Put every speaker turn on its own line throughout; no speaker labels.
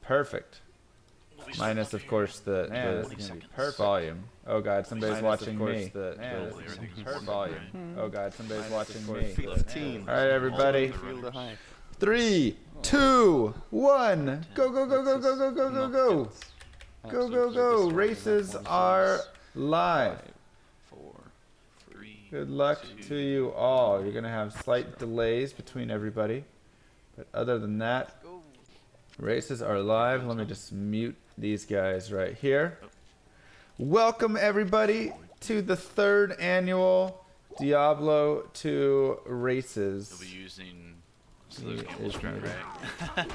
perfect. Minus, of course, the volume. Oh god, somebody's watching me. Volume. Oh god, somebody's watching me.
15.
All right, everybody. 3, 2, 1. Go, go, go, go, go, go, go, go, go. Go, go, go. Races are live. Good luck to you all. You're going to have slight delays between everybody. But other than that, races are live. Let me just mute these guys right here. Welcome, everybody, to the 3rd annual Diablo 2 races.
You'll be using right?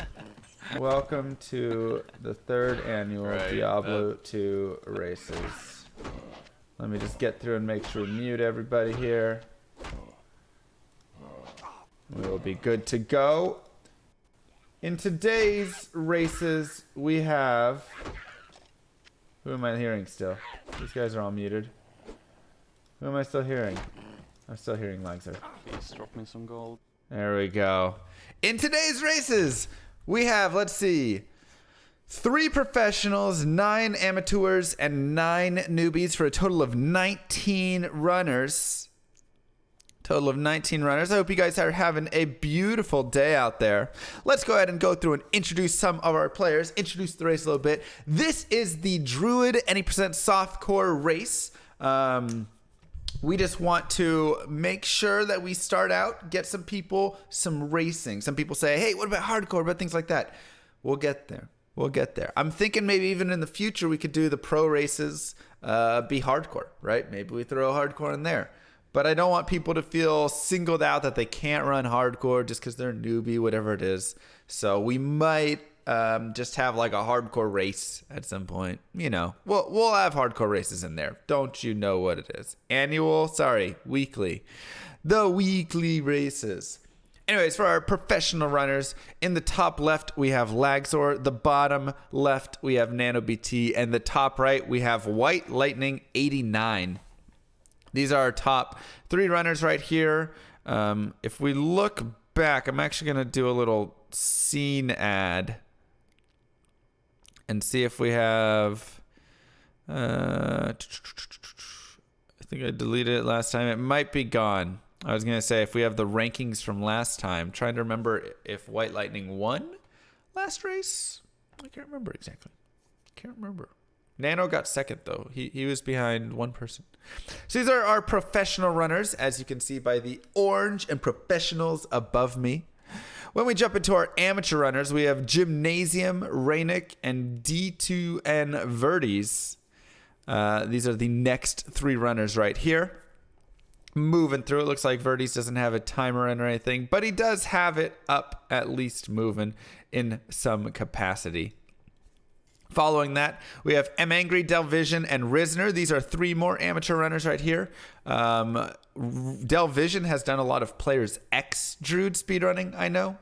Welcome to the 3rd annual Diablo 2 races. Let me just get through and make sure we mute everybody here. We will be good to go. In today's races, we have... Who am I hearing still? These guys are all muted. Who am I still hearing? I'm still hearing Langser.
Please drop me some gold.
There we go. In today's races, we have, let's see, 3 professionals, 9 amateurs, and 9 newbies for a total of 19 runners. Total of 19 runners. I hope you guys are having a beautiful day out there. Let's go ahead and go through and introduce some of our players, introduce the race a little bit. This is the Druid any percent softcore race. We just want to make sure that we start out, get some people some racing. Some people say, hey, what about hardcore? What about things like that? We'll get there. We'll get there. I'm thinking maybe even in the future we could do the pro races be hardcore, right? Maybe we throw hardcore in there. But I don't want people to feel singled out that they can't run hardcore just because they're a newbie, whatever it is. So we might just have like a hardcore race at some point. You know, we'll have hardcore races in there. Don't you know what it is? Weekly. The weekly races. Anyways, for our professional runners, in the top left, we have Lagzor. The bottom left, we have NanoBT. And the top right, we have White Lightning 89. These are our top 3 runners right here. If we look back, I'm actually going to do a little scene ad and see if we have... I think I deleted it last time. It might be gone. I was going to say if we have the rankings from last time. Trying to remember if White Lightning won last race. I can't remember exactly. Can't remember. Nano got second, though. He was behind one person. So these are our professional runners, as you can see by the orange and professionals above me. When we jump into our amateur runners, we have Gymnasium, Rainick, and D2N Verdes. These are the next 3 runners right here. Moving through, it looks like Verdes doesn't have a timer in or anything, but he does have it up, at least moving in some capacity. Following that, we have M. Angry, Delvision, and Risner. These are 3 more amateur runners right here. Delvision has done a lot of Players X Druid speedrunning, I know,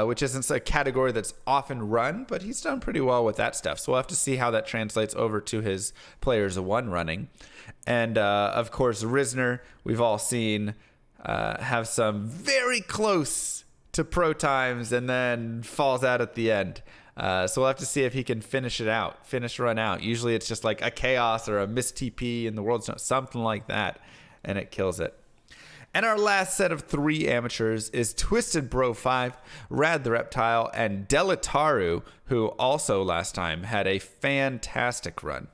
which isn't a category that's often run, but he's done pretty well with that stuff. So we'll have to see how that translates over to his Players 1 running. And, of course, Risner, we've all seen have some very close to pro times and then falls out at the end. So we'll have to see if he can finish run out. Usually it's just like a chaos or a missed TP in the world, something like that, and it kills it. And our last set of 3 amateurs is Twisted Bro 5, Rad the Reptile, and Delataru, who also last time had a fantastic run.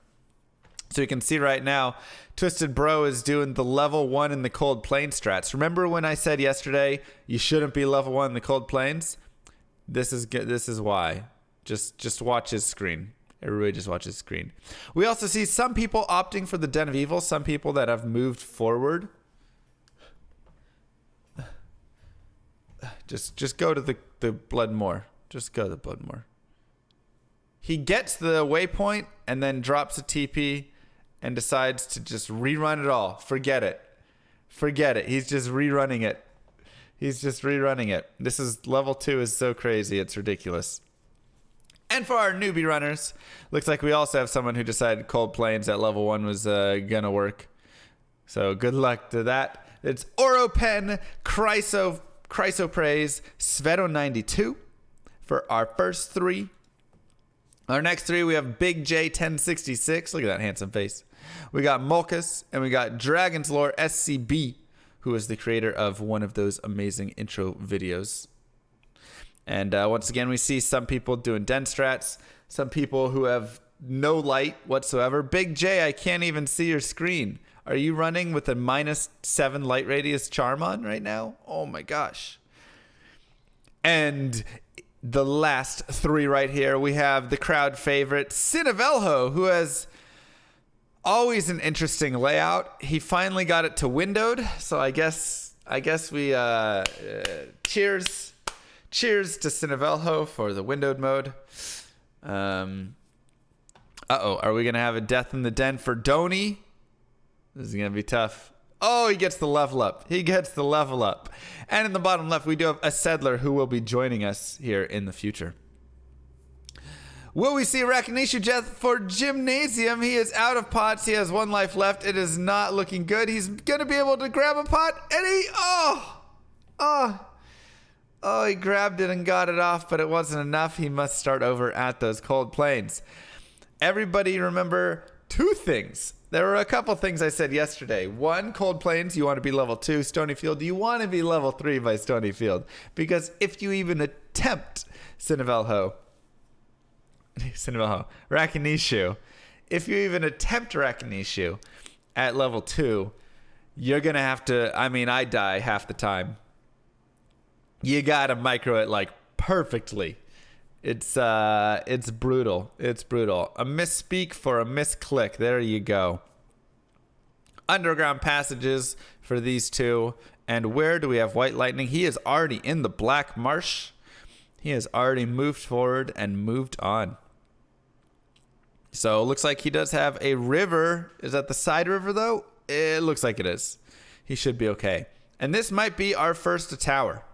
So you can see right now, Twisted Bro is doing the level 1 in the Cold Plain strats. Remember when I said yesterday you shouldn't be level 1 in the Cold Plains? This is why. Just watch his screen. Everybody just watch his screen. We also see some people opting for the Den of Evil, some people that have moved forward. Just go to the Bloodmoor. Just go to the Bloodmoor. He gets the waypoint and then drops a TP and decides to just rerun it all. Forget it. He's just rerunning it. This is level 2 is so crazy. It's ridiculous. And for our newbie runners, looks like we also have someone who decided Cold Plains at level 1 was gonna work. So good luck to that. It's Oropen, Chrysopraise, Sveto92 for our first 3. Our next three, we have Big J 1066. Look at that handsome face. We got Molkus, and we got Dragon's Lore SCB, who is the creator of one of those amazing intro videos. And once again, we see some people doing den strats, some people who have no light whatsoever. Big J, I can't even see your screen. Are you running with a -7 light radius charm on right now? Oh my gosh. And the last three right here, we have the crowd favorite, Sinavelho, who has always an interesting layout. He finally got it to windowed, so I guess we cheers to Sinavelho for the windowed mode. Are we gonna have a death in the den for Donny? This is gonna be tough. Oh, he gets the level up. And in the bottom left, we do have a Settler who will be joining us here in the future. Will we see Rakinishu Death for Gymnasium? He is out of pots. He has 1 life left. It is not looking good. He's going to be able to grab a pot. And he grabbed it and got it off, but it wasn't enough. He must start over at those cold plains. Everybody remember 2 things. There were a couple things I said yesterday. 1, Cold Plains, you want to be level 2. Stonyfield, you want to be level 3 by Stonyfield. Because if you even attempt Rakinishu, if you even attempt Rakinishu at level 2, you're going to have to, I die half the time. You got to micro it like perfectly. It's brutal. It's brutal. A misspeak for a misclick. There you go. Underground passages for these 2. And where do we have White Lightning? He is already in the Black Marsh. He has already moved forward and moved on. So it looks like he does have a river. Is that the side river though? It looks like it is. He should be okay. And this might be our first tower.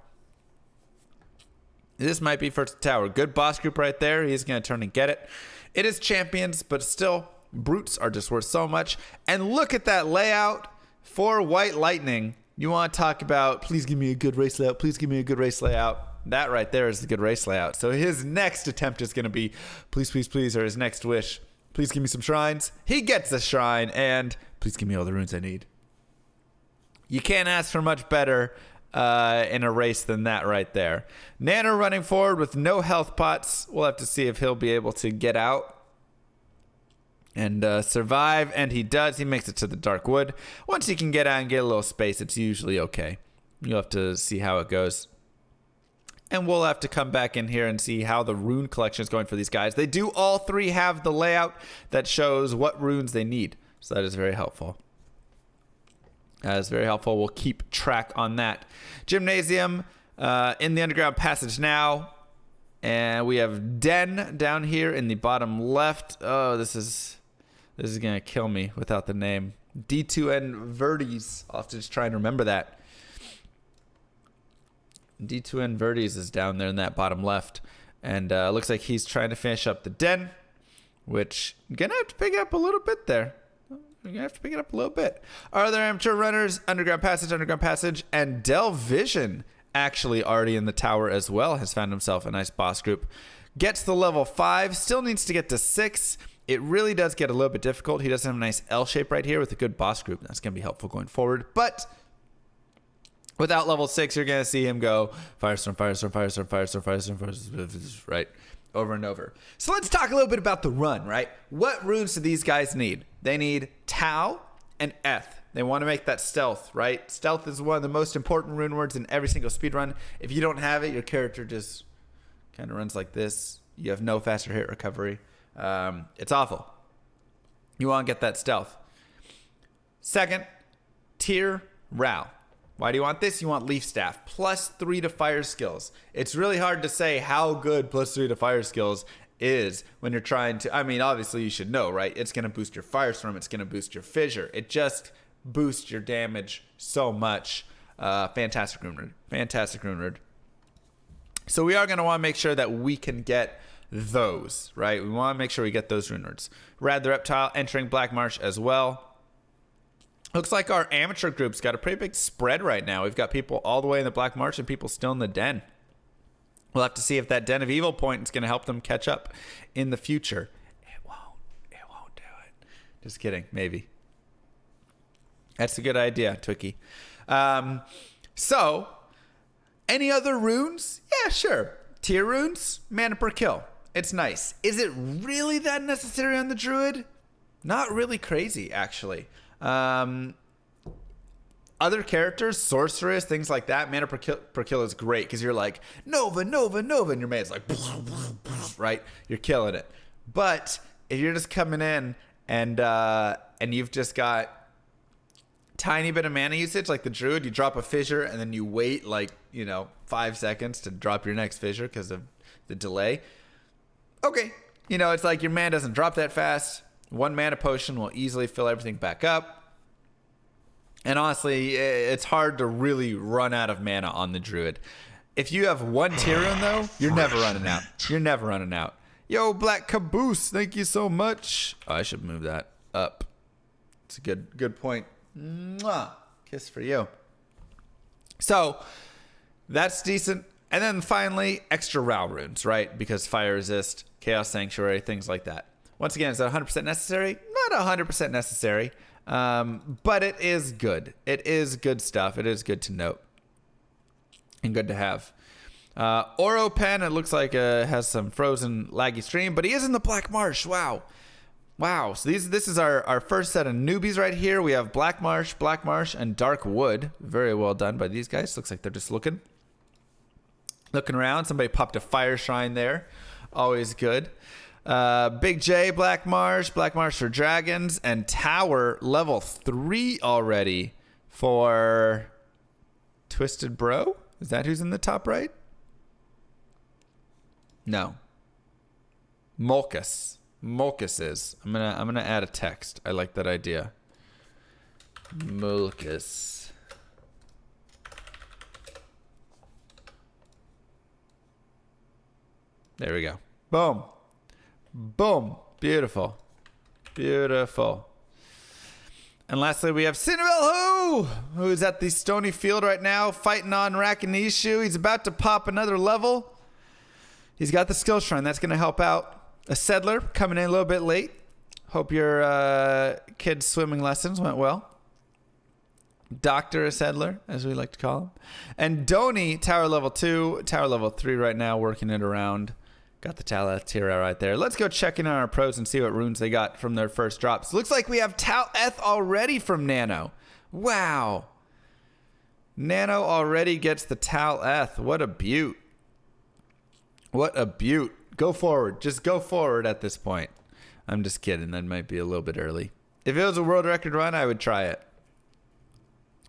Good boss group right there. He's going to turn and get it. It is champions, but still, brutes are just worth so much. And look at that layout for White Lightning. You want to talk about, please give me a good race layout. That right there is the good race layout. So his next attempt is going to be, please, or his next wish, please give me some shrines. He gets a shrine, and please give me all the runes I need. You can't ask for much better in a race than that right there. Nana running forward with no health pots. We'll have to see if he'll be able to get out and survive, and he does. He makes it to the Dark Wood. Once he can get out and get a little space, it's usually okay. You'll have to see how it goes. And we'll have to come back in here and see how the rune collection is going for these guys. They do all 3 have the layout that shows what runes they need. So that is very helpful. We'll keep track on that. Gymnasium in the underground passage now. And we have Den down here in the bottom left. Oh, this is going to kill me without the name. D2N Verdes. I'll have to just try and remember that. D2N Verdes is down there in that bottom left. And looks like he's trying to finish up the Den, which I'm going to have to pick up a little bit there. Our other amateur runners, Underground Passage, and Delvision, actually already in the tower as well, has found himself a nice boss group. Gets the level 5, still needs to get to 6. It really does get a little bit difficult. He does have a nice L shape right here with a good boss group. That's going to be helpful going forward. But without level 6, you're going to see him go Firestorm, right? Over and over. So let's talk a little bit about the run, right? What runes do these guys need? They need Tau and Eth. They want to make that stealth, right? Stealth is one of the most important rune words in every single speedrun. If you don't have it, your character just kind of runs like this. You have no faster hit recovery. It's awful. You want to get that stealth. Second, Tier Rao. Why do you want this? You want Leaf Staff. +3 to fire skills. It's really hard to say how good +3 to fire skills is when you're trying to... obviously you should know, right? It's going to boost your Firestorm. It's going to boost your Fissure. It just boosts your damage so much. Fantastic rune word. So we are going to want to make sure that we can get those, right? We want to make sure we get those rune words. Rad the Reptile entering Black Marsh as well. Looks like our amateur group's got a pretty big spread right now. We've got people all the way in the Black Marsh and people still in the Den. We'll have to see if that Den of Evil point is going to help them catch up in the future. It won't. It won't do it. Just kidding. Maybe. That's a good idea, Twiki. So, any other runes? Yeah, sure. Tier runes, mana per kill. It's nice. Is it really that necessary on the Druid? Not really crazy, actually. Other characters, sorceress, things like that, mana per kill is great because you're like, Nova, Nova, Nova, and your mate's like, right? You're killing it. But if you're just coming in and you've just got tiny bit of mana usage, like the Druid, you drop a fissure and then you wait 5 seconds to drop your next fissure because of the delay. Okay. It's like your mana doesn't drop that fast. 1 mana potion will easily fill everything back up. And honestly, it's hard to really run out of mana on the Druid. If you have 1 tier rune, though, you're never running out. You're never running out. Yo, Black Caboose, thank you so much. Oh, I should move that up. It's a good point. Mwah. Kiss for you. So, that's decent. And then finally, extra Ral runes, right? Because Fire Resist, Chaos Sanctuary, things like that. Once again, is that 100% necessary? Not 100% necessary. But it is good. It is good stuff. It is good to note. And good to have. Oro Pen, it looks like has some frozen laggy stream, but he is in the Black Marsh. Wow. So this is our first set of newbies right here. We have Black Marsh, and Dark Wood. Very well done by these guys. Looks like they're just looking around. Somebody popped a Fire Shrine there. Always good. Big J, Black Marsh for Dragons, and Tower level 3 already for Twisted Bro. Is that who's in the top right? No. Molkus is. I'm gonna add a text. I like that idea. Molkus. There we go. Boom. Beautiful. And lastly, we have Cinnavel who's at the Stony Field right now, fighting on Rakinishu. He's about to pop another level. He's got the skill shrine. That's going to help out. A Settler coming in a little bit late. Hope your kid's swimming lessons went well. Dr. Settler, as we like to call him. And Doni, Tower level 2, Tower level 3 right now, working it around. Got the Taleth tier right there. Let's go check in on our pros and see what runes they got from their first drops. Looks like we have Taleth already from Nano. Wow. Nano already gets the Taleth. What a beaut. Go forward. Just go forward at this point. I'm just kidding. That might be a little bit early. If it was a world record run, I would try it.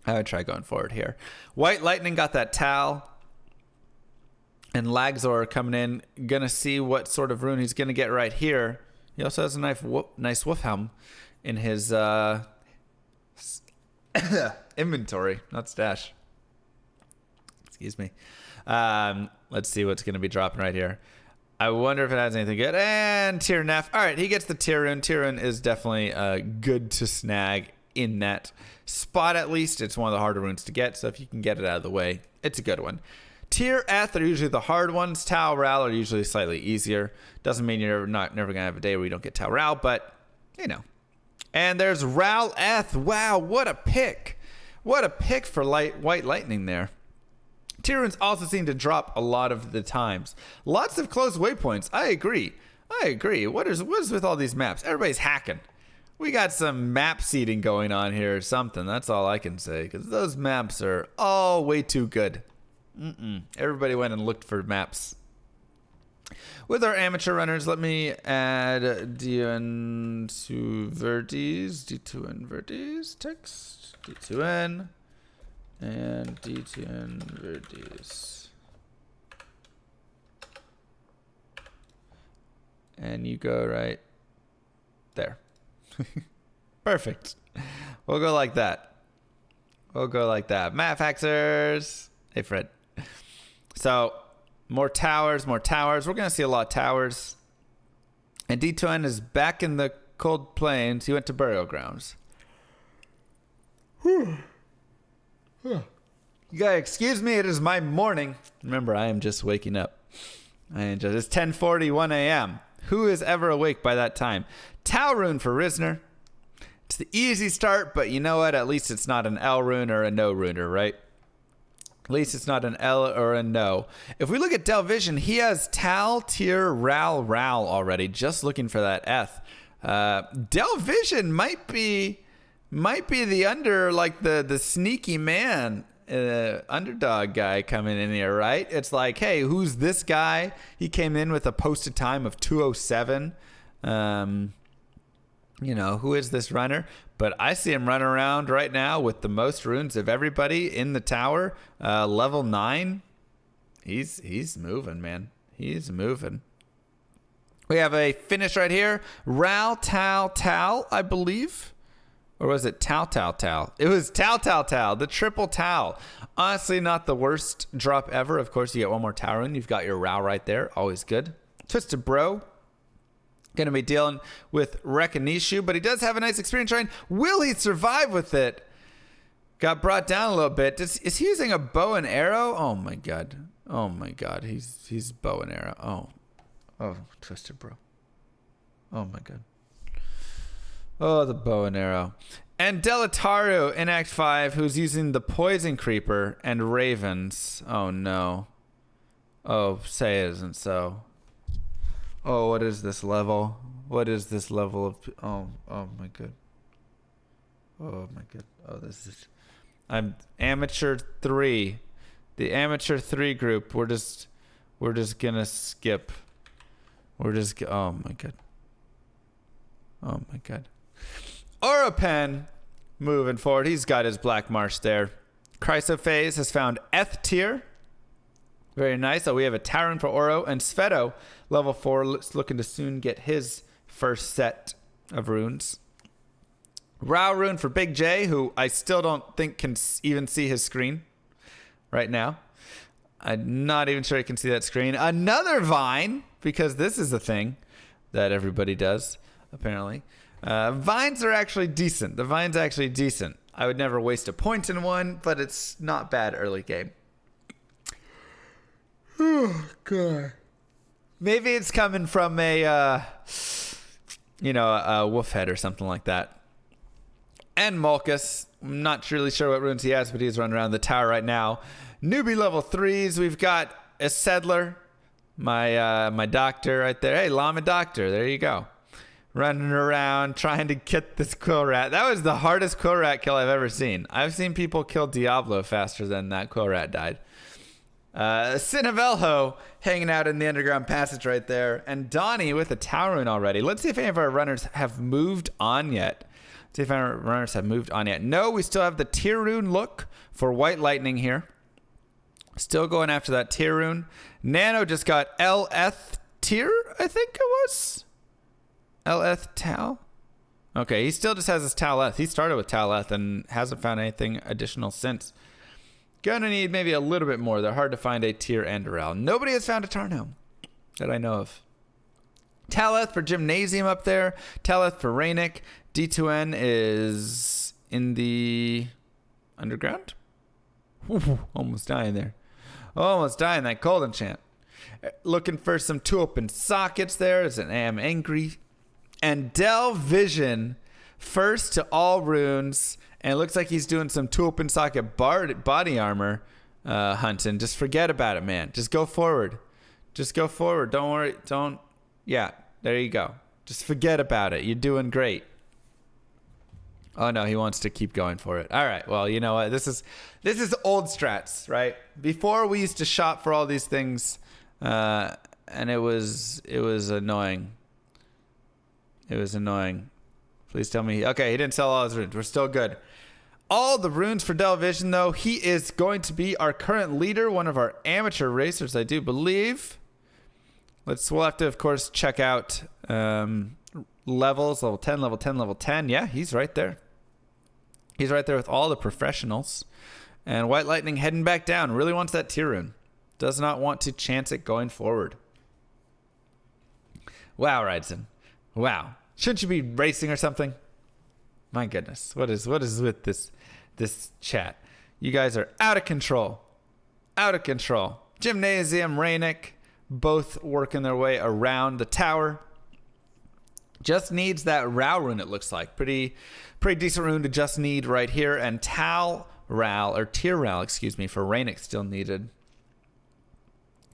I would try going forward here. White Lightning got that Tal. And Lagzor coming in. Gonna see what sort of rune he's gonna get right here. He also has a nice Wolfhelm in his inventory, not stash. Excuse me. Let's see what's gonna be dropping right here. I wonder if it has anything good. And Tirnef. All right, he gets the Tier rune. Tier rune is definitely good to snag in that spot at least. It's one of the harder runes to get, so if you can get it out of the way, it's a good one. Tier Eth are usually the hard ones. Tau Ral are usually slightly easier. Doesn't mean you're never going to have a day where you don't get Tau Ral, but, And there's Ral Eth. Wow, what a pick. What a pick for White Lightning there. Tier runes also seem to drop a lot of the times. Lots of close waypoints. I agree. What is with all these maps? Everybody's hacking. We got some map seeding going on here or something. That's all I can say, because those maps are all way too good. Everybody went and looked for maps. With our amateur runners, let me add D2N Verdes text. D2N and D2N Verdes. And you go right there. Perfect. We'll go like that. Math hackers. Hey, Fred. So, more towers. We're going to see a lot of towers. And D2N is back in the cold plains. He went to burial grounds. You gotta excuse me. It is my morning. Remember, I am just waking up. It's 10:41 a.m. Who is ever awake by that time? Tau rune for Risner. It's the easy start, but you know what? At least it's not an L rune or a no runer, right? At least it's not an L or a no. If we look at Delvision, he has Tal, Tyr, Ral already. Just looking for that Eth. Delvision might be the sneaky man, underdog guy coming in here, right? It's like, hey, who's this guy? He came in with a posted time of 2:07. Who is this runner? But I see him running around right now with the most runes of everybody in the tower. Level 9. He's moving, man. He's moving. We have a finish right here. Ral, Tal, I believe. Or was it Tal? It was Tal, the triple Tal. Honestly, not the worst drop ever. Of course, you get one more Tal rune. You've got your Ral right there. Always good. Twisted Bro. Going to be dealing with Rekinishu, but he does have a nice experience train. Will he survive with it? Got brought down a little bit. Is he using a bow and arrow? Oh my god. He's bow and arrow. Oh, Twisted Bro. Oh my god. Oh, the bow and arrow. And Delataru in Act 5, who's using the Poison Creeper and Ravens. Oh no. Oh, say it isn't so. Oh, what is this level? What is this level of... Oh my god. Oh my god. Oh, this is... I'm Amateur 3. The Amateur 3 group. We're just gonna skip. Oh my god. Oh my god. Oropen moving forward. He's got his Black Marsh there. Chrysophase has found Eth tier. Very nice. So we have a Taran for Oro, and Sveto, level 4, looking to soon get his first set of runes. Rao rune for Big J, who I still don't think can even see his screen right now. I'm not even sure he can see that screen. Another Vine, because this is a thing that everybody does, apparently. Vines are actually decent. The Vine's actually decent. I would never waste a point in one, but it's not bad early game. Oh, God. Maybe it's coming from a wolf head or something like that. And Mulkus. I'm not really sure what runes he has, but he's running around the tower right now. Newbie level 3s. We've got a Settler. My doctor right there. Hey, Llama Doctor. There you go. Running around trying to get this quill rat. That was the hardest quill rat kill I've ever seen. I've seen people kill Diablo faster than that quill rat died. Sinavelho hanging out in the underground passage right there. And Donnie with a Tower rune already. Let's see if any of our runners have moved on yet. No, we still have the tier rune look for White Lightning here. Still going after that tier rune. Nano just got LF tier, I think it was. LF Tal? Okay, he still just has his Taleth. He started with Taleth and hasn't found anything additional since. Gonna need maybe a little bit more. They're hard to find a tier and a Ral. Nobody has found a Tarno that I know of. Taleth for Gymnasium up there. Taleth for Rainick. D2N is in the underground. Ooh, almost dying there. Almost dying that cold enchant. Looking for some two open sockets there. As an am angry. And Del Vision first to all runes. And it looks like he's doing some two open socket body armor hunting. Just forget about it, man. Just go forward. Don't worry. Yeah, there you go. Just forget about it. You're doing great. Oh, no, he wants to keep going for it. All right, well, you know what? This is old strats, right? Before we used to shop for all these things, and it was annoying. It was annoying. Please tell me. Okay, he didn't sell all his runes. We're still good. All the runes for Delvision, though. He is going to be our current leader, one of our amateur racers, I do believe. We'll have to, of course, check out levels. Level 10, level 10, level 10. Yeah, he's right there. He's right there with all the professionals. And White Lightning heading back down. Really wants that tier rune. Does not want to chance it going forward. Wow, Rydson. Wow. Shouldn't you be racing or something? My goodness. What is with this chat? You guys are out of control. Out of control. Gymnasium, Rainick, both working their way around the tower. Just needs that Rao rune, it looks like. Pretty decent rune to just need right here. And Tal Ral, or Tier Ral, excuse me, for Rainic still needed.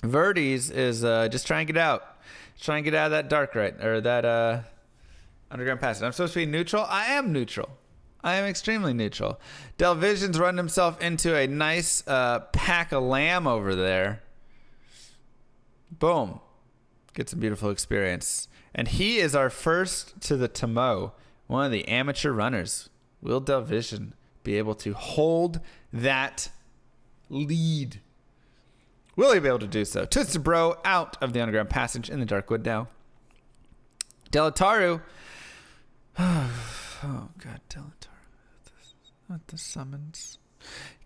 Verdes is just trying to get out. Trying to get out of that dark right, or that underground passage. I'm supposed to be neutral? I am neutral. I am extremely neutral. Delvision's run himself into a nice pack of lamb over there. Boom. Get some beautiful experience. And he is our first to the Tamo, one of the amateur runners. Will Delvision be able to hold that lead? Will he be able to do so? Twisted Bro out of the underground passage in the Darkwood now. Delataru. Oh, God, Delataru. Not the summons.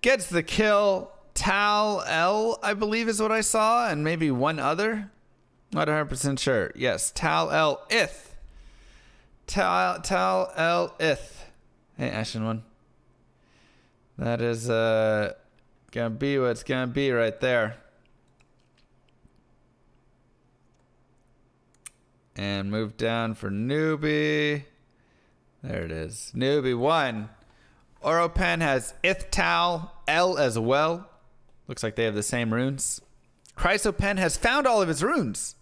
Gets the kill. Tal L, I believe is what I saw, and maybe one other. Not 100% sure. Yes, Tal L Ith. Tal L Ith. Hey, Ashen One. That is gonna be what it's gonna be right there. And move down for Newbie. There it is. Newbie 1. Oropen has Ithtal L as well. Looks like they have the same runes. Chrysopen has found all of his runes.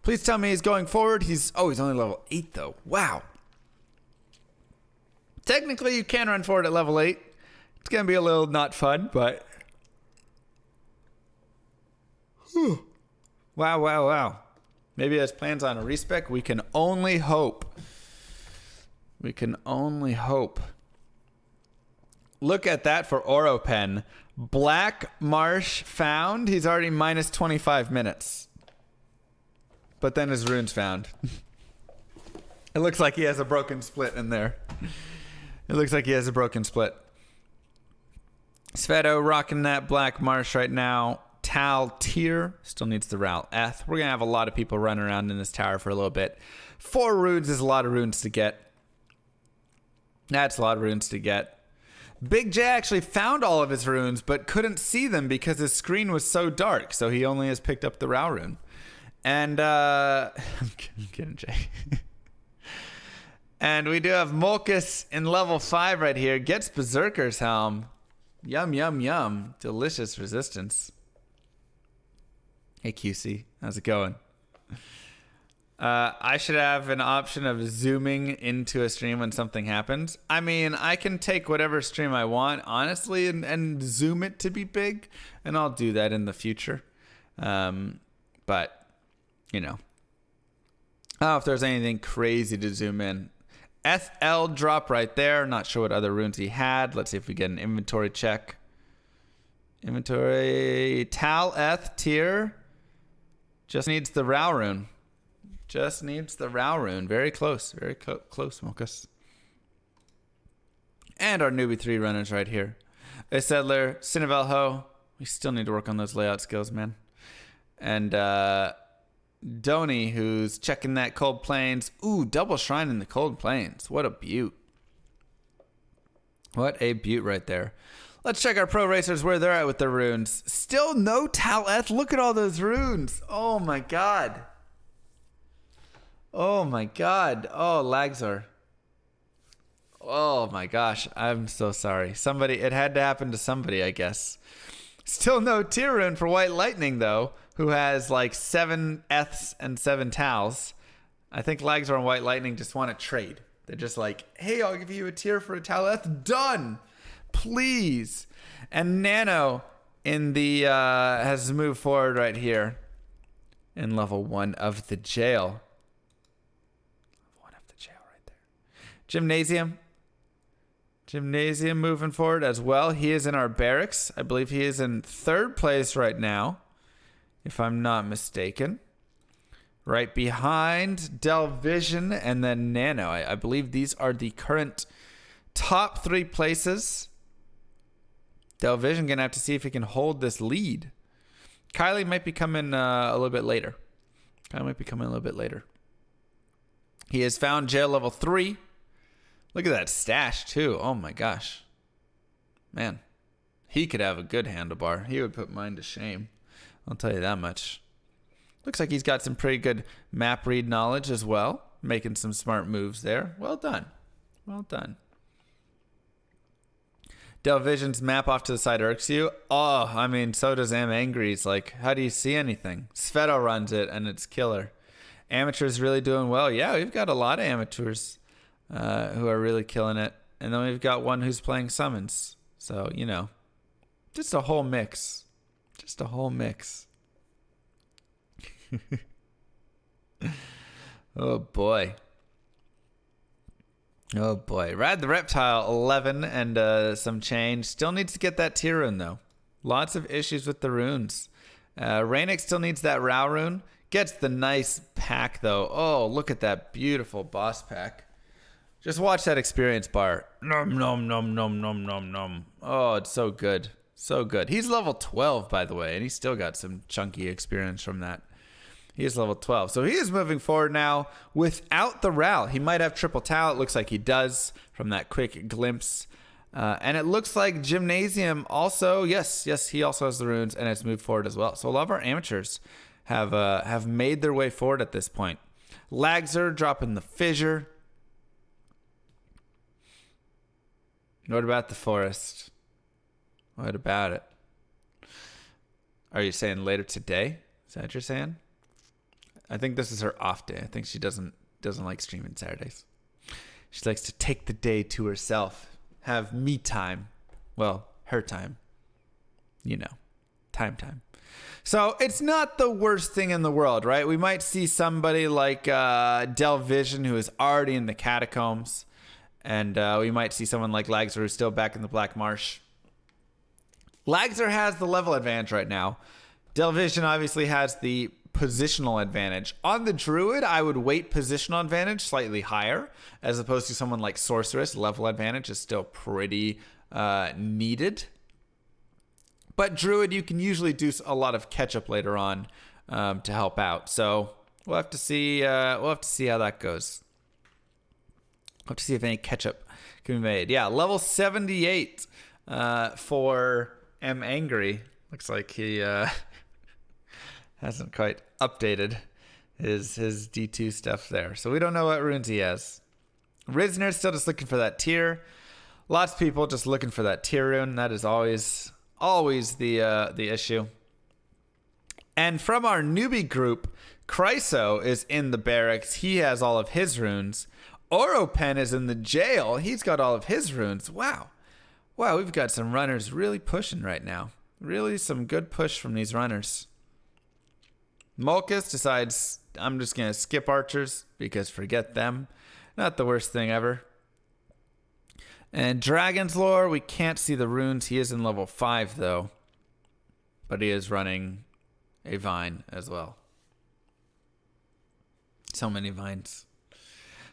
Please tell me he's going forward. He's only level 8 though. Wow. Technically you can run forward at level 8. It's going to be a little not fun, but wow. Maybe he has plans on a respec. We can only hope. Look at that for Oropen. Black Marsh found. He's already minus 25 minutes. But then his runes found. It looks like he has a broken split in there. Sveto rocking that Black Marsh right now. Tal Tier still needs the Ral Eth. We're going to have a lot of people running around in this tower for a little bit. 4 runes is a lot of runes to get. That's a lot of runes to get. Big J actually found all of his runes, but couldn't see them because his screen was so dark. So he only has picked up the Rao rune. And, I'm kidding, Jay. And we do have Molkus in level 5 right here. Gets Berserker's Helm. Yum, yum, yum. Delicious resistance. Hey, QC. How's it going? I should have an option of zooming into a stream when something happens. I mean, I can take whatever stream I want, honestly, and zoom it to be big, and I'll do that in the future. But, you know. I don't know if there's anything crazy to zoom in. SL drop right there. Not sure what other runes he had. Let's see if we get an inventory check. Inventory. Tal Eth tier. Just needs the Rao rune. Very close. Very close, Mokus. And our newbie 3 runners right here. A Settler, Sinavelho. We still need to work on those layout skills, man. And Donny, who's checking that Cold Plains. Ooh, double shrine in the Cold Plains. What a beaut. What a beaut right there. Let's check our pro racers where they're at with their runes. Still no Taleth. Look at all those runes. Oh my god. Oh my god. Oh, Lagzor. Oh my gosh. I'm so sorry. It had to happen to somebody, I guess. Still no tier rune for White Lightning, though, who has like 7 Eths and 7 Tals. I think Lagzor and White Lightning just want to trade. They're just like, hey, I'll give you a tier for a Taleth. Done. Please. And Nano in the has moved forward right here in level 1 of the jail. Right there. Gymnasium moving forward as well. He is in our barracks. I believe he is in 3rd place right now, if I'm not mistaken. Right behind Delvision and then Nano. I believe these are the current top 3 places. Delvision gonna have to see if he can hold this lead. Kylie might be coming a little bit later. He has found jail level 3. Look at that stash too. Oh my gosh. Man. He could have a good handlebar. He would put mine to shame. I'll tell you that much. Looks like he's got some pretty good map read knowledge as well. Making some smart moves there. Well done. Well done. Delvision's map off to the side irks you. Oh, I mean, so does Am Angry's. Like, how do you see anything? Sveto runs it, and it's killer. Amateurs really doing well. Yeah, we've got a lot of amateurs who are really killing it. And then we've got one who's playing summons. So, you know, just a whole mix. Just a whole mix. Oh, boy. Oh, boy. Rad the Reptile, 11 and some change. Still needs to get that tier rune, though. Lots of issues with the runes. Rainick still needs that Rao rune. Gets the nice pack, though. Oh, look at that beautiful boss pack. Just watch that experience bar. Nom, nom, nom, nom, nom, nom, nom. Oh, it's so good. So good. He's level 12, by the way, and he's still got some chunky experience from that. He is level 12. So he is moving forward now without the Ral. He might have triple Tau. It looks like he does from that quick glimpse. And it looks like Gymnasium also, yes, he also has the runes, and it's moved forward as well. So a lot of our amateurs have made their way forward at this point. Lagzer dropping the Fissure. What about the Forest? What about it? Are you saying later today? Is that what you're saying? I think this is her off day. I think she doesn't like streaming Saturdays. She likes to take the day to herself, have me time. Well, her time. You know, time. So it's not the worst thing in the world, right? We might see somebody like Delvision who is already in the catacombs, and we might see someone like Lagzer who's still back in the Black Marsh. Lagzer has the level advantage right now. Delvision obviously has the positional advantage. On the Druid, I would weight positional advantage slightly higher, as opposed to someone like Sorceress. Level advantage is still pretty needed. But Druid, you can usually do a lot of catch up later on to help out. So we'll have to see. We'll have to see how that goes. We'll have to see if any catch up can be made. Yeah, level 78 for Am Angry. Looks like he hasn't quite updated his D2 stuff there. So we don't know what runes he has. Risner's still just looking for that tier. Lots of people just looking for that tier rune. That is always the issue. And from our newbie group, Chryso is in the barracks. He has all of his runes. Oropen is in the jail. He's got all of his runes. Wow, we've got some runners really pushing right now. Really some good push from these runners. Mulkus decides, I'm just going to skip archers because forget them. Not the worst thing ever. And Dragon's Lore, we can't see the runes. He is in level 5, though. But he is running a Vine as well. So many Vines.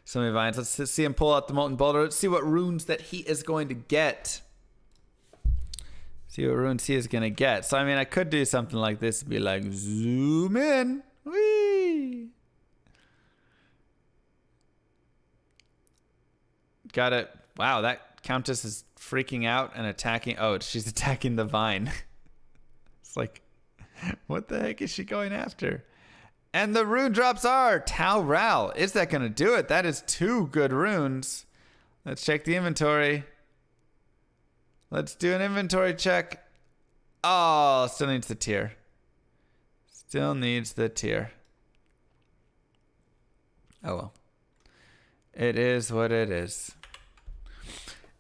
So many Vines. Let's see him pull out the Molten Boulder. Let's see what runes that he is going to get. See what runes he is going to get. So, I mean, I could do something like this and be like, zoom in. Whee! Got it. Wow, that Countess is freaking out and attacking. Oh, she's attacking the Vine. It's like, what the heck is she going after? And the rune drops are Tau Ral. Is that going to do it? That is 2 good runes. Let's check the inventory. Let's do an inventory check. Oh, still needs the tier. Still needs the tier. Oh well. It is what it is.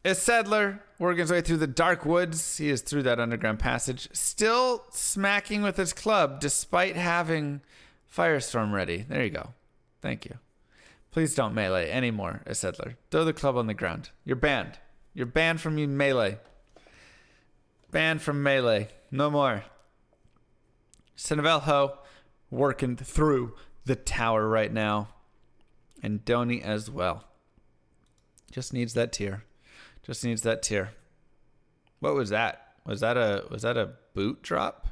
Isedler working his way through the dark woods. He is through that underground passage. Still smacking with his club despite having Firestorm ready. There you go. Thank you. Please don't melee anymore, Isedler. Throw the club on the ground. You're banned. You're banned from melee. Banned from melee. No more. Senevelho working through the tower right now. And Doni as well. Just needs that tier. Just needs that tier. What was that? Was that a boot drop?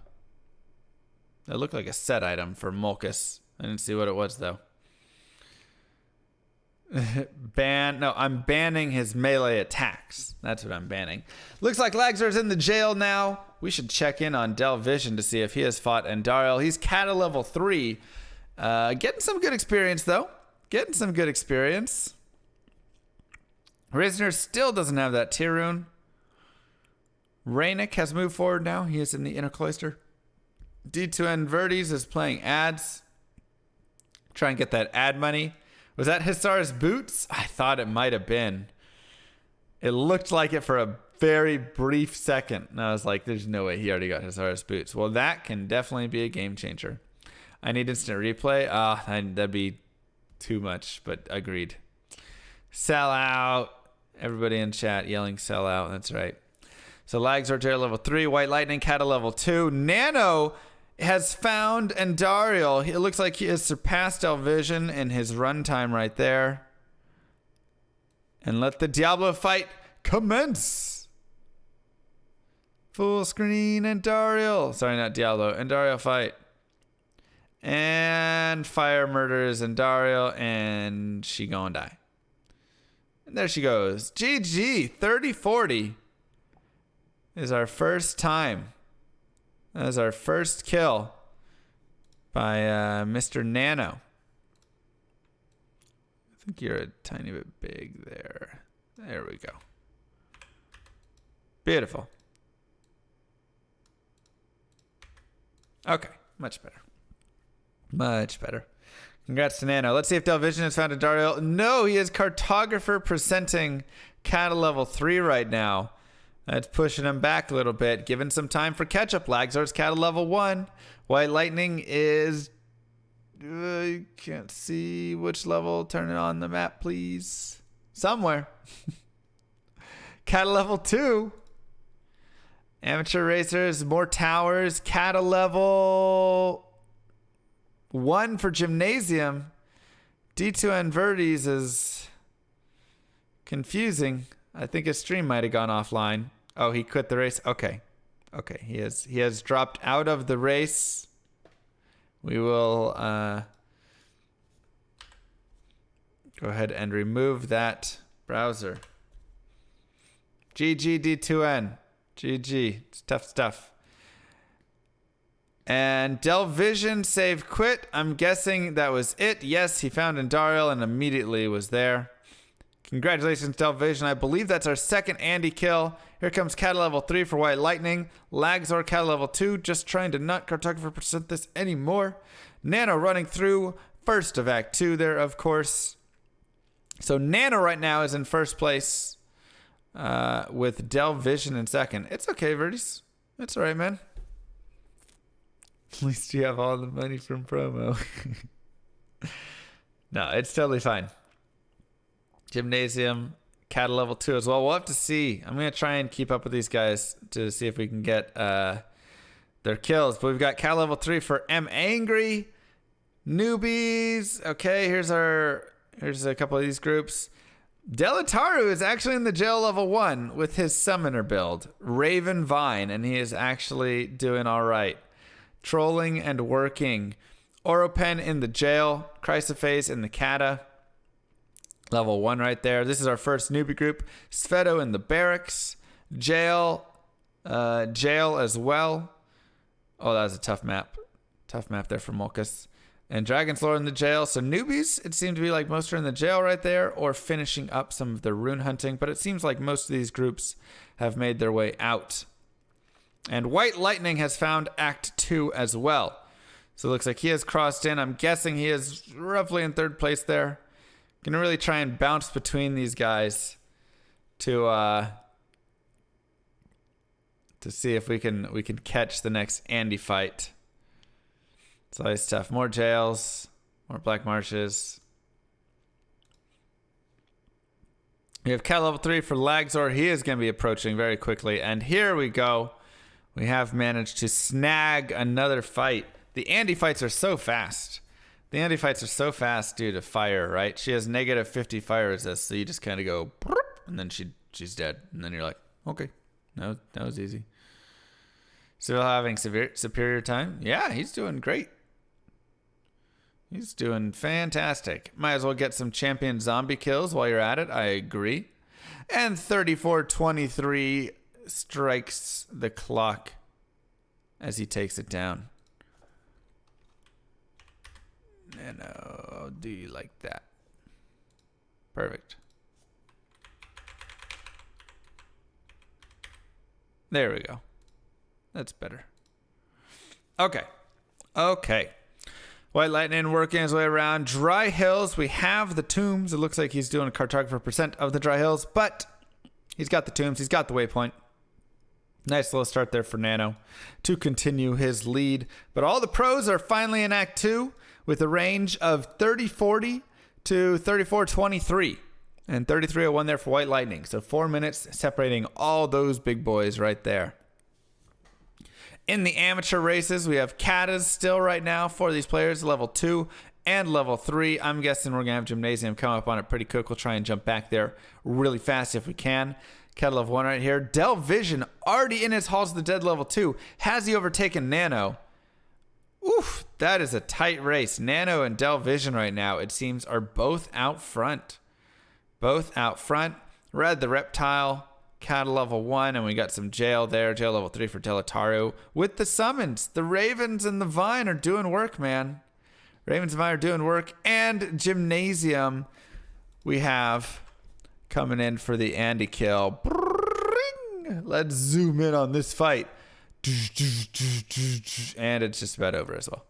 That looked like a set item for Mulkus. I didn't see what it was though. I'm banning his melee attacks. That's what I'm banning. Looks like Lagzor's in the jail now. We should check in on Delvision to see if he has fought Andariel. He's Kata level 3. Getting some good experience, though. Getting some good experience. Risner still doesn't have that tier rune. Raynick has moved forward now. He is in the inner cloister. D2N Verdes is playing ads. Try and get that ad money. Was that Hisar's boots? I thought it might have been. It looked like it for a very brief second. And I was like, there's no way he already got Hisar's boots. Well, that can definitely be a game changer. I need instant replay. That'd be too much, but agreed. Sell out. Everybody in chat yelling sell out. That's right. So Lagzor Jail level 3. White Lightning Kata level 2. Nano has found Andariel. It looks like he has surpassed Delvision in his runtime right there. And let the Diablo fight commence. Full screen Andariel. Sorry, not Diablo. Andariel fight. And fire murders Andariel, and she gonna die. And there she goes. GG 30-40 is our first time. That is our first kill by Mr. Nano. I think you're a tiny bit big there. There we go. Beautiful. Okay, much better. Much better. Congrats to Nano. Let's see if Delvision has found Andariel. No, he is Cartographer presenting Kata level 3 right now. That's pushing him back a little bit, giving some time for catch-up. Lagzor's Kata level 1. White Lightning is... you can't see which level. Turn it on the map, please. Somewhere. Kata level 2. Amateur Racers, more towers. Kata level 1 for Gymnasium. D2N Verdes is confusing. I think his stream might have gone offline. Oh, he quit the race. Okay. He has dropped out of the race. We will go ahead and remove that browser. GG D2N. GG. It's tough stuff. And Delvision save quit. I'm guessing that was it. Yes, he found Andariel and immediately was there. Congratulations, Delvision. I believe that's our second Andy kill. Here comes Kata level 3 for White Lightning. Lagzor Kata level 2. Just trying to not Cartographer percent this anymore. Nano running through. First of Act 2 there, of course. So Nano right now is in first place with Delvision in second. It's okay, Verdes. It's all right, man. At least you have all the money from promo. No, it's totally fine. Gymnasium, Kata level 2 as well. We'll have to see. I'm going to try and keep up with these guys to see if we can get their kills. But we've got Kata level 3 for M Angry. Newbies. Okay, here's a couple of these groups. Delataru is actually in the jail level 1 with his summoner build. Raven Vine, and he is actually doing all right. Trolling and working. Oropen in the jail. Chrysophase in the Kata. Level 1 right there. This is our first newbie group. Sveto in the barracks. Jail as well. Oh, that was a tough map. Tough map there for Molkus. And Dragon's Lore in the jail. So newbies, it seemed to be like most are in the jail right there or finishing up some of their rune hunting. But it seems like most of these groups have made their way out. And White Lightning has found Act 2 as well. So it looks like he has crossed in. I'm guessing he is roughly in third place there. Gonna really try and bounce between these guys to see if we can catch the next Andy fight. It's always tough. More jails, more black marshes. We have Cat level 3 for Lagzor. He is gonna be approaching very quickly. And here we go. We have managed to snag another fight. The Andy fights are so fast. The Andy fights are so fast due to fire, right? She has negative 50 fire resist, so you just kind of go, and then she's dead. And then you're like, okay, that was easy. Still having superior time? Yeah, he's doing great. He's doing fantastic. Might as well get some champion zombie kills while you're at it. I agree. And 34-23 strikes the clock as he takes it down. And I'll do you like that. Perfect. There we go. That's better. Okay. White Lightning working his way around. Dry Hills. We have the tombs. It looks like he's doing a cartographer percent of the Dry Hills, but he's got the tombs. He's got the waypoint. Nice little start there for Nano to continue his lead. But all the pros are finally in Act 2 with a range of 30-40 to 34-23. And 33-01 there for White Lightning. So 4 minutes separating all those big boys right there. In the amateur races, we have katas still right now for these players, level 2 and level 3. I'm guessing we're going to have Gymnasium come up on it pretty quick. We'll try and jump back there really fast if we can. Kata level 1 right here. Del Vision already in his Halls of the Dead level 2. Has he overtaken Nano? Oof, that is a tight race. Nano and Del Vision right now, it seems, are both out front. Both out front. Red the Reptile. Kata level 1, and we got some jail there. Jail level 3 for Delataru. With the summons, the Ravens and the Vine are doing work, man. Ravens and Vine are doing work. And Gymnasium, we have coming in for the Andy kill. Let's zoom in on this fight. And it's just about over as well.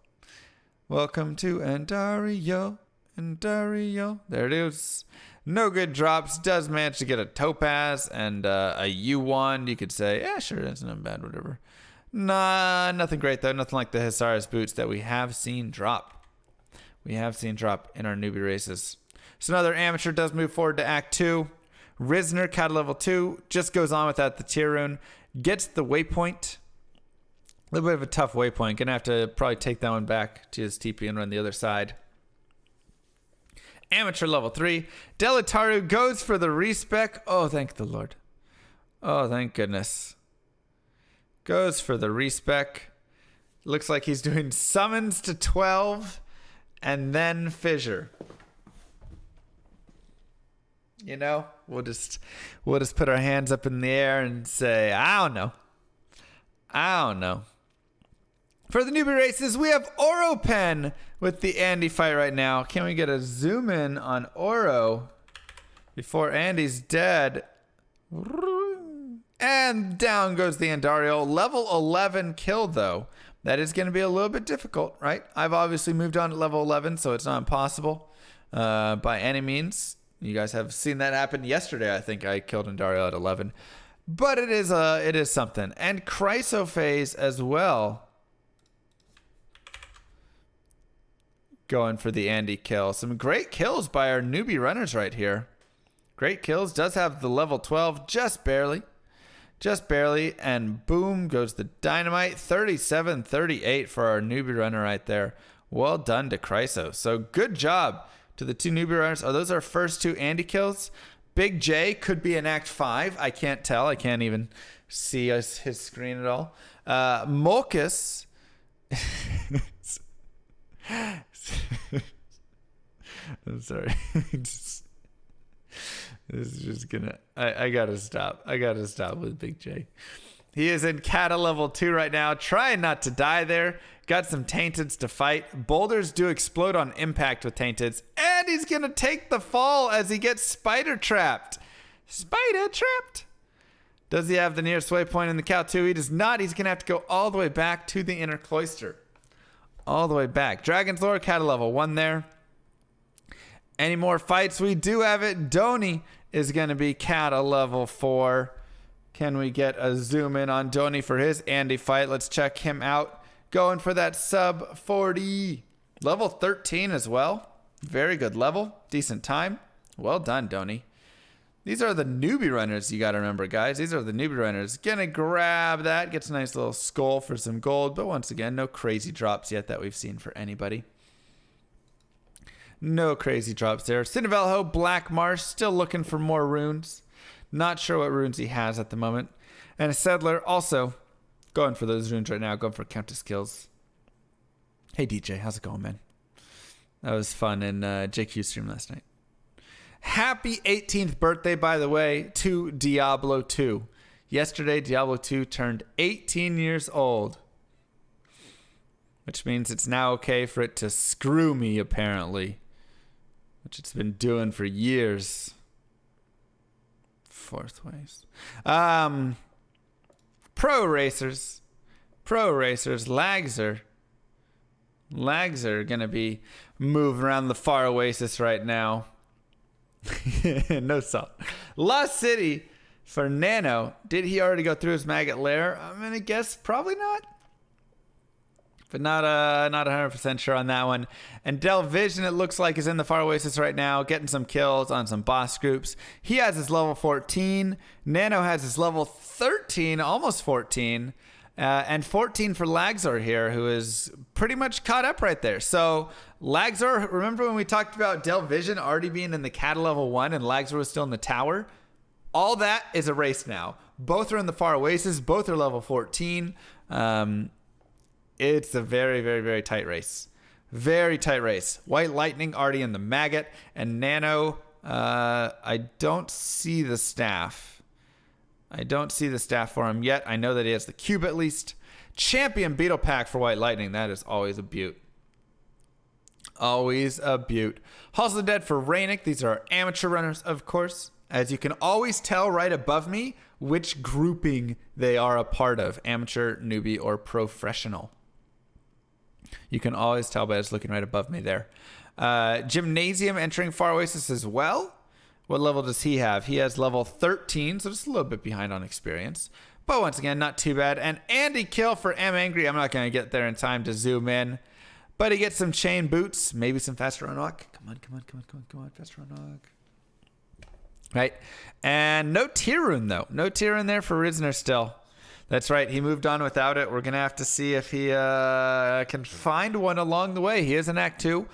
Welcome to Andario. Andario. There it is. No good drops. Does manage to get a Topaz and a U1. You could say, yeah, sure, that's not bad, whatever. Nah, nothing great, though. Nothing like the Hisaris boots that we have seen drop. We have seen drop in our newbie races. So another amateur does move forward to Act 2. Risner, Kata level 2, just goes on without the tier rune. Gets the waypoint. A little bit of a tough waypoint. Gonna have to probably take that one back to his TP and run the other side. Amateur level 3. Delataru goes for the respec. Oh, thank the Lord. Oh, thank goodness. Goes for the respec. Looks like he's doing summons to 12 and then fissure. You know, we'll just put our hands up in the air and say, I don't know. For the newbie races, we have Oro Pen with the Andy fight right now. Can we get a zoom in on Oro before Andy's dead? And down goes the Andario. Level 11 kill, though. That is going to be a little bit difficult, right? I've obviously moved on to level 11, so it's not impossible by any means. You guys have seen that happen yesterday. I think I killed Andario at 11. But it is something. And Chrysophase as well. Going for the Andy kill. Some great kills by our newbie runners right here. Great kills. Does have the level 12 just barely. Just barely. And boom goes the dynamite. 37-38 for our newbie runner right there. Well done to Chryso. So good job to the two newbie runners. Those are our first two Andy kills. Big J could be in Act 5. I can't tell. I can't even see his screen at all. Molkus. I'm sorry. This is just gonna. I gotta stop. I gotta stop with Big J. He is in Kata level 2 right now, trying not to die there. Got some Tainteds to fight. Boulders do explode on impact with Tainteds, and he's gonna take the fall as he gets spider trapped. Spider trapped. Does he have the nearest waypoint in the Cal 2? He does not. He's gonna have to go all the way back to the inner cloister. All the way back. Dragon's Lore, Kata level 1 there. Any more fights? We do have it. Doni is going to be Kata level 4. Can we get a zoom in on Doni for his Andy fight? Let's check him out. Going for that sub 40. Level 13 as well. Very good level. Decent time. Well done, Doni. These are the newbie runners you got to remember, guys. These are the newbie runners. Gonna grab that. Gets a nice little skull for some gold. But once again, no crazy drops yet that we've seen for anybody. No crazy drops there. Sinavelho, Black Marsh, still looking for more runes. Not sure what runes he has at the moment. And a Settler also going for those runes right now. Going for counter skills. Hey, DJ. How's it going, man? That was fun in JQ stream last night. Happy 18th birthday, by the way, to Diablo 2. Yesterday, Diablo 2 turned 18 years old. Which means it's now okay for it to screw me, apparently. Which it's been doing for years. Fourth ways. Pro racers. Lags are going to be moving around the far oasis right now. No salt. Lost City for Nano. Did he already go through his maggot lair? I'm going to guess probably not. But not 100% sure on that one. And Del Vision, it looks like, is in the far oasis right now, getting some kills on some boss groups. He has his level 14. Nano has his level 13, almost 14. And 14 for Lagzor here, who is pretty much caught up right there. So Lagzor, remember when we talked about Del Vision already being in the Cata level 1 and Lagzor was still in the tower? All that is erased now. Both are in the far oasis. Both are level 14. It's a very, very, very tight race. Very tight race. White Lightning already in the maggot. And Nano, I don't see the staff. I don't see the staff for him yet. I know that he has the cube at least. Champion Beetle Pack for White Lightning. That is always a beaut. Always a beaut. Halls of the Dead for Rainick. These are amateur runners, of course. As you can always tell right above me which grouping they are a part of. Amateur, newbie, or professional. You can always tell by just looking right above me there. Gymnasium entering Far Oasis as well. What level does he have? He has level 13, so just a little bit behind on experience. But once again, not too bad. And Andy Kill for M Angry. I'm not going to get there in time to zoom in. But he gets some chain boots, maybe some faster unlock. Come on, faster unlock. Right. And no tier rune, though. No tier rune there for Risner still. That's right. He moved on without it. We're going to have to see if he can find one along the way. He is in Act 2.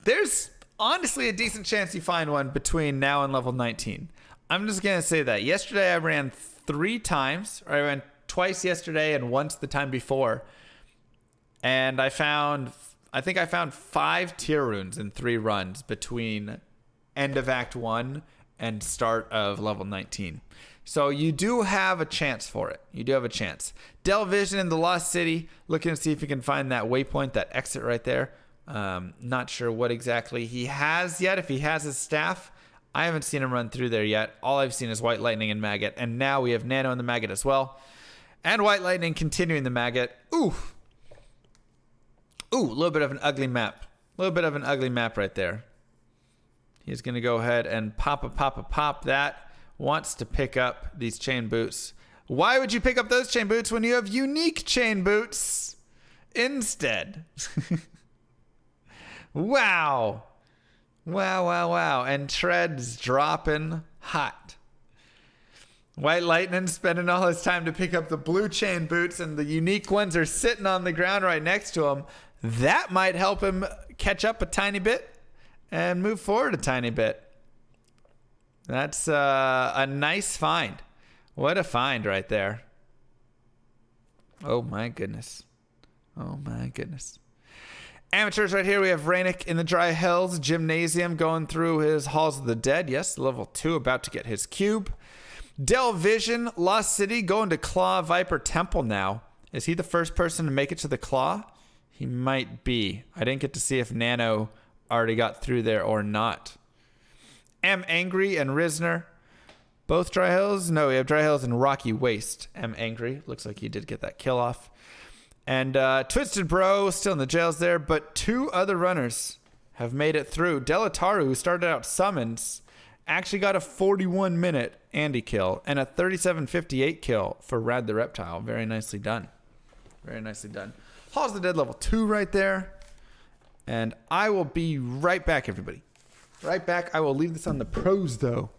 There's honestly a decent chance you find one between now and level 19. I'm just going to say that. Yesterday I ran 3 times. Or I ran twice yesterday and once the time before. And I think I found 5 tier runes in 3 runs between end of Act 1 and start of level 19. So you do have a chance for it. You do have a chance. Del Vision in the Lost City, looking to see if he can find that waypoint, that exit right there. Not sure what exactly he has yet. If he has his staff, I haven't seen him run through there yet. All I've seen is White Lightning and Maggot. And now we have Nano in the Maggot as well. And White Lightning continuing the Maggot. Ooh, a little bit of an ugly map. A little bit of an ugly map right there. He's going to go ahead and pop that. Wants to pick up these chain boots. Why would you pick up those chain boots when you have unique chain boots instead? Wow. And Tread's dropping hot. White Lightning spending all his time to pick up the blue chain boots, and the unique ones are sitting on the ground right next to him. That might help him catch up a tiny bit and move forward a tiny bit. That's a nice find. What a find right there. Oh my goodness. Amateurs right here. We have Rainick in the Dry Hills Gymnasium going through his Halls of the Dead. Yes, level 2, about to get his cube. Del Vision, Lost City, going to Claw Viper Temple now. Is he the first person to make it to the Claw? He might be. I didn't get to see if Nano already got through there or not. M Angry and Risner, both Dry Hills. No, we have Dry Hills and Rocky Waste. M Angry, looks like he did get that kill off. And Twisted Bro still in the jails there, but 2 other runners have made it through. Delataru, who started out summons, actually got a 41-minute Andy kill and a 37:58 kill for Rad the Reptile. Very nicely done. Halls of the Dead level 2 right there. And I will be right back, everybody. Right back. I will leave this on the pros, though.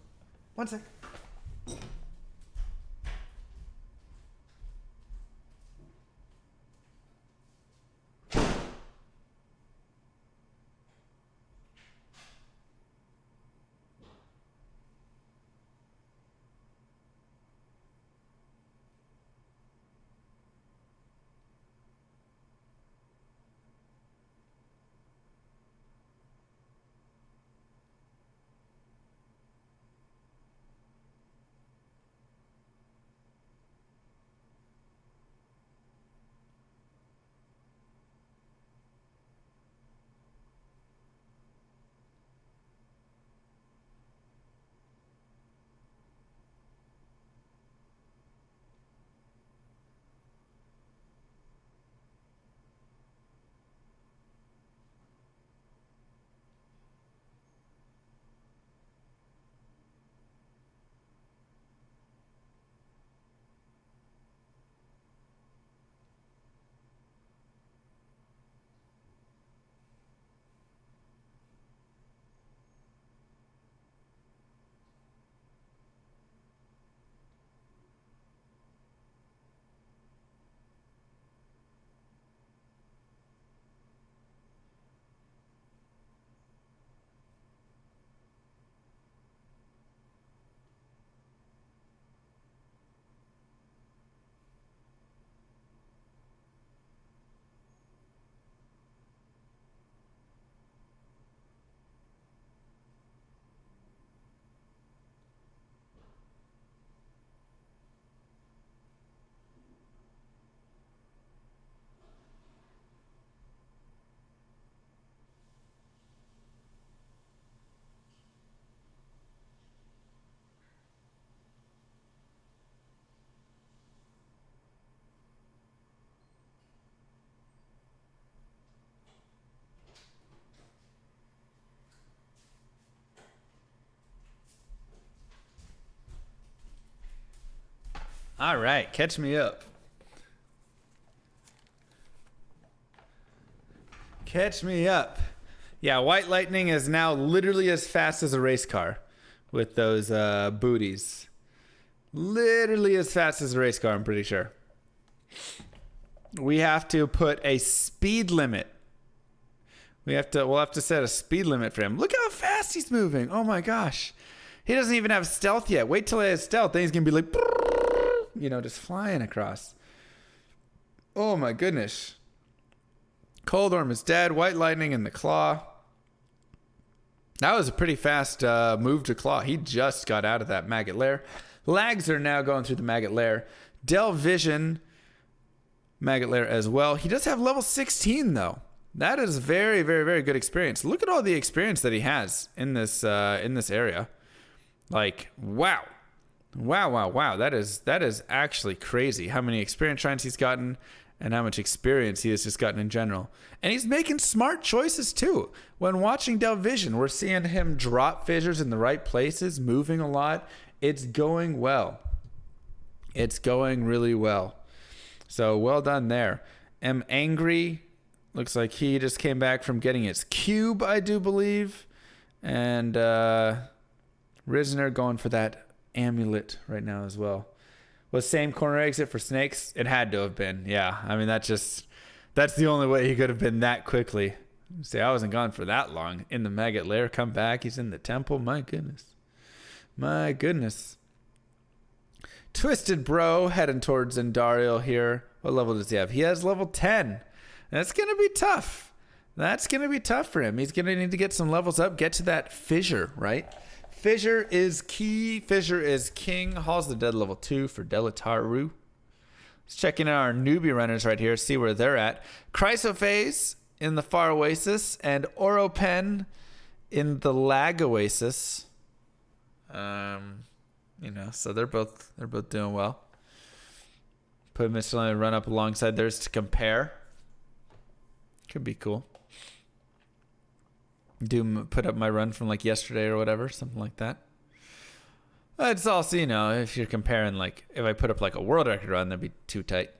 1 sec. All right, catch me up. Catch me up. Yeah, White Lightning is now literally as fast as a race car with those booties. Literally as fast as a race car, I'm pretty sure. We have to put a speed limit. We'll have to set a speed limit for him. Look how fast he's moving. Oh my gosh. He doesn't even have stealth yet. Wait till he has stealth. Then he's going to be like, just flying across. Oh my goodness. Cold Orm is dead. White Lightning in the Claw. That was a pretty fast move to Claw. He just got out of that Maggot Lair. Lags are now going through the Maggot Lair. Delvision, Maggot Lair as well. He does have level 16 though. That is very, very, very good experience. Look at all the experience that he has in this area. Like, wow. Wow. That is actually crazy how many experience shrines he's gotten and how much experience he has just gotten in general. And he's making smart choices too. When watching Delvision, we're seeing him drop fissures in the right places, moving a lot. It's going well. It's going really well. So well done there. Am Angry. Looks like he just came back from getting his cube, I do believe. And Risner going for that amulet right now as well. Was same corner exit for snakes? It had to have been. Yeah. I mean, that's the only way he could have been that quickly. See, I wasn't gone for that long. In the Maggot Lair, come back. He's in the temple. My goodness. Twisted Bro heading towards Zendariel here. What level does he have? He has level 10. That's going to be tough. That's going to be tough for him. He's going to need to get some levels up, get to that fissure, right? Fissure is key. Fissure is king. Halls the Dead level 2 for Delataru. Let's check in our newbie runners right here, see where they're at. Chrysophase in the Far Oasis and Oropen in the Lag Oasis. So they're both doing well. Put Michelin run up alongside theirs to compare. Could be cool. Put up my run from like yesterday or whatever, something like that. It's also, if you're comparing, like, if I put up like a world record run, that'd be too tight.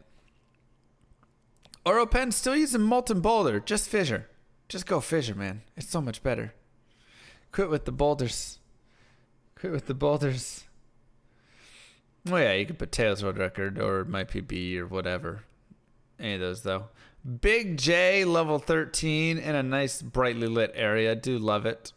Oropen still using Molten Boulder, just fissure. Just go fissure, man. It's so much better. Quit with the boulders. Oh yeah, you could put Tails World Record or my PB or whatever. Any of those though. Big J level 13 in a nice brightly lit area. Do love it.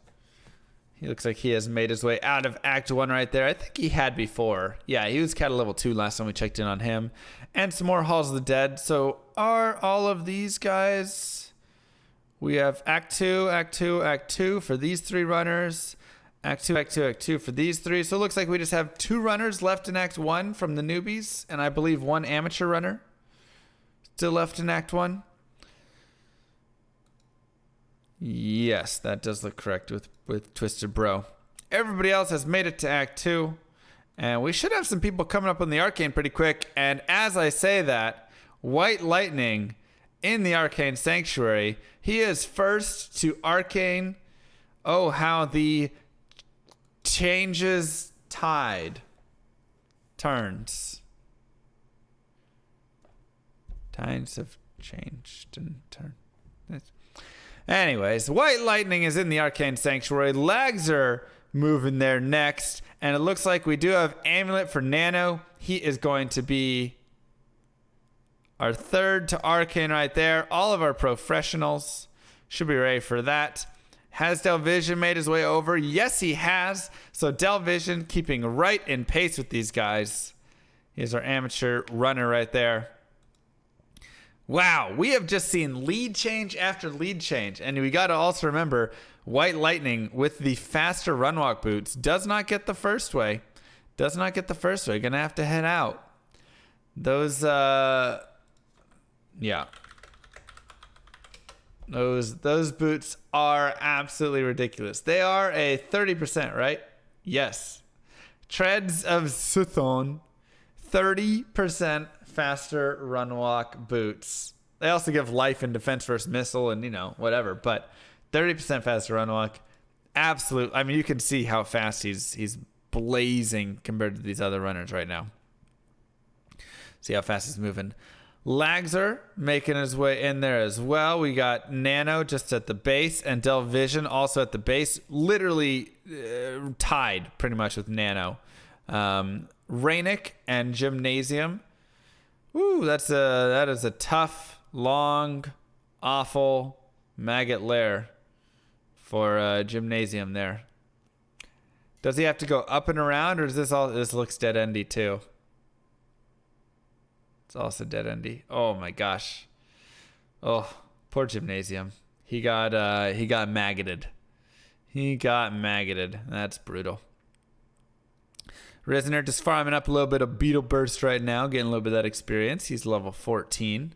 He looks like he has made his way out of Act 1 right there. I think he had before. Yeah, he was Cat level 2 last time we checked in on him. And some more Halls of the Dead. So are all of these guys... We have Act 2, Act 2, Act 2 for these 3 runners. Act 2, Act 2, Act 2 for these 3. So it looks like we just have 2 runners left in Act 1 from the newbies. And I believe 1 amateur runner still left in Act 1. Yes, that does look correct with Twisted Bro. Everybody else has made it to Act 2. And we should have some people coming up on the Arcane pretty quick. And as I say that, White Lightning in the Arcane Sanctuary. He is first to Arcane. Oh, how the changes tide turns. Tides have changed and turned. Anyways, White Lightning is in the Arcane Sanctuary. Lags are moving there next. And it looks like we do have Amulet for Nano. He is going to be our third to Arcane right there. All of our professionals should be ready for that. Has Delvision made his way over? Yes, he has. So Delvision keeping right in pace with these guys. Here's our amateur runner right there. Wow, we have just seen lead change after lead change. And we got to also remember, White Lightning with the faster run walk boots does not get the first way. Gonna have to head out. Those, yeah. Those boots are absolutely ridiculous. They are a 30%, right? Yes. Treads of Suthon, 30% faster run walk boots. They also give life and defense versus missile and, whatever. But 30% faster run walk. Absolute. I mean, you can see how fast he's blazing compared to these other runners right now. See how fast he's moving. Lagzer making his way in there as well. We got Nano just at the base and Delvision also at the base. Literally tied pretty much with Nano. Rainick and Gymnasium. Woo, that is a tough, long, awful maggot lair for Gymnasium there. Does he have to go up and around, or is this looks dead endy too? It's also dead endy. Oh my gosh. Oh, poor Gymnasium. He got maggoted. He got maggoted. That's brutal. Risner just farming up a little bit of Beetle Burst right now, getting a little bit of that experience. He's level 14.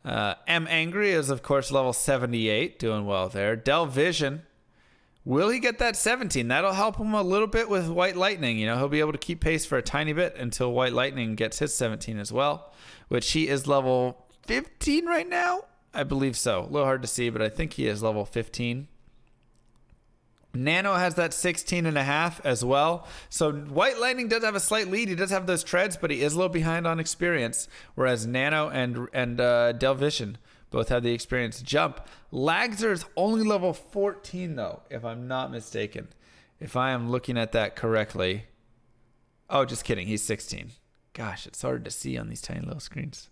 M Angry is, of course, level 78, doing well there. Delvision, will he get that 17? That'll help him a little bit with White Lightning. You know, he'll be able to keep pace for a tiny bit until White Lightning gets his 17 as well, which he is level 15 right now. I believe so. A little hard to see, but I think he is level 15. Nano has that 16 and a half as well. So White Lightning does have a slight lead. He does have those treads, but he is a little behind on experience. Whereas Nano and Delvision both have the experience jump. Lagzer is only level 14 though, if I'm not mistaken. If I am looking at that correctly. Oh, just kidding. He's 16. Gosh, it's hard to see on these tiny little screens.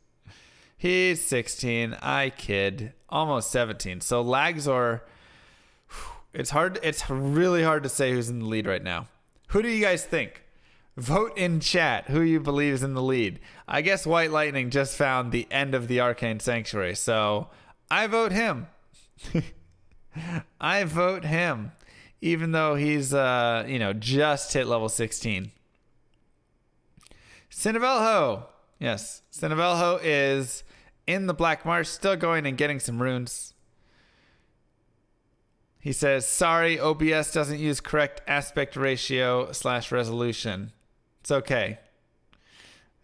He's 16. I kid. Almost 17. So Lagzer... It's really hard to say who's in the lead right now. Who do you guys think? Vote in chat who you believe is in the lead. I guess White Lightning just found the end of the Arcane Sanctuary, so I vote him. I vote him, even though he's just hit level 16. Cinevelho. Yes, Cinevelho is in the Black Marsh, still going and getting some runes. He says, sorry, OBS doesn't use correct aspect ratio / resolution. It's okay.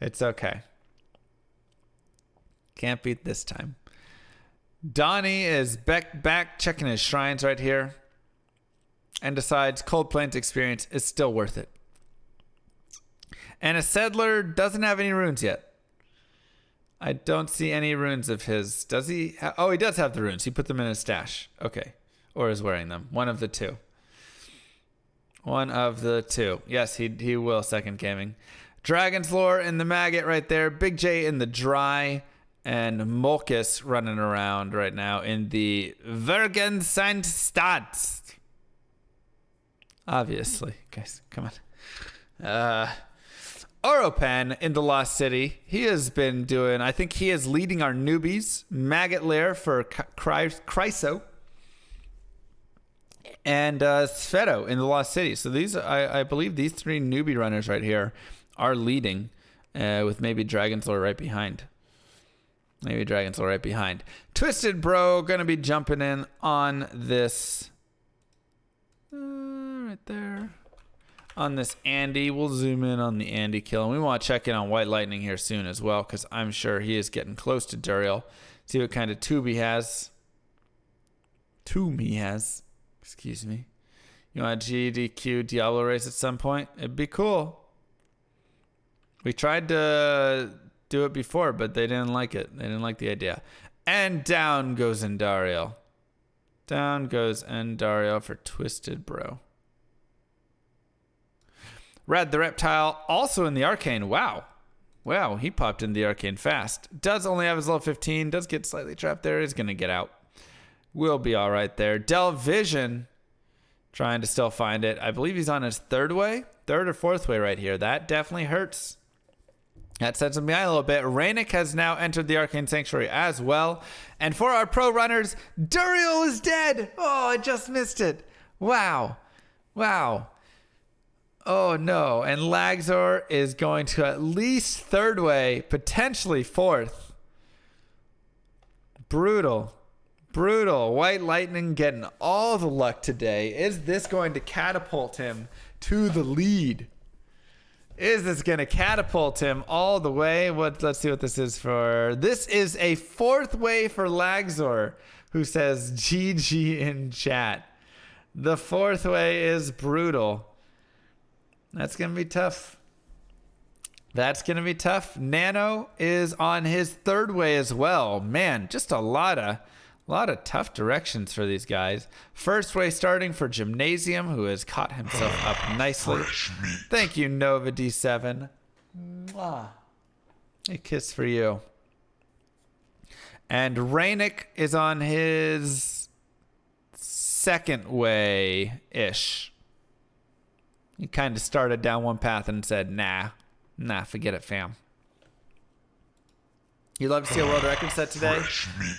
It's okay. Can't beat this time. Donnie is back checking his shrines right here and decides Cold Plains experience is still worth it. And a Settler doesn't have any runes yet. I don't see any runes of his. Does he? Oh, he does have the runes. He put them in his stash. Okay. Or is wearing them. One of the two. One of the two. Yes, he will second gaming. Dragon's Lore in the Maggot right there. Big J in the Dry. And Molkus running around right now in the Vergensandstadt. Obviously. Guys, come on. Oropan in the Lost City. He has been doing... I think he is leading our newbies. Maggot Lair for Chryso. And Sfedo in the Lost City. So these, I believe these three newbie runners right here are leading with maybe Dragon's Lore right behind. Maybe Dragon's Lore right behind. Twisted Bro going to be jumping in on this. Right there. On this Andy. We'll zoom in on the Andy kill. And we want to check in on White Lightning here soon as well, because I'm sure he is getting close to Duriel. See what kind of tube he has. Excuse me. You want a GDQ Diablo race at some point? It'd be cool. We tried to do it before, but they didn't like it. They didn't like the idea. And down goes Endariel. Down goes Endariel for Twisted Bro. Rad the Reptile also in the Arcane. Wow, he popped in the Arcane fast. Does only have his level 15. Does get slightly trapped there. Is going to get out. We'll be all right there. Delvision trying to still find it. I believe he's on his third or fourth way right here. That definitely hurts. That sends him behind a little bit. Rainick has now entered the Arcane Sanctuary as well. And for our pro runners, Duriel is dead. Oh, I just missed it. Wow. Oh, no. And Lagzor is going to at least third way, potentially fourth. Brutal. White Lightning getting all the luck today. Is this going to catapult him to the lead? Is this going to catapult him all the way? Let's see what this is for. This is a fourth way for Lagzor, who says GG in chat. The fourth way is brutal. That's going to be tough. That's going to be tough. Nano is on his third way as well. Man, just a lot of tough directions for these guys. First way starting for Gymnasium, who has caught himself up nicely. Thank you, Nova D7. Mwah. A kiss for you. And Rainick is on his second way-ish. He kind of started down one path and said, nah, forget it, fam. You'd love to see a world record set today?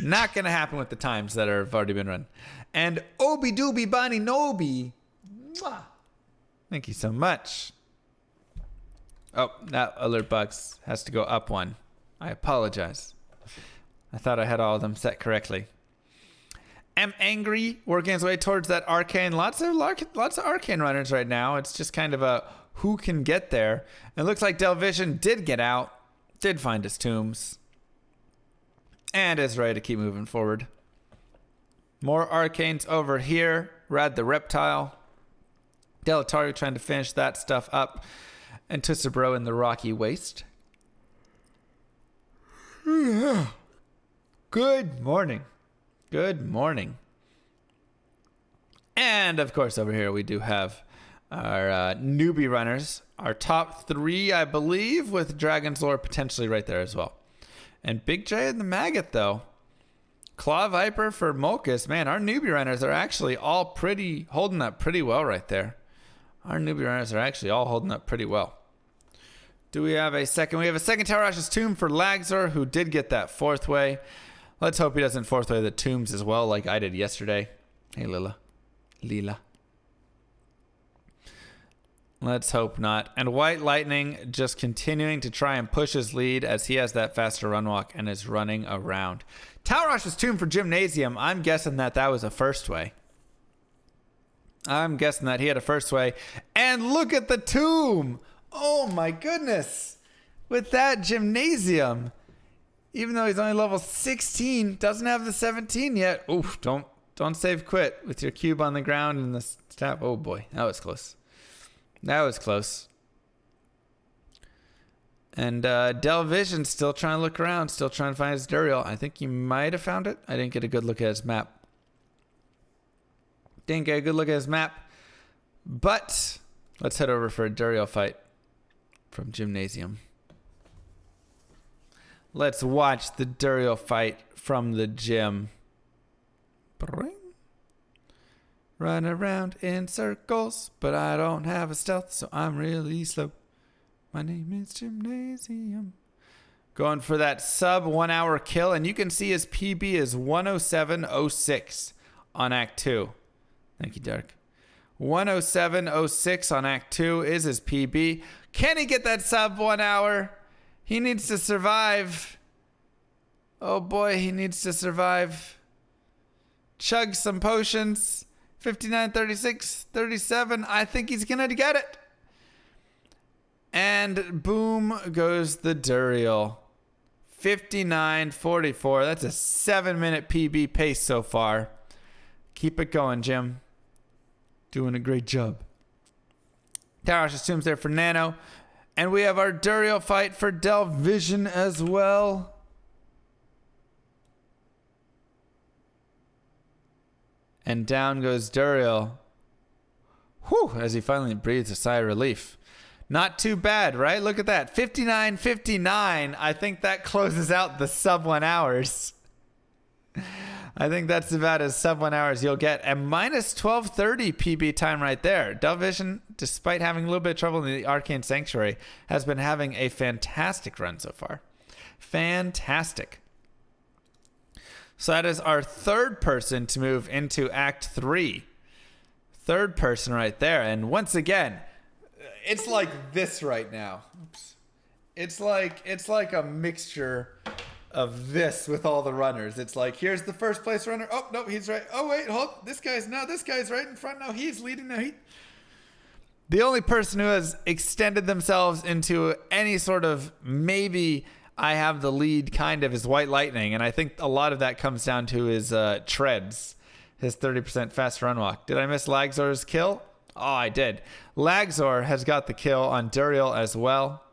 Not going to happen with the times that have already been run. And Obi Doobie Bonnie Nobi. Mwah. Thank you so much. Oh, that alert box has to go up one. I apologize. I thought I had all of them set correctly. Am Angry working his way towards that arcane. Lots of arcane runners right now. It's just kind of a who can get there. It looks like Delvision did get out, did find his tombs, and is ready to keep moving forward. More arcanes over here. Rad the Reptile. Delatario trying to finish that stuff up. And Tussabro in the Rocky Waste. Good morning. Good morning. And, of course, over here we do have our newbie runners. Our top three, I believe, with Dragon's Lore potentially right there as well. And Big J and the Maggot, though. Claw Viper for Molkus. Man, our newbie runners are actually all holding up pretty well right there. Our newbie runners are actually all holding up pretty well. Do we have a second? We have a second Taurash's Tomb for Lagzor, who did get that fourth way. Let's hope he doesn't fourth way the tombs as well, like I did yesterday. Hey, Leela. Let's hope not. And White Lightning just continuing to try and push his lead as he has that faster run walk and is running around. Taurash's Tomb for Gymnasium. I'm guessing that was a first way. I'm guessing that he had a first way. And look at the tomb. Oh my goodness. With that Gymnasium. Even though he's only level 16, doesn't have the 17 yet. Oof, don't save quit with your cube on the ground and the staff. Oh boy, that was close. That was close. And Delvision still trying to look around, still trying to find his Duriel. I think he might have found it. I didn't get a good look at his map. But let's head over for a Duriel fight from Gymnasium. Let's watch the Duriel fight from the gym. Bring. Run around in circles, but I don't have a stealth, so I'm really slow. My name is Gymnasium. Going for that sub 1 hour kill, and you can see his PB is 107.06 on Act 2. Thank you, Dark. 107.06 on Act 2 is his PB. Can he get that sub 1 hour? He needs to survive. Oh boy, he needs to survive. Chug some potions. 59, 36, 37. I think he's going to get it. And boom goes the Duriel. 59.44. That's a 7-minute PB pace so far. Keep it going, Jim. Doing a great job. Taurash's Tomb's there for Nano. And we have our Duriel fight for Delvision as well. And down goes Duriel. Whew, as he finally breathes a sigh of relief. Not too bad, right? Look at that. 59.59. I think that closes out the sub 1 hours. I think that's about as sub 1 hours you'll get. And minus 12:30 PB time right there. Delvision, despite having a little bit of trouble in the Arcane Sanctuary, has been having a fantastic run so far. Fantastic. So that is our third person to move into Act 3. Third person right there. And once again, it's like this right now. Oops. It's like a mixture of this with all the runners. It's like, here's the first place runner. Oh, no, he's right. Oh, wait, hold. This guy's right in front. Now he's leading. Now the only person who has extended themselves into any sort of maybe I have the lead kind of is White Lightning. And I think a lot of that comes down to his treads, his 30% fast run walk. Did I miss Lagzor's kill? Oh, I did. Lagzor has got the kill on Duriel as well.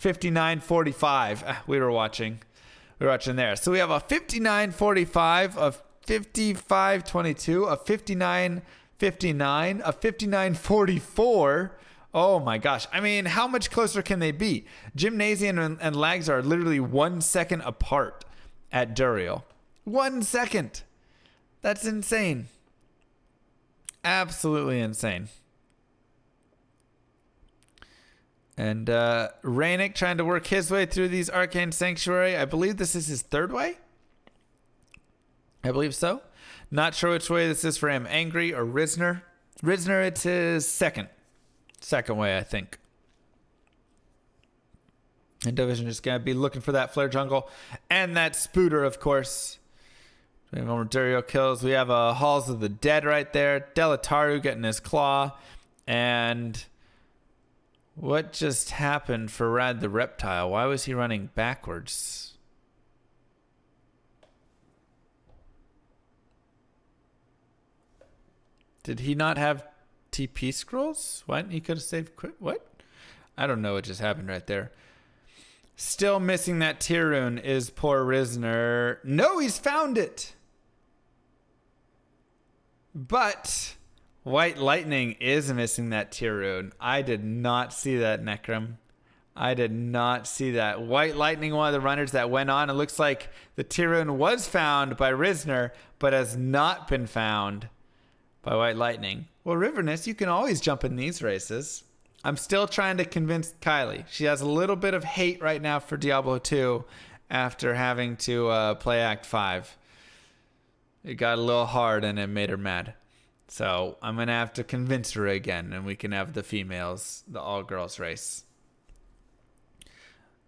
59.45. We were watching there. So we have a 59.45, a 55.22, a 59.59, a 59.44. Oh my gosh. I mean, how much closer can they be? Gymnasium and Lags are literally 1 second apart at Duriel. 1 second. That's insane. Absolutely insane. And Rainik trying to work his way through these Arcane Sanctuary. I believe this is his third way. I believe so. Not sure which way this is for him. Angry or Risner. Risner, it's his second way, I think. And Division is going to be looking for that Flare Jungle. And that Spooter, of course. We have more Duriel kills. We have a Halls of the Dead right there. Delataru getting his claw. And what just happened for Rad the Reptile? Why was he running backwards? Did he not have TP scrolls? What? He could have saved quick. What? I don't know what just happened right there. Still missing that tier rune is poor Risner. No, he's found it. But White Lightning is missing that tier rune. I did not see that, Necrum. I did not see that. White Lightning, one of the runners that went on. It looks like the tier rune was found by Risner, but has not been found by White Lightning. Well, Riverness, you can always jump in these races. I'm still trying to convince Kylie. She has a little bit of hate right now for Diablo 2 after having to play Act 5. It got a little hard and it made her mad. So I'm going to have to convince her again, and we can have the females, the all-girls race.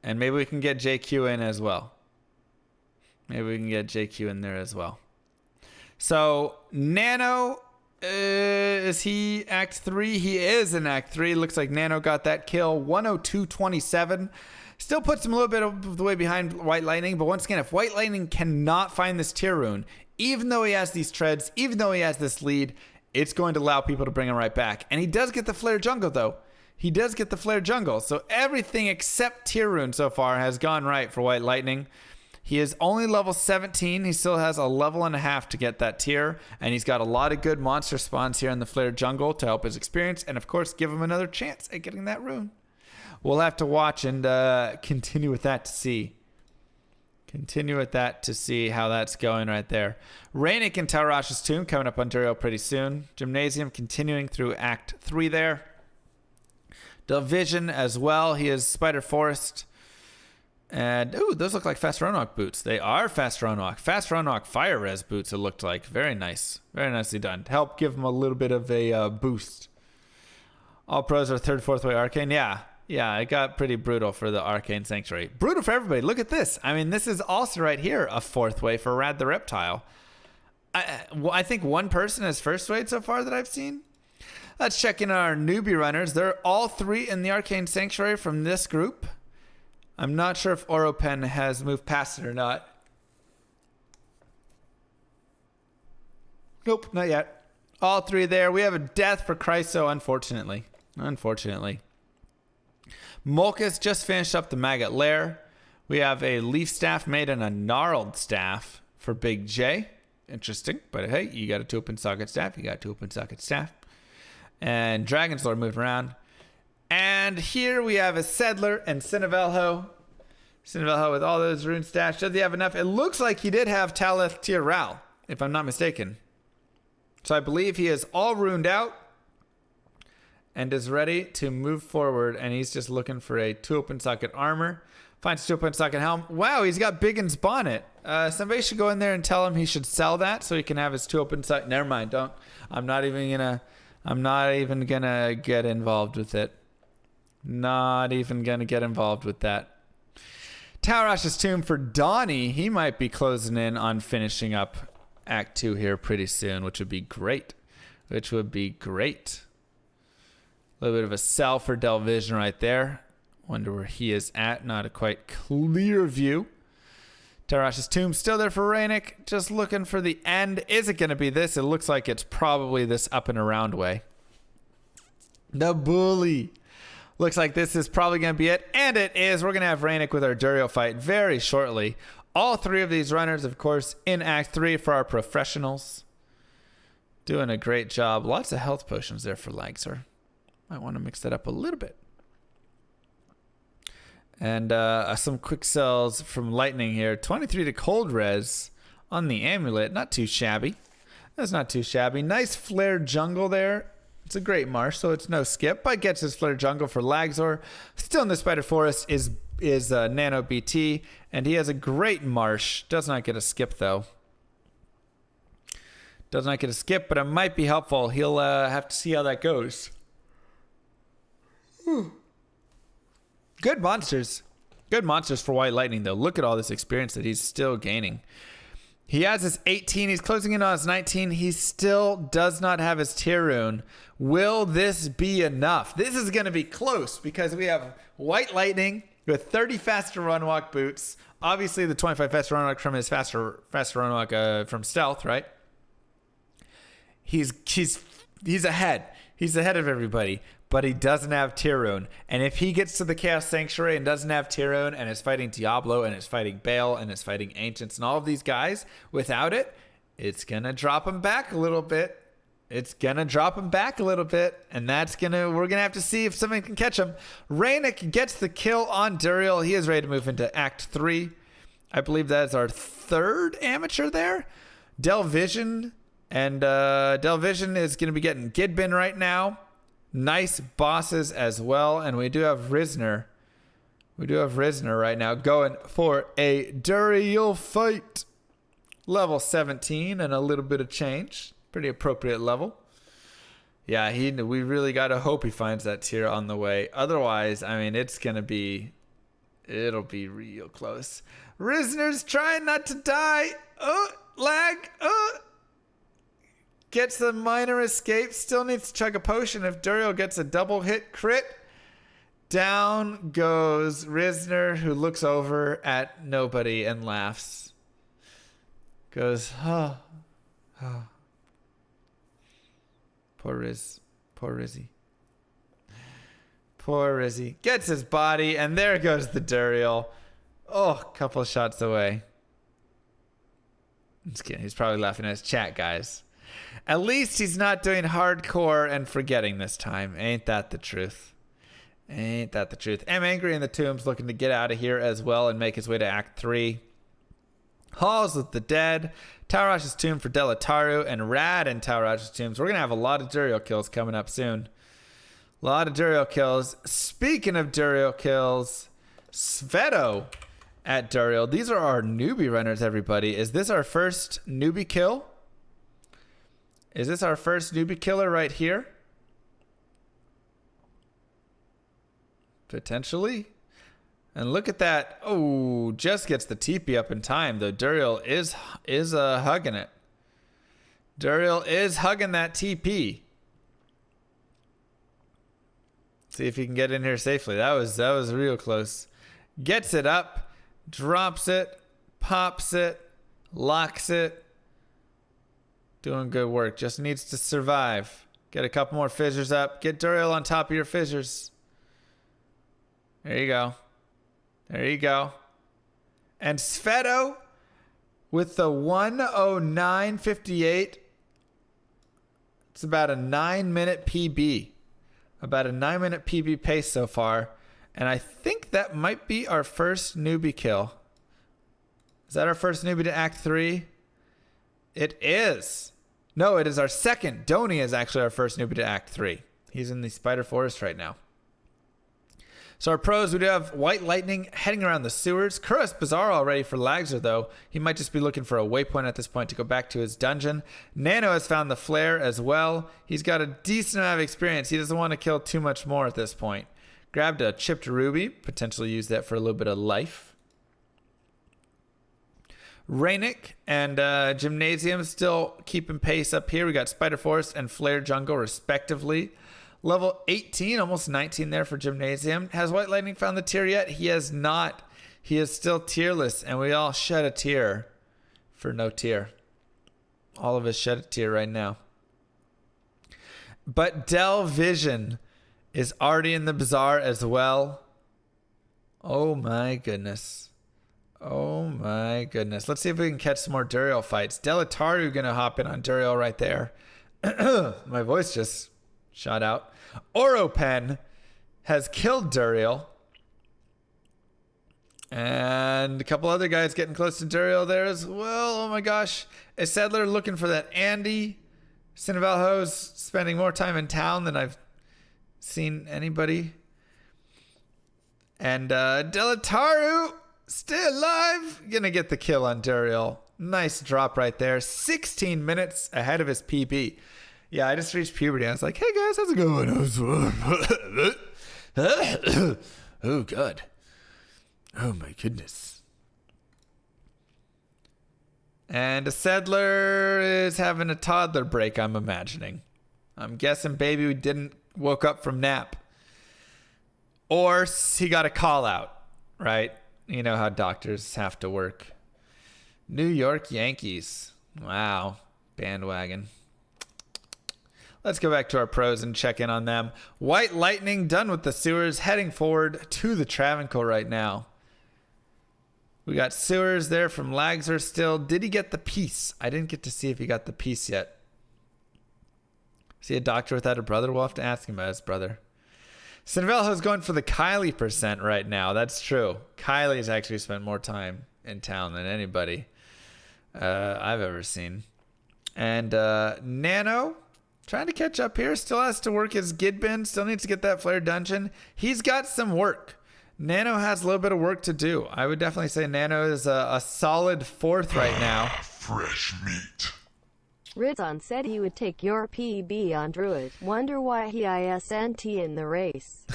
And maybe we can get JQ in as well. Maybe we can get JQ in there as well. So Nano, is he Act 3? He is in Act 3. Looks like Nano got that kill. 102.27. Still puts him a little bit of the way behind White Lightning. But once again, if White Lightning cannot find this tier rune, even though he has these treads, even though he has this lead, it's going to allow people to bring him right back. And he does get the Flare Jungle, though. He does get the Flare Jungle. So everything except tier rune so far has gone right for White Lightning. He is only level 17. He still has a level and a half to get that tier. And he's got a lot of good monster spawns here in the Flare Jungle to help his experience. And, of course, give him another chance at getting that rune. We'll have to watch and continue with that to see. Continue with that to see how that's going right there. Rainik and Taurash's Tomb coming up on Duriel pretty soon. Gymnasium continuing through Act 3 there. Division as well. He is Spider Forest. And, ooh, those look like Fast Runwalk boots. They are Fast Runwalk. Fast Runwalk Fire Res boots, it looked like. Very nice. Very nicely done. To help give him a little bit of a boost. All pros are third, fourth way Arcane. Yeah, it got pretty brutal for the Arcane Sanctuary. Brutal for everybody. Look at this. I mean, this is also right here a fourth way for Rad the Reptile. I think one person has first wayed so far that I've seen. Let's check in our newbie runners. They're all three in the Arcane Sanctuary from this group. I'm not sure if Oropen has moved past it or not. Nope, not yet. All three there. We have a death for Chryso, unfortunately. Molkus just finished up the Maggot Lair. We have a Leaf Staff made and a Gnarled Staff for Big J. Interesting, but hey, you got a 2-open socket staff. And Dragon's Lord moved around. And here we have a Settler and Cinevelho. Cinevelho with all those rune stashed. Does he have enough? It looks like he did have Talith Tiaral, if I'm not mistaken. So I believe he is all runed out and is ready to move forward. And he's just looking for a 2-open socket armor. Finds 2-open socket helm. Wow, he's got Biggin's bonnet. Somebody should go in there and tell him he should sell that so he can have his 2-open socket. Never mind. I'm not even gonna get involved with it. Not even gonna get involved with that. Taurash's Tomb for Donnie. He might be closing in on finishing up Act 2 here pretty soon, which would be great. A little bit of a sell for Delvision right there. Wonder where he is at. Not a quite clear view. Taurash's Tomb still there for Rainik. Just looking for the end. Is it going to be this? It looks like it's probably this up and around way. The bully. Looks like this is probably going to be it. And it is. We're going to have Rainik with our Duriel fight very shortly. All three of these runners, of course, in Act 3 for our professionals. Doing a great job. Lots of health potions there for Lagzor. Might want to mix that up a little bit. And some quick sells from Lightning here. 23 to cold res on the amulet. Not too shabby. That's not too shabby. Nice flare jungle there. It's a great marsh, so it's no skip. But gets his flare jungle for Lagzor. Still in the Spider Forest is Nano BT. And he has a great marsh. Does not get a skip, though. Does not get a skip, but it might be helpful. He'll have to see how that goes. Good monsters. Good monsters for White Lightning, though. Look at all this experience that he's still gaining. He has his 18. He's closing in on his 19. He still does not have his tier rune. Will this be enough? This is going to be close because we have White Lightning with 30 faster run walk boots. Obviously, the 25 faster run walk from his faster run walk from stealth, right? He's ahead. He's ahead of everybody, but he doesn't have tier rune. And if he gets to the Chaos Sanctuary and doesn't have tier rune and is fighting Diablo and is fighting Bale and is fighting Ancients and all of these guys without it, it's going to drop him back a little bit. It's going to drop him back a little bit, and we're going to have to see if somebody can catch him. Rainik gets the kill on Duriel. He is ready to move into Act 3. I believe that is our third amateur there. Delvision. And Delvision is going to be getting Gidbin right now. Nice bosses as well. And we do have Risner. We do have Risner right now going for a Duriel fight. Level 17 and a little bit of change. Pretty appropriate level. Yeah, we really got to hope he finds that tier on the way. Otherwise, I mean, it'll be real close. Risner's trying not to die. Oh, lag. Oh. Gets the minor escape. Still needs to chug a potion. If Duriel gets a double hit crit, down goes Risner, who looks over at nobody and laughs. Goes, oh. Poor Rizzy. Poor Rizzy. Gets his body, and there goes the Duriel. Oh, couple shots away. I'm just kidding. He's probably laughing at his chat, guys. At least he's not doing hardcore and forgetting this time. Ain't that the truth? Ain't that the truth? I'm Angry in the Tombs looking to get out of here as well and make his way to Act 3. Halls with the Dead. Taurash's Tomb for Delataru and Rad and Taurash's Tombs. We're going to have a lot of Duriel kills coming up soon. A lot of Duriel kills. Speaking of Duriel kills, Sveto at Duriel. These are our newbie runners, everybody. Is this our first newbie kill? Is this our first newbie killer right here? Potentially. And look at that. Oh, just gets the TP up in time, though. Duriel is hugging it. Duriel is hugging that TP. See if he can get in here safely. That was real close. Gets it up, drops it, pops it, locks it. Doing good work. Just needs to survive. Get a couple more fissures up. Get Duriel on top of your fissures. There you go. There you go. And Sveto with the 109.58. It's about a 9-minute PB. About a 9-minute PB pace so far. And I think that might be our first newbie kill. Is that our first newbie to Act 3? It is. No, it is our second. Donnie is actually our first newbie to Act 3. He's in the Spider Forest right now. So our pros, we do have White Lightning heading around the sewers. Kuros Bazaar already for Lagzor, though. He might just be looking for a waypoint at this point to go back to his dungeon. Nano has found the flare as well. He's got a decent amount of experience. He doesn't want to kill too much more at this point. Grabbed a chipped ruby. Potentially use that for a little bit of life. Rainik and Gymnasium still keeping pace up here. We got Spider Forest and Flare Jungle respectively. Level 18, almost 19 there for Gymnasium. Has White Lightning found the tier yet? He has not. He is still tierless, and we all shed a tear for no tier. All of us shed a tear right now. But Delvision is already in the bazaar as well. Oh my goodness. Oh my goodness. Let's see if we can catch some more Duriel fights. Delataru gonna hop in on Duriel right there. My voice just shot out. Oropen has killed Duriel. And a couple other guys getting close to Duriel there as well. Oh my gosh. A settler looking for that Andy. Cinevalho's spending more time in town than I've seen anybody. And Delataru still alive. Gonna get the kill on Duriel. Nice drop right there. 16 minutes ahead of his PB. Yeah, I just reached puberty. I was like, hey guys, how's it going? Oh, God. Oh, my goodness. And a settler is having a toddler break, I'm imagining. I'm guessing baby didn't woke up from nap. Or he got a call out, right? You know how doctors have to work. New York Yankees. Wow. Bandwagon. Let's go back to our pros and check in on them. White Lightning done with the sewers, heading forward to the Travancore right now. We got sewers there from Lagser still. Did he get the piece? I didn't get to see if he got the piece yet. Is he a doctor without a brother? We'll have to ask him about his brother. Cinevalho's going for the Kylie % right now. That's true. Kylie's actually spent more time in town than anybody I've ever seen. And Nano, trying to catch up here. Still has to work his Gidbin. Still needs to get that Flare Dungeon. He's got some work. Nano has a little bit of work to do. I would definitely say Nano is a solid 4th right now.
Fresh meat.
Rizon said he would take your PB on Druid. Wonder why he isn't in the race.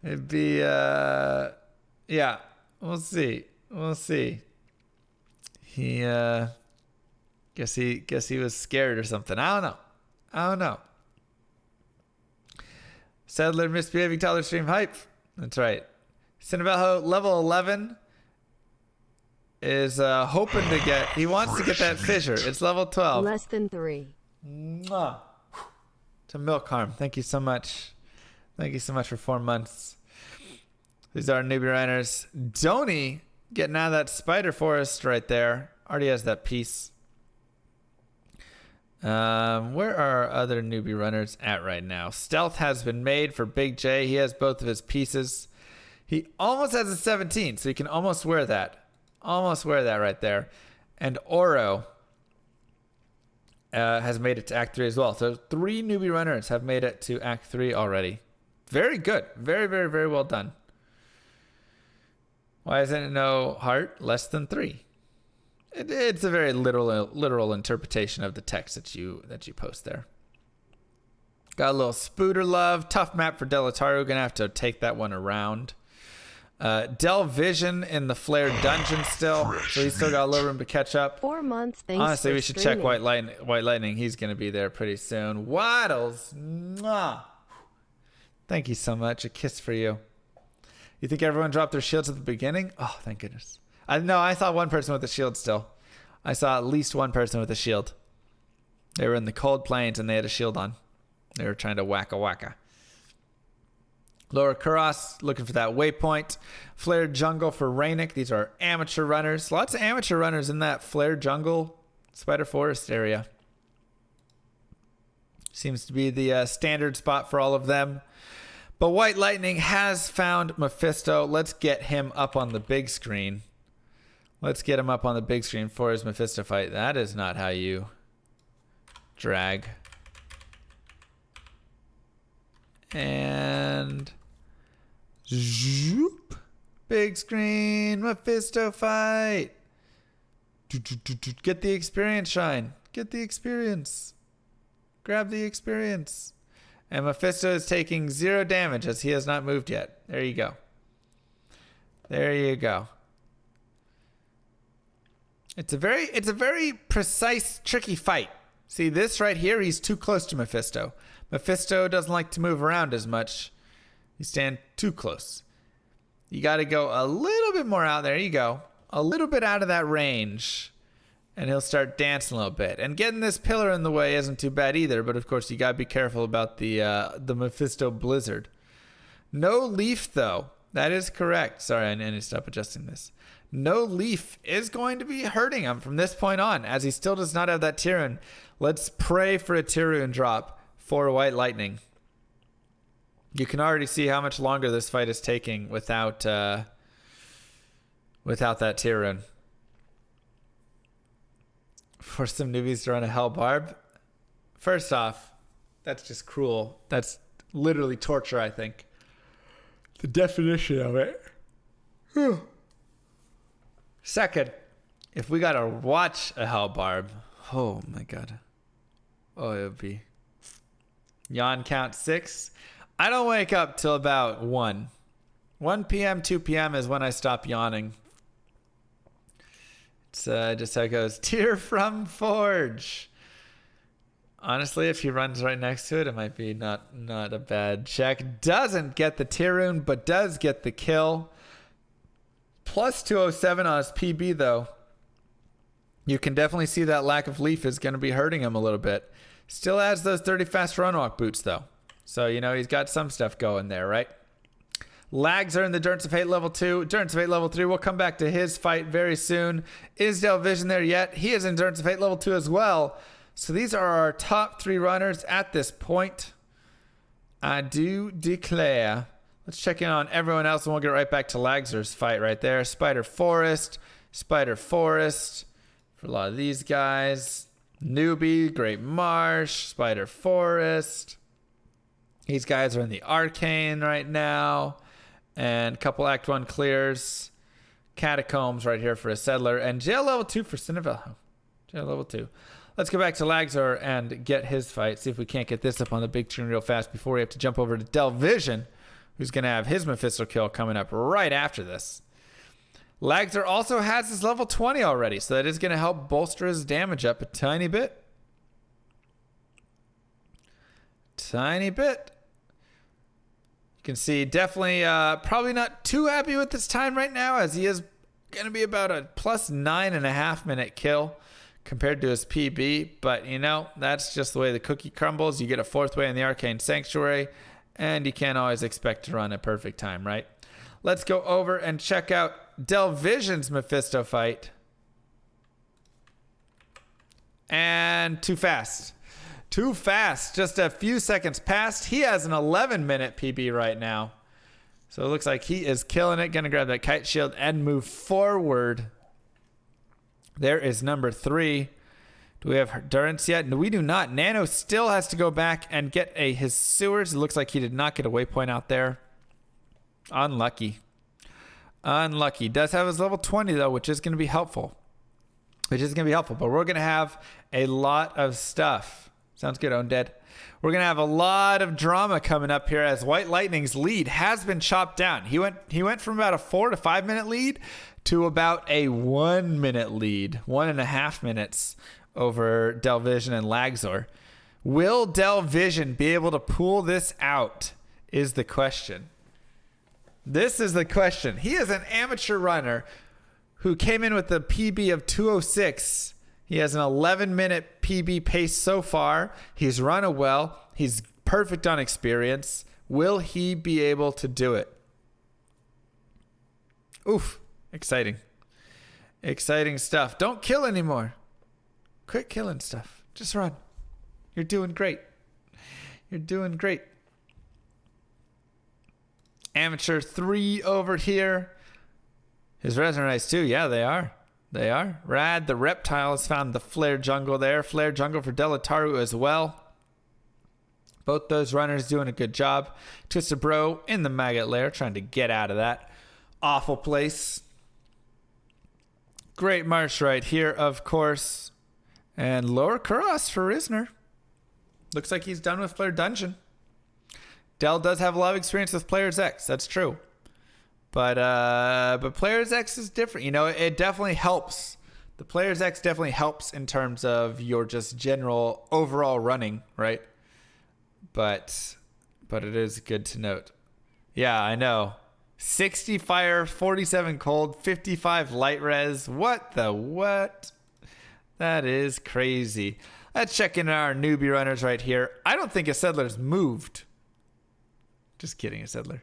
It'd be, yeah, we'll see. We'll see. He, guess he was scared or something. I don't know. Settler misbehaving toddler stream hype. That's right. Cinevalho level 11 is hoping to get. He wants to get that fissure. It's level 12.
Less than 3.
Mwah. To Milk Harm. Thank you so much. Thank you so much for 4 months. These are newbie runners. Donny getting out of that spider forest right there. Already has that piece. Where are other newbie runners at right now? Stealth has been made for Big J. He has both of his pieces. He almost has a 17, so he can almost wear that. Almost wear that right there. And Oro has made it to Act 3 as well. So 3 newbie runners have made it to Act 3 already. Very good. Very, very, very well done. Why isn't it no heart? Less than 3. It's a very literal interpretation of the text that you post there. Got a little Spooter love. Tough map for Delataru. Gonna have to take that one around. Del Vision in the Flare Dungeon still. So he's still got a little room to catch up.
4 months, thanks.
Honestly, we should check
streaming.
White Lightning. He's gonna be there pretty soon. Waddles. Mwah. Thank you so much. A kiss for you. You think everyone dropped their shields at the beginning? Oh, thank goodness. I saw one person with a shield still. I saw at least one person with a shield. They were in the cold plains and they had a shield on. They were trying to wacka. Lower Kuros looking for that waypoint. Flare Jungle for Rainick. These are amateur runners. Lots of amateur runners in that Flare Jungle Spider Forest area. Seems to be the standard spot for all of them. But White Lightning has found Mephisto. Let's get him up on the big screen. Let's get him up on the big screen for his Mephisto fight. That is not how you drag. And zoop. Big screen Mephisto fight. Get the experience, Shine. Get the experience. Grab the experience. And Mephisto is taking 0 damage as he has not moved yet. There you go. There you go. It's a very precise, tricky fight. See this right here? He's too close to Mephisto. Mephisto doesn't like to move around as much. You stand too close. You got to go a little bit more out. There you go. A little bit out of that range. and he'll start dancing a little bit. And getting this pillar in the way isn't too bad either, but of course you gotta be careful about the Mephisto Blizzard. No leaf though. That is correct. Sorry, I need to stop adjusting this. No leaf is going to be hurting him from this point on, as he still does not have that Tyrun. Let's pray for a Tyrun drop for White Lightning. You can already see how much longer this fight is taking without that Tyrun. For some newbies to run a Hell Barb. First off, that's just cruel. That's literally torture, I think. The definition of it. Second, if we gotta watch a Hell Barb, oh my god. Oh, it would be. Yawn count 6. I don't wake up till about 1. 1 p.m., 2 p.m. is when I stop yawning. It's just how it goes. Tear from Forge. Honestly, if he runs right next to it, it might be not a bad check. Doesn't get the Tyrun, but does get the kill. Plus 207 on his PB, though. You can definitely see that lack of leaf is going to be hurting him a little bit. Still has those 30 fast run walk boots, though. So, you know, he's got some stuff going there, right? Lags are in the Endurance of Fate level 2. Endurance of Fate level 3. We'll come back to his fight very soon. Is Delvision there yet? He is Endurance of Fate level 2 as well. So these are our top 3 runners at this point. I do declare. Let's check in on everyone else, and we'll get right back to Lagzer's fight right there. Spider Forest. For a lot of these guys. Newbie, Great Marsh, Spider Forest. These guys are in the Arcane right now. And a couple Act 1 clears. Catacombs right here for a Settler. And Jail level 2 for Cinevello. Jail level 2. Let's go back to Lagzor and get his fight. See if we can't get this up on the big screen real fast before we have to jump over to Delvision, who's going to have his Mephisto kill coming up right after this. Lagzor also has his level 20 already, so that is going to help bolster his damage up a tiny bit. You can see definitely probably not too happy with this time right now, as he is going to be about a plus 9.5 minute kill compared to his PB. But, you know, that's just the way the cookie crumbles. You get a 4th way in the Arcane Sanctuary, and you can't always expect to run a perfect time, right? Let's go over and check out Delvision's Mephisto fight. And too fast. Just a few seconds past. He has an 11-minute PB right now. So it looks like he is killing it. Gonna grab that kite shield and move forward. There is number 3. Do we have endurance yet? No, we do not. Nano still has to go back and get his sewers. It looks like he did not get a waypoint out there. Unlucky. Does have his level 20 though, which is going to be helpful. But we're going to have a lot of stuff. Sounds good, Undead. We're going to have a lot of drama coming up here as White Lightning's lead has been chopped down. He went from about a 4 to 5 minute lead to about a 1 minute lead, 1.5 minutes over Delvision and Lagzor. Will Delvision be able to pull this out is the question. This is the question. He is an amateur runner who came in with a PB of 206. He has an 11-minute PB pace so far. He's run a well. He's perfect on experience. Will he be able to do it? Oof. Exciting. Exciting stuff. Don't kill anymore. Quit killing stuff. Just run. You're doing great. Amateur 3 over here. His Resonant Eyes too. Yeah, they are. Rad, the Reptile, has found the Flare Jungle there. Flare Jungle for Delataru as well. Both those runners doing a good job. Twisted Bro in the Maggot Lair, trying to get out of that awful place. Great Marsh right here, of course. And Lower Kuros for Risner. Looks like he's done with Flare Dungeon. Del does have a lot of experience with Players X. That's true. But Players X is different. You know, it definitely helps. The Players X definitely helps in terms of your just general overall running, right? But it is good to note. Yeah, I know. 60 fire, 47 cold, 55 light res. What? That is crazy. Let's check in our newbie runners right here. I don't think a settler's moved. Just kidding, a settler.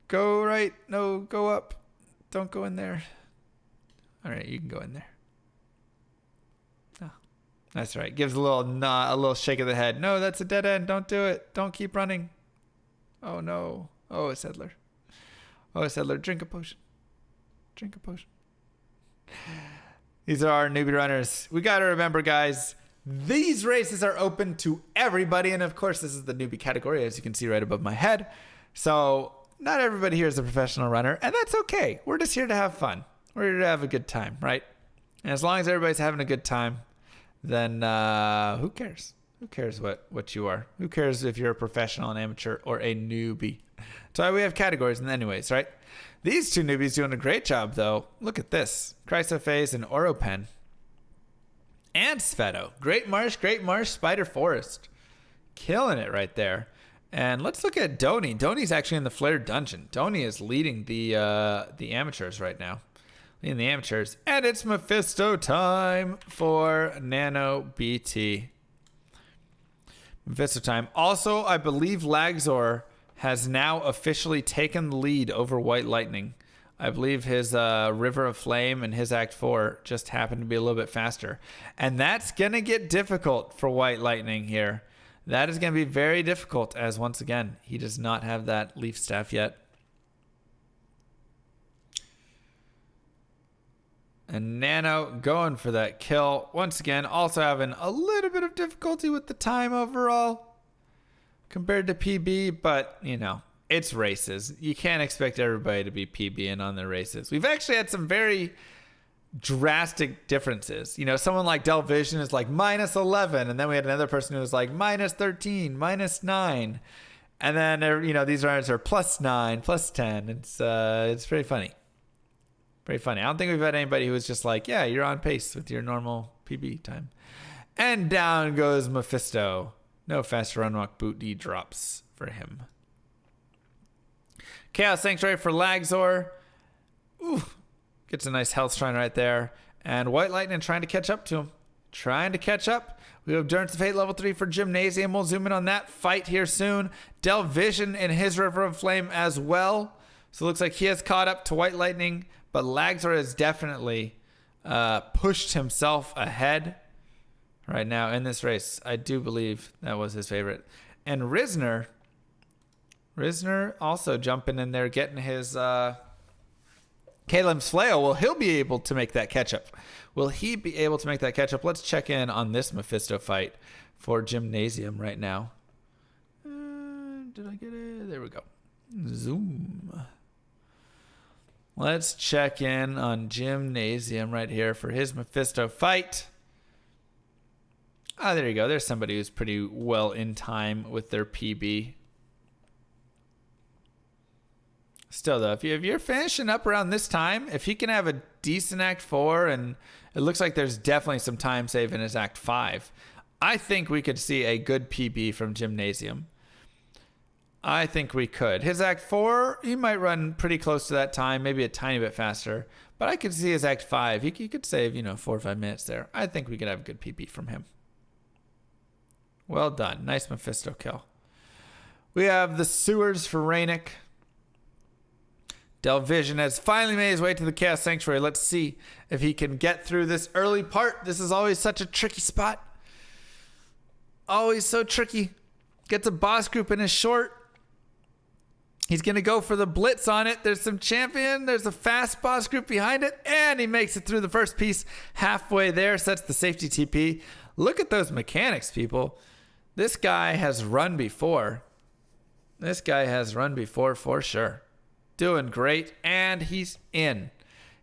Go right. No, go up. Don't go in there. All right, you can go in there. Oh, that's right. Gives a little nod, a little shake of the head. No, that's a dead end. Don't do it. Don't keep running. Oh, no. Oh, a settler. Oh, a settler. Drink a potion. Drink a potion. These are our newbie runners. We got to remember, guys, these races are open to everybody. And of course, this is the newbie category, as you can see right above my head. So not everybody here is a professional runner, and that's okay. We're just here to have fun. We're here to have a good time, right? And as long as everybody's having a good time, then who cares? Who cares what you are? Who cares if you're a professional, an amateur, or a newbie? That's why we have categories anyways, right? These two newbies doing a great job, though. Look at this. Chrysophase and Oropen. And Sveto. Great Marsh, Spider Forest. Killing it right there. And let's look at Doni. Doni's actually in the Flare Dungeon. Doni is leading the amateurs right now. Leading the amateurs. And it's Mephisto time for Nano BT. Mephisto time. Also, I believe Lagzor has now officially taken the lead over White Lightning. I believe his River of Flame and his Act 4 just happened to be a little bit faster. And that's going to get difficult for White Lightning here. That is going to be very difficult, as once again, he does not have that Leaf Staff yet. And Nano going for that kill. Once again, also having a little bit of difficulty with the time overall compared to PB, but, you know, it's races. You can't expect everybody to be PBing on their races. We've actually had some very drastic differences. You know, someone like Del Vision is like minus 11, and then we had another person who was like minus 13, minus 9. And then, you know, these runners are plus 9, plus 10. It's very funny. Very funny. I don't think we've had anybody who was just like, yeah, you're on pace with your normal PB time. And down goes Mephisto. No fast run walk boot D drops for him. Chaos Sanctuary for Lagzor. Ooh, gets a nice health shrine right there. And White Lightning trying to catch up to him. Trying to catch up. We have Endurance of Fate level 3 for Gymnasium. We'll zoom in on that fight here soon. Del Vision in his River of Flame as well. So it looks like he has caught up to White Lightning. But Lagzor has definitely pushed himself ahead right now in this race. I do believe that was his favorite. And Risner also jumping in there, getting his Kalem's Flail. Well, he'll be able to make that catch up. Will he be able to make that catch up? Let's check in on this Mephisto fight for Gymnasium right now. Did I get it? There we go. Zoom. Let's check in on Gymnasium right here for his Mephisto fight. Ah, there you go. There's somebody who's pretty well in time with their PB. Still, though, if you're finishing up around this time, if he can have a decent Act 4, and it looks like there's definitely some time save in his Act 5, I think we could see a good PB from Gymnasium. I think we could. His Act 4, he might run pretty close to that time, maybe a tiny bit faster. But I could see his Act 5. He could save, 4 or 5 minutes there. I think we could have a good PB from him. Well done. Nice Mephisto kill. We have the Sewers for Rainick. Del Vision has finally made his way to the Chaos Sanctuary. Let's see if he can get through this early part. This is always such a tricky spot. Always so tricky. Gets a boss group in his short. He's going to go for the blitz on it. There's some champion. There's a fast boss group behind it. And he makes it through the first piece halfway there. Sets the safety TP. Look at those mechanics, people. This guy has run before. This guy has run before for sure. Doing great. And he's in.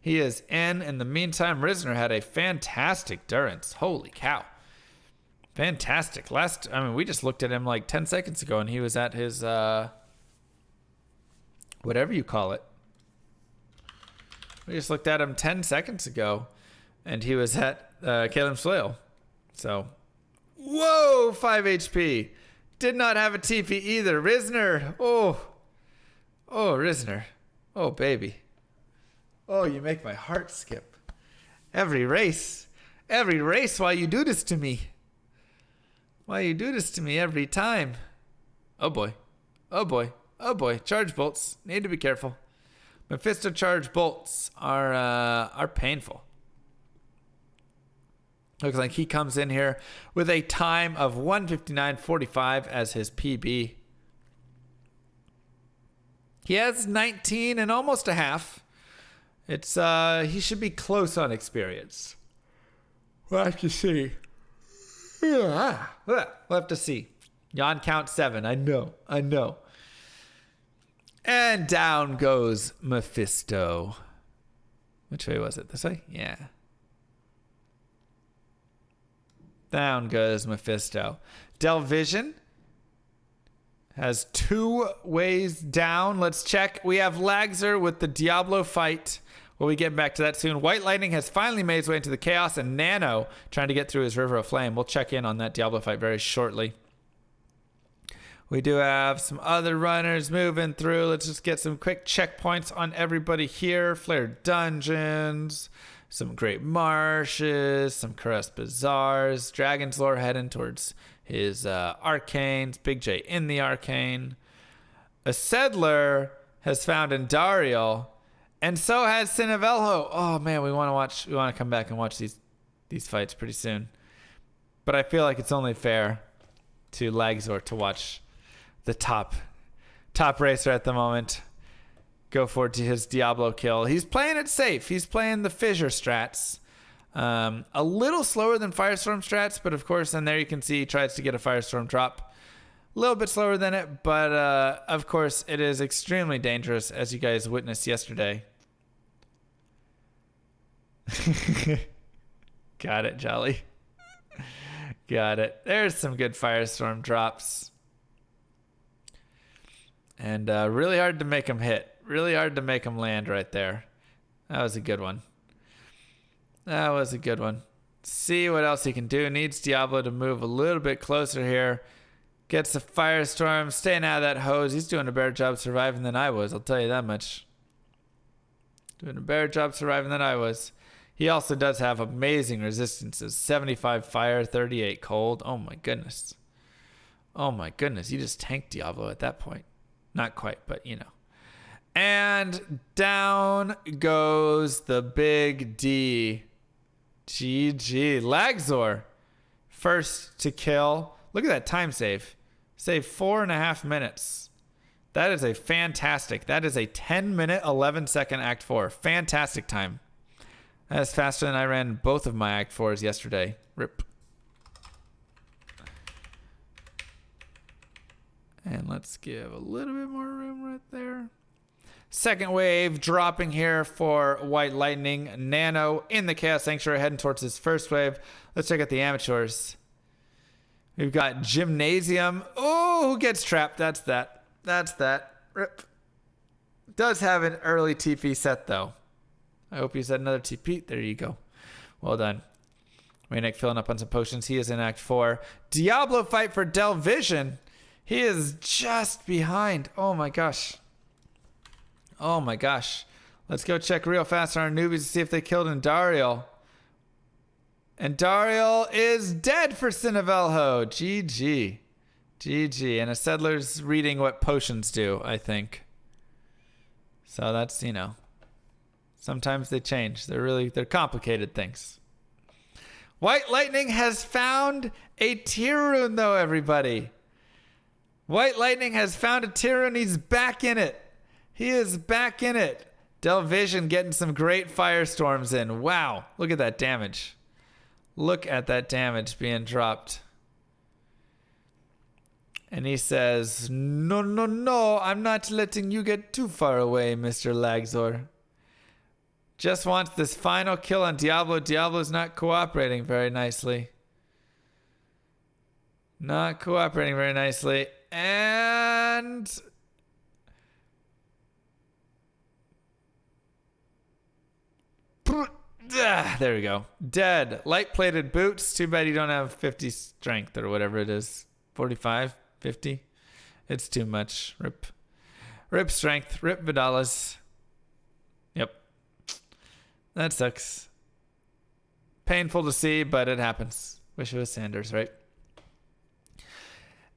He is in. In the meantime, Risner had a fantastic Durance. Holy cow. Fantastic. We just looked at him like 10 seconds ago and he was at his, whatever you call it. We just looked at him 10 seconds ago and he was at Kalem's Flail. So, whoa, 5 HP. Did not have a TP either. Risner. Oh, Risner. Oh, baby. Oh, you make my heart skip. Every race. Every race, why you do this to me? Why you do this to me every time? Oh boy. Oh boy. Oh boy. Charge bolts. Need to be careful. Mephisto charge bolts are painful. Looks like he comes in here with a time of 1:59.45 as his PB. He has 19 and almost a half. It's he should be close on experience. We'll have to see. We'll have to see. Yon count 7. I know. And down goes Mephisto. Which way was it? This way? Yeah. Down goes Mephisto. Delvision has 2 ways down. Let's check. We have Lagzer with the Diablo fight. We'll be getting back to that soon. White Lightning has finally made his way into the Chaos, and Nano trying to get through his River of Flame. We'll check in on that Diablo fight very shortly. We do have some other runners moving through. Let's just get some quick checkpoints on everybody here. Flare Dungeons, some Great Marshes, some Caress Bazaars. Dragon's Lore heading towards his Arcanes. Big J in the Arcane. A Settler has found Endariel, and so has Cinevelho. Oh man, we want to come back and watch these fights pretty soon. But I feel like it's only fair to Lagzor to watch the top racer at the moment go forward to his Diablo kill. He's playing it safe. He's playing the Fissure strats. A little slower than Firestorm strats, but of course, and there you can see he tries to get a Firestorm drop. A little bit slower than it, but of course, it is extremely dangerous, as you guys witnessed yesterday. Got it, Jolly. Got it. There's some good Firestorm drops. And really hard to make him hit. Really hard to make him land right there. That was a good one. See what else he can do. Needs Diablo to move a little bit closer here. Gets a Firestorm. Staying out of that hose. He's doing a better job surviving than I was. I'll tell you that much. Doing a better job surviving than I was. He also does have amazing resistances. 75 fire, 38 cold. Oh my goodness. You just tanked Diablo at that point. Not quite, but you know. And down goes the big D. GG. Lagzor. First to kill. Look at that time save. Save 4.5 minutes. That is a fantastic. That is a 10-minute, 11-second Act 4. Fantastic time. That is faster than I ran both of my Act 4s yesterday. Rip. And let's give a little bit more room right there. Second wave dropping here for White Lightning. Nano in the Chaos Sanctuary heading towards his first wave. Let's check out the amateurs. We've got Gymnasium. Oh, who gets trapped? That's that. Rip. Does have an early TP set, though. I hope he's at another TP. There you go. Well done. Raynick filling up on some potions. He is in Act 4. Diablo fight for Delvision. He is just behind. Oh my gosh. Let's go check real fast on our newbies to see if they killed Endariel. Endariel is dead for Cinevelho. GG. And a Settler's reading what potions do, I think. So that's, sometimes they change. They're complicated things. White Lightning has found a tier rune, though, everybody. White Lightning has found a tier rune. He's back in it. He is back in it. Delvision getting some great firestorms in. Wow. Look at that damage. Look at that damage being dropped. And he says, No, I'm not letting you get too far away, Mr. Lagzor. Just wants this final kill on Diablo. Diablo's not cooperating very nicely. And there we go. Dead. Light-plated boots. Too bad you don't have 50 strength or whatever it is. 45, 50. It's too much. Rip strength. Rip Vidalas. Yep. That sucks. Painful to see, but it happens. Wish it was Sanders, right?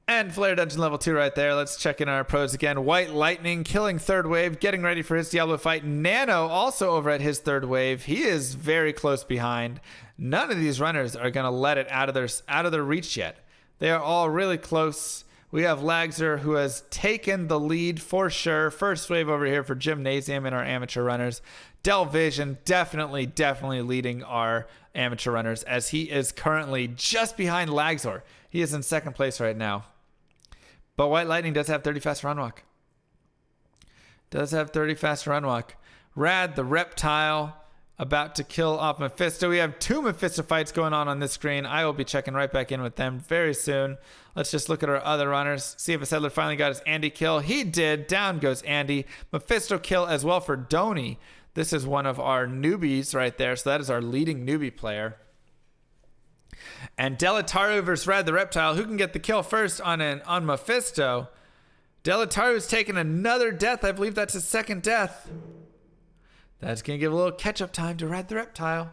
And Flare Dungeon level 2 right there. Let's check in our pros again. White Lightning killing third wave, getting ready for his Diablo fight. Nano also over at his third wave. He is very close behind. None of these runners are going to let it out of their reach yet. They are all really close. We have Lagzer, who has taken the lead for sure. First wave over here for Gymnasium and our amateur runners. Delvision definitely leading our amateur runners, as he is currently just behind Lagzor. He is in second place right now. But White Lightning does have 30 fast run walk. Rad the Reptile about to kill off Mephisto. We have 2 Mephisto fights going on this screen. I will be checking right back in with them very soon. Let's just look at our other runners. See if a settler finally got his Andy kill. He did. Down goes Andy. Mephisto kill as well for Donny. This is one of our newbies right there. So that is our leading newbie player. And Delataru versus Rad the Reptile. Who can get the kill first on Mephisto? Delataru's taken another death. I believe that's his second death. That's going to give a little catch-up time to Rad the Reptile.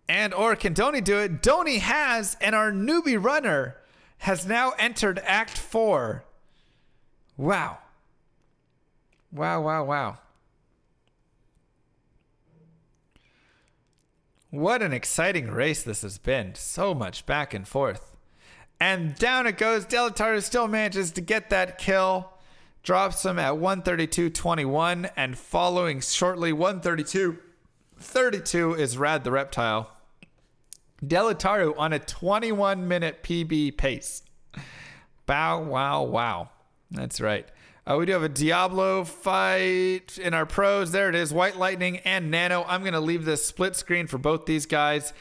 And or can Donny do it? Donny has, and our newbie runner has now entered Act 4. Wow. Wow. What an exciting race this has been. So much back and forth. And down it goes. Delataru still manages to get that kill. Drops him at 132.21. And following shortly 132.32 is Rad the Reptile. Delataru on a 21-minute PB pace. Wow. That's right. We do have a Diablo fight in our pros. There it is. White Lightning and Nano. I'm going to leave this split screen for both these guys.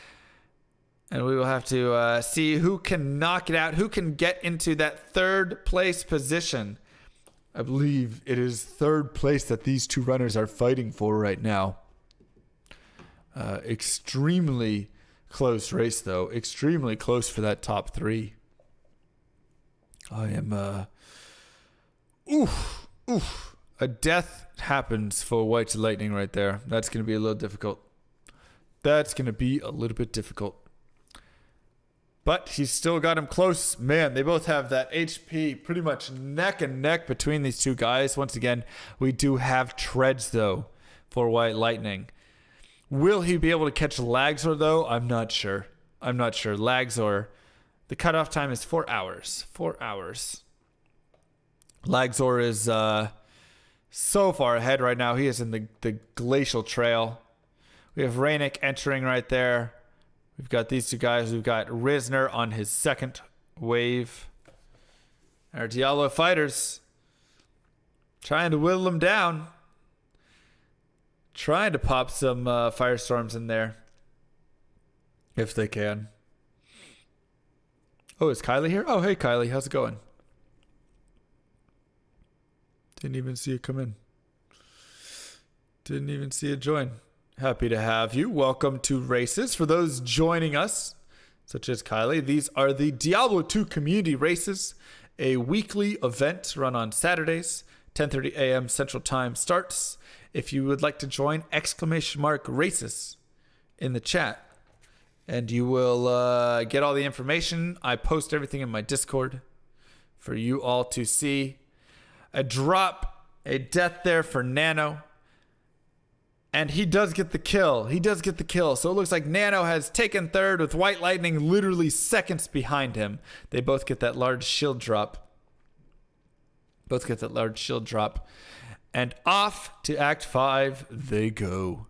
And we will have to see who can knock it out. Who can get into that third place position. I believe it is third place that these two runners are fighting for right now. Extremely close race, though. Extremely close for that top 3. I am... Oof. A death happens for White Lightning right there. That's going to be a little difficult. That's going to be a little bit difficult. But he's still got him close. Man, they both have that HP pretty much neck and neck between these two guys. Once again, we do have treads, though, for White Lightning. Will he be able to catch Lagzor, though? I'm not sure. Lagzor, the cutoff time is 4 hours. 4 hours. Lagzor is so far ahead right now. He is in the Glacial Trail. We have Rainik entering right there. We've got these two guys. We've got Risner on his second wave. Our Diablo fighters trying to whittle them down. Trying to pop some firestorms in there. If they can. Oh, is Kylie here? Oh, hey, Kylie. How's it going? Didn't even see it come in. Didn't even see it join. Happy to have you. Welcome to Races. For those joining us, such as Kylie, these are the Diablo 2 community races, a weekly event run on Saturdays, 10:30 a.m. Central Time starts. If you would like to join, !races in the chat, and you will get all the information. I post everything in my Discord for you all to see. A drop, a death there for Nano. And he does get the kill. So it looks like Nano has taken third with White Lightning literally seconds behind him. They both get that large shield drop. And off to Act 5 they go.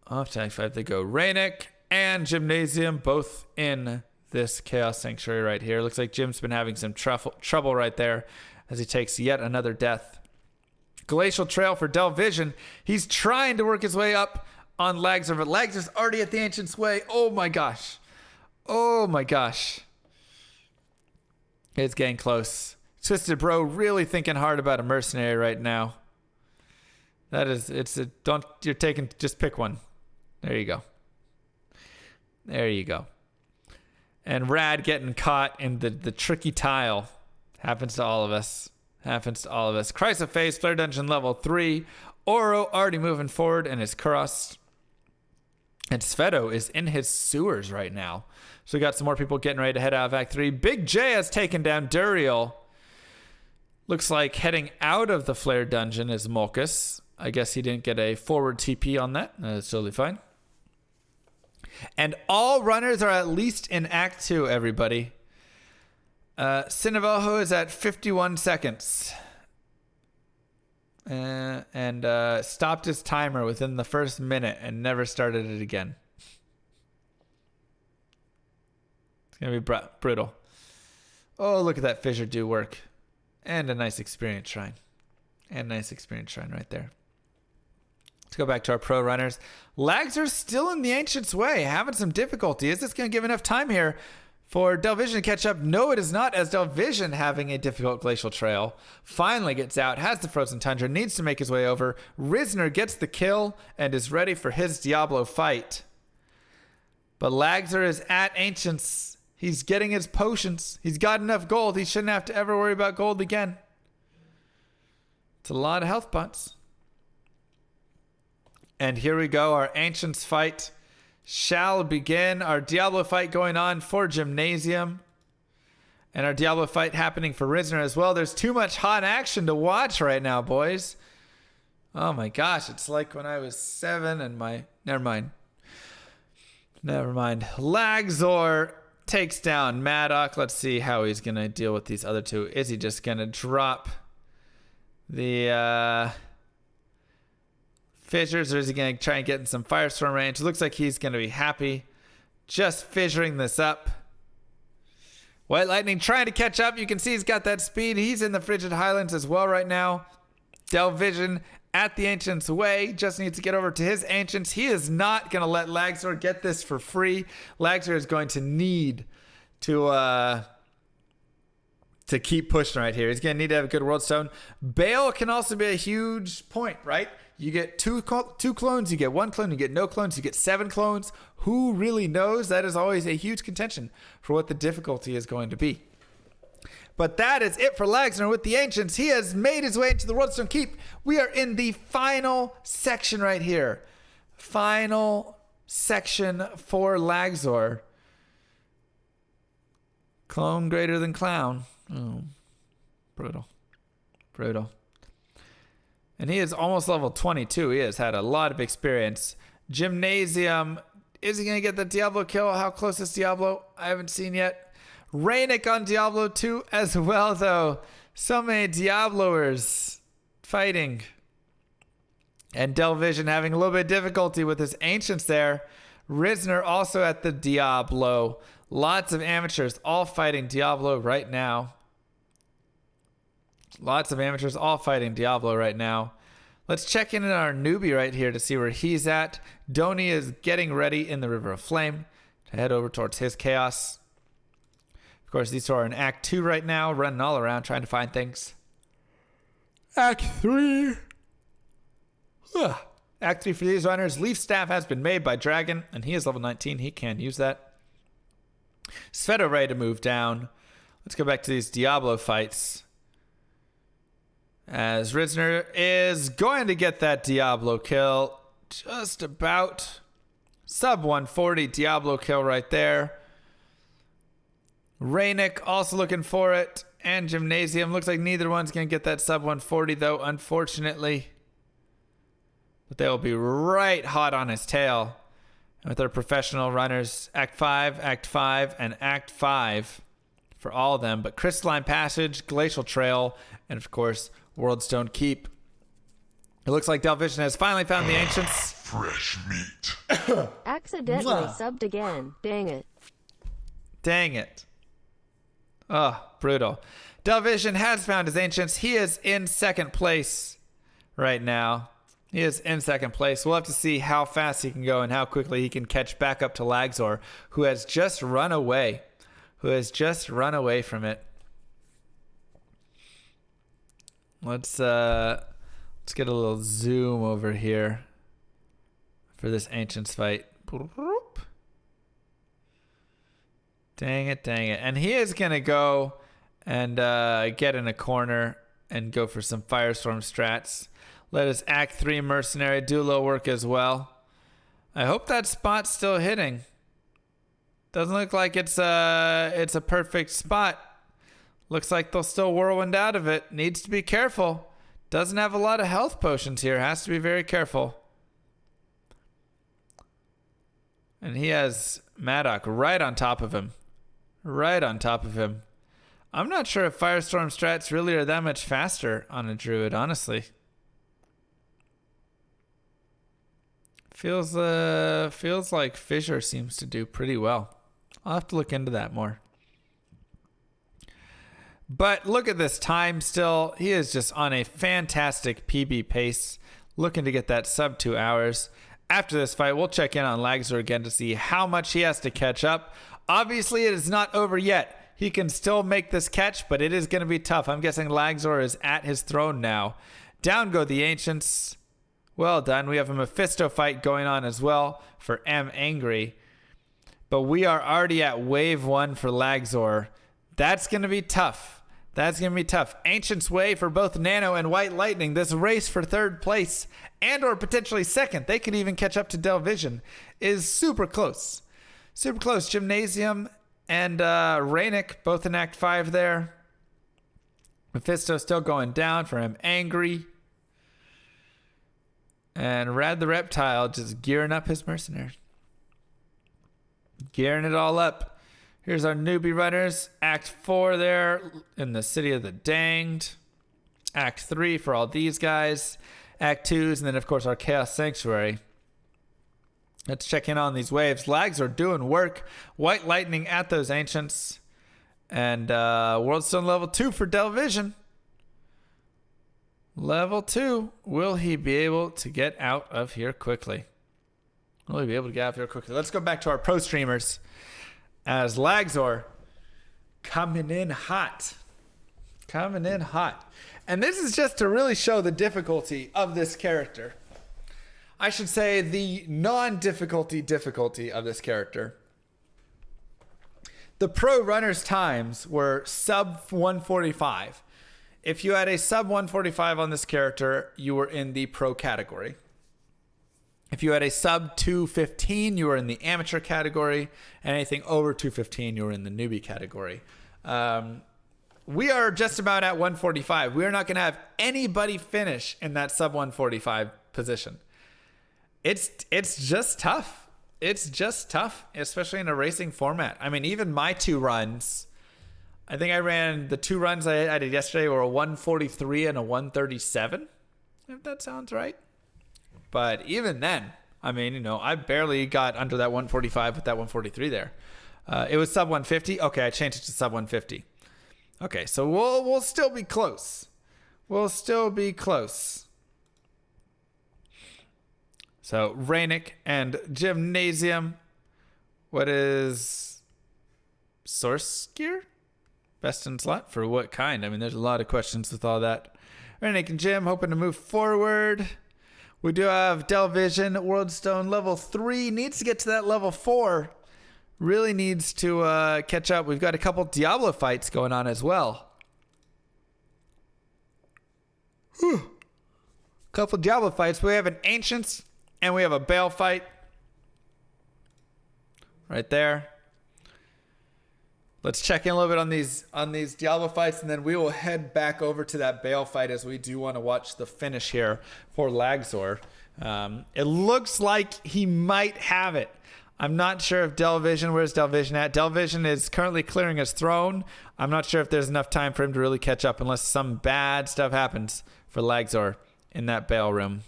Rainik and Gymnasium both in this Chaos Sanctuary right here. Looks like Jim's been having some trouble right there as he takes yet another death. Glacial Trail for Delvision. He's trying to work his way up on Lagzer, but Lagzer's already at the Ancient's Way. Oh my gosh. It's getting close. Twisted Bro really thinking hard about a mercenary right now. Just pick one. There you go. And Rad getting caught in the tricky tile. Happens to all of us. Crisis Phase, Flare Dungeon level 3. Oro already moving forward in his Kuros. And Sveto is in his sewers right now. So we got some more people getting ready to head out of Act 3. Big J has taken down Duriel. Looks like heading out of the Flare Dungeon is Molkus. I guess he didn't get a forward TP on that. That's totally fine. And all runners are at least in Act 2, everybody. Cinevalho is at 51 seconds. And stopped his timer within the first minute and never started it again. It's going to be brutal. Oh, look at that fissure do work. And a nice experience shrine. And a nice experience shrine right there. Let's go back to our pro runners. Lags are still in the Ancient's way, having some difficulty. Is this going to give enough time here for Delvision to catch up? No, it is not, as Delvision, having a difficult glacial trail, finally gets out, has the frozen tundra, needs to make his way over. Risner gets the kill and is ready for his Diablo fight. But Lagzer is at Ancients. He's getting his potions. He's got enough gold. He shouldn't have to ever worry about gold again. It's a lot of health pots. And here we go. Our Ancients fight shall begin. Our Diablo fight going on for Gymnasium. And our Diablo fight happening for Risner as well. There's too much hot action to watch right now, boys. Oh my gosh. It's like when I was 7 and my... Never mind. Lagzor takes down Maddock. Let's see how he's going to deal with these other two. Is he just going to drop the fissures, or is he going to try and get in some Firestorm range? It looks like he's going to be happy just fissuring this up. White Lightning trying to catch up. You can see he's got that speed. He's in the Frigid Highlands as well right now. Delvision at the Ancient's way. Just needs to get over to his Ancients. He is not going to let Lagzor get this for free. Lagzor is going to need to keep pushing right here. He's going to need to have a good World Stone. Bale can also be a huge point, right? You get two clones, you get one clone, you get no clones, you get 7 clones. Who really knows? That is always a huge contention for what the difficulty is going to be. But that is it for Lagzor with the Ancients. He has made his way into the Worldstone Keep. We are in the final section right here. Final section for Lagzor. Clone greater than clown. Oh, brutal. And he is almost level 22. He has had a lot of experience. Gymnasium. Is he going to get the Diablo kill? How close is Diablo? I haven't seen yet. Rainick on Diablo 2 as well, though. So many Diabloers fighting. And Delvision having a little bit of difficulty with his Ancients there. Risner also at the Diablo. Lots of amateurs all fighting Diablo right now. Let's check in on our newbie right here to see where he's at. Doni is getting ready in the River of Flame to head over towards his chaos. Of course, these two are in Act 2 right now, running all around trying to find things. Act 3. Act 3 for these runners. Leaf Staff has been made by Dragon, and he is level 19. He can use that. Sveto ready to move down. Let's go back to these Diablo fights. As Risner is going to get that Diablo kill. Just about. Sub 140 Diablo kill right there. Rainick also looking for it. And Gymnasium. Looks like neither one's going to get that sub 140 though, unfortunately. But they'll be right hot on his tail. And with our professional runners, Act 5, and Act 5 for all of them. But Crystalline Passage, Glacial Trail, and of course, Worldstone Keep. It looks like Delvision has finally found the Ancients.
Fresh meat.
Accidentally subbed again. Dang it.
Oh, brutal. Delvision has found his Ancients. He is in second place right now. We'll have to see how fast he can go and how quickly he can catch back up to Lagzor, who has just run away. From it. Let's get a little zoom over here for this Ancients fight. Dang it. And he is going to go and get in a corner and go for some Firestorm strats. Let his Act 3 mercenary do a little work as well. I hope that spot's still hitting. Doesn't look like it's a perfect spot. Looks like they'll still whirlwind out of it. Needs to be careful. Doesn't have a lot of health potions here. Has to be very careful. And he has Maddock right on top of him. Right on top of him. I'm not sure if Firestorm strats really are that much faster on a Druid, honestly. Feels like Fissure seems to do pretty well. I'll have to look into that more. But look at this time still. He is just on a fantastic PB pace, looking to get that sub 2 hours. After this fight, we'll check in on Lagzor again to see how much he has to catch up. Obviously, it is not over yet. He can still make this catch, but it is going to be tough. I'm guessing Lagzor is at his throne now. Down go the Ancients. Well done. We have a Mephisto fight going on as well for M Angry. But we are already at wave 1 for Lagzor. That's going to be tough. That's going to be tough. Ancient's Way for both Nano and White Lightning. This race for 3rd place and or potentially 2nd, they could even catch up to Delvision, is super close. Super close. Gymnasium and Rainick, both in Act 5 there. Mephisto still going down for him. Angry. And Rad the Reptile just gearing up his mercenaries. Gearing it all up. Here's our newbie runners. Act 4 there in the City of the Danged. Act 3 for all these guys. Act 2s, and then, of course, our Chaos Sanctuary. Let's check in on these waves. Lags are doing work. White Lightning at those Ancients. And Worldstone level 2 for Delvision. Level 2. Will he be able to get out of here quickly? Will he be able to get out of here quickly? Let's go back to our pro streamers. As Lagzor coming in hot. Coming in hot. And this is just to really show the difficulty of this character. I should say the non-difficulty of this character. The pro runner's times were sub 145. If you had a sub 145 on this character, you were in the pro category. If you had a sub 215, you were in the amateur category. And anything over 215, you were in the newbie category. We are just about at 145. We are not going to have anybody finish in that sub 145 position. It's just tough. It's just tough, especially in a racing format. I mean, even my 2 runs, I think I ran the 2 runs I did yesterday were a 143 and a 137, if that sounds right. But even then, I mean, I barely got under that 145 with that 143 there. It was sub 150. Okay, I changed it to sub 150. Okay, so we'll still be close. We'll still be close. So Rainick and Gymnasium. What is Source Gear? Best in slot for what kind? I mean, there's a lot of questions with all that. Rainick and Jim hoping to move forward. We do have Delvision, Worldstone level 3. Needs to get to that level 4. Really needs to catch up. We've got a couple Diablo fights going on as well. Whew. Couple Diablo fights. We have an Ancients and we have a Bale fight. Right there. Let's check in a little bit on these Diablo fights, and then we will head back over to that Bale fight as we do want to watch the finish here for Lagzor. It looks like he might have it. I'm not sure if Delvision, where's Delvision at? Delvision is currently clearing his throne. I'm not sure if there's enough time for him to really catch up unless some bad stuff happens for Lagzor in that Bale room.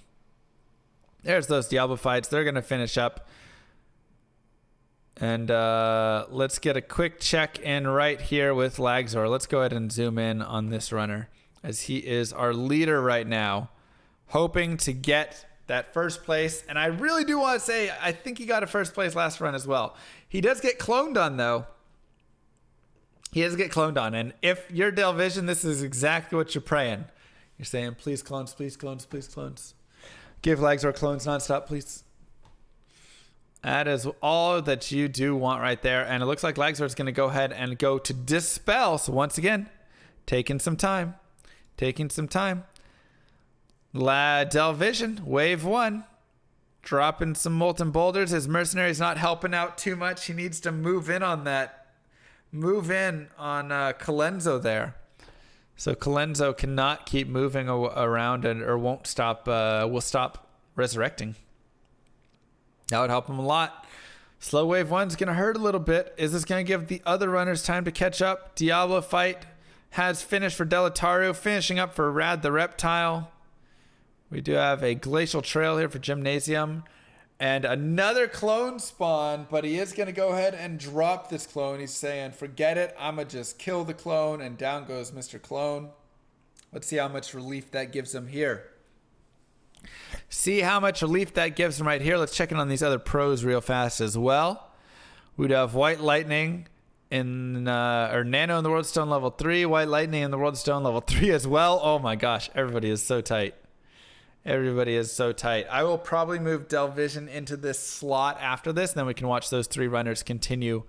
There's those Diablo fights. They're going to finish up. And let's get a quick check in right here with Lagzor. Let's go ahead and zoom in on this runner as he is our leader right now, hoping to get that first place. And I really do want to say I think he got a first place last run as well. He does get cloned on, though. He does get cloned on. And if you're Delvision, this is exactly what you're praying. You're saying, please clones, please clones, please clones. Give Lagzor clones nonstop, please. That is all that you do want right there. And it looks like Lagzor is going to go ahead and go to Dispel. So once again, taking some time. Delvision, wave 1. Dropping some molten boulders. His mercenary's not helping out too much. He needs to move in on that. Move in on Colenso there. So Colenso cannot keep moving around or won't stop. Will stop resurrecting. That would help him a lot. Slow wave 1's going to hurt a little bit. Is this going to give the other runners time to catch up? Diablo fight has finished for Delatario. Finishing up for Rad the Reptile. We do have a Glacial Trail here for Gymnasium. And another clone spawn, but he is going to go ahead and drop this clone. He's saying, forget it. I'm going to just kill the clone. And down goes Mr. Clone. Let's see how much relief that gives him here. See how much relief that gives him right here. Let's check in on these other pros real fast as well. We'd have White Lightning in or Nano in the World Stone level 3. White Lightning in the World Stone level 3 as well. Oh my gosh, everybody is so tight. Everybody is so tight. I will probably move Delvision into this slot after this, and then we can watch those 3 runners continue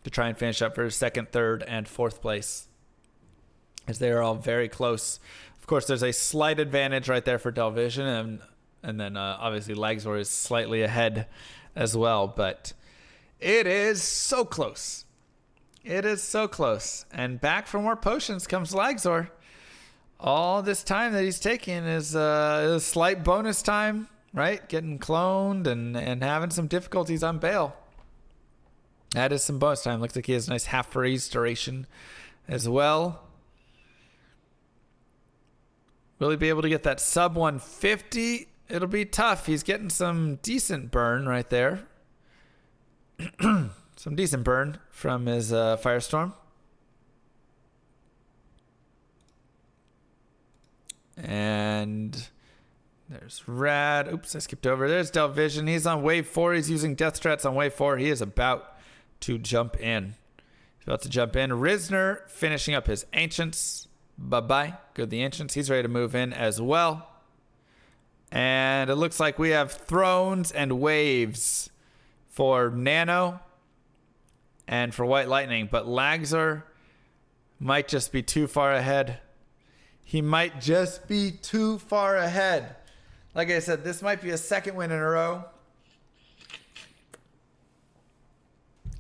to try and finish up for 2nd, 3rd, and 4th place, as they are all very close. Of course, there's a slight advantage right there for Delvision, and then obviously Lagzor is slightly ahead as well, but it is so close. It is so close. And back for more potions comes Lagzor. All this time that he's taking is a slight bonus time, right? Getting cloned and having some difficulties on Bale. That is some bonus time. Looks like he has a nice half freeze duration as well. Will he be able to get that sub 150? It'll be tough. He's getting some decent burn right there. Some decent burn from his Firestorm. And there's Rad. Oops, I skipped over. There's Delvision. He's on wave 4. He's using Death Strats on wave 4. He is about to jump in. He's about to jump in. Risner finishing up his Ancients. Bye-bye. Good, the Ancients. He's ready to move in as well. And it looks like we have Thrones and Waves for Nano and for White Lightning. But Lagzor might just be too far ahead. He might just be too far ahead. Like I said, this might be a 2nd win in a row.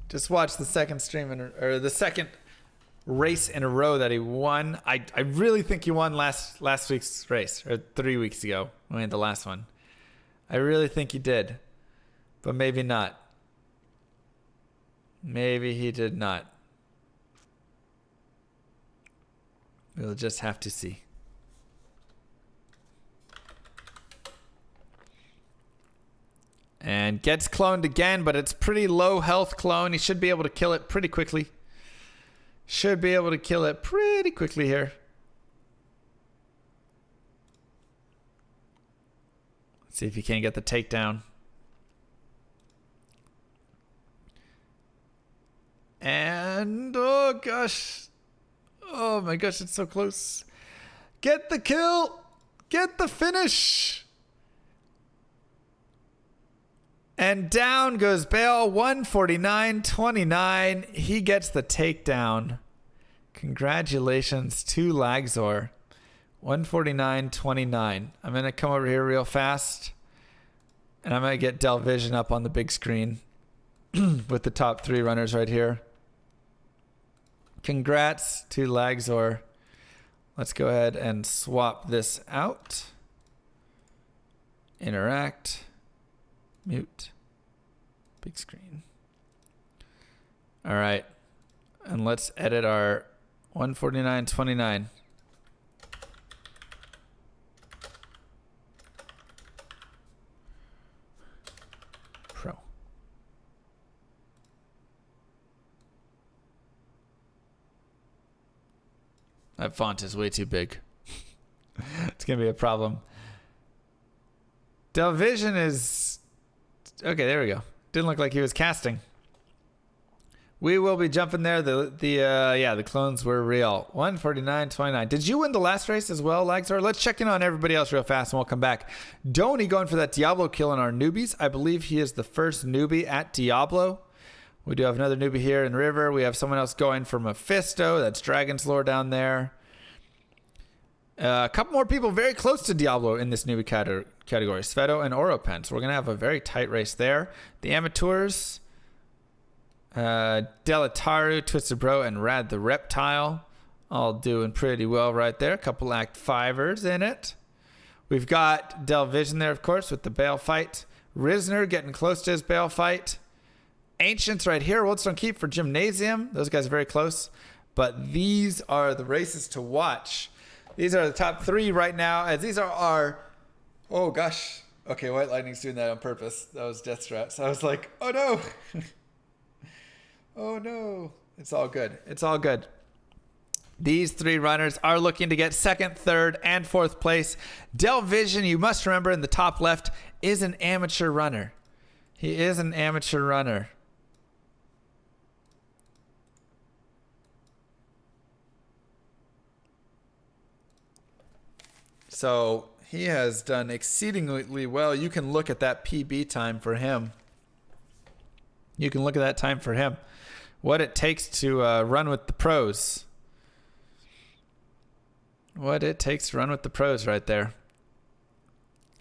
Just watch the 2nd stream or the 2nd race in a row that he won. I really think he won last week's race, or 3 weeks ago when we had the last one. I really think he did, but maybe not. Maybe he did not. We'll just have to see. And gets cloned again, but it's pretty low health clone. He should be able to kill it pretty quickly. Should be able to kill it pretty quickly here. Let's see if he can get the takedown. And, oh gosh. Oh my gosh, it's so close. Get the kill. Get the finish. And down goes Bale, 149.29. He gets the takedown. Congratulations to Lagzor. 149.29. I'm going to come over here real fast. And I'm going to get Delvision up on the big screen with the top 3 runners right here. Congrats to Lagzor. Let's go ahead and swap this out. Interact. Mute. Big screen. All right. And let's edit our 149.29. Pro. That font is way too big. It's going to be a problem. Delvision is... Okay, there we go. Didn't look like he was casting. We will be jumping there. The clones were real. 149.29. Did you win the last race as well, Lagzor? Let's check in on everybody else real fast and we'll come back. Donny going for that Diablo kill on our newbies. I believe he is the first newbie at Diablo. We do have another newbie here in River. We have someone else going for Mephisto. That's Dragon's Lore down there. A couple more people very close to Diablo in this newbie category. Sveto and Oropen. So we're going to have a very tight race there. The amateurs, Delataru, Twisted Bro, and Rad the Reptile. All doing pretty well right there. A couple Act 5ers in it. We've got Del Vision there, of course, with the Bale fight. Risner getting close to his Bale fight. Ancients right here. Woldstone Keep for Gymnasium. Those guys are very close. But these are the races to watch. These are the top 3 right now, as these are our... Oh, gosh. Okay, White Lightning's doing that on purpose. That was Death Straps. I was like, oh, no. Oh, no. It's all good. It's all good. These 3 runners are looking to get 2nd, 3rd, and 4th place. Del Vision, you must remember, in the top left, is an amateur runner. He is an amateur runner. So he has done exceedingly well. You can look at that PB time for him. You can look at that time for him. What it takes to run with the pros. What it takes to run with the pros right there.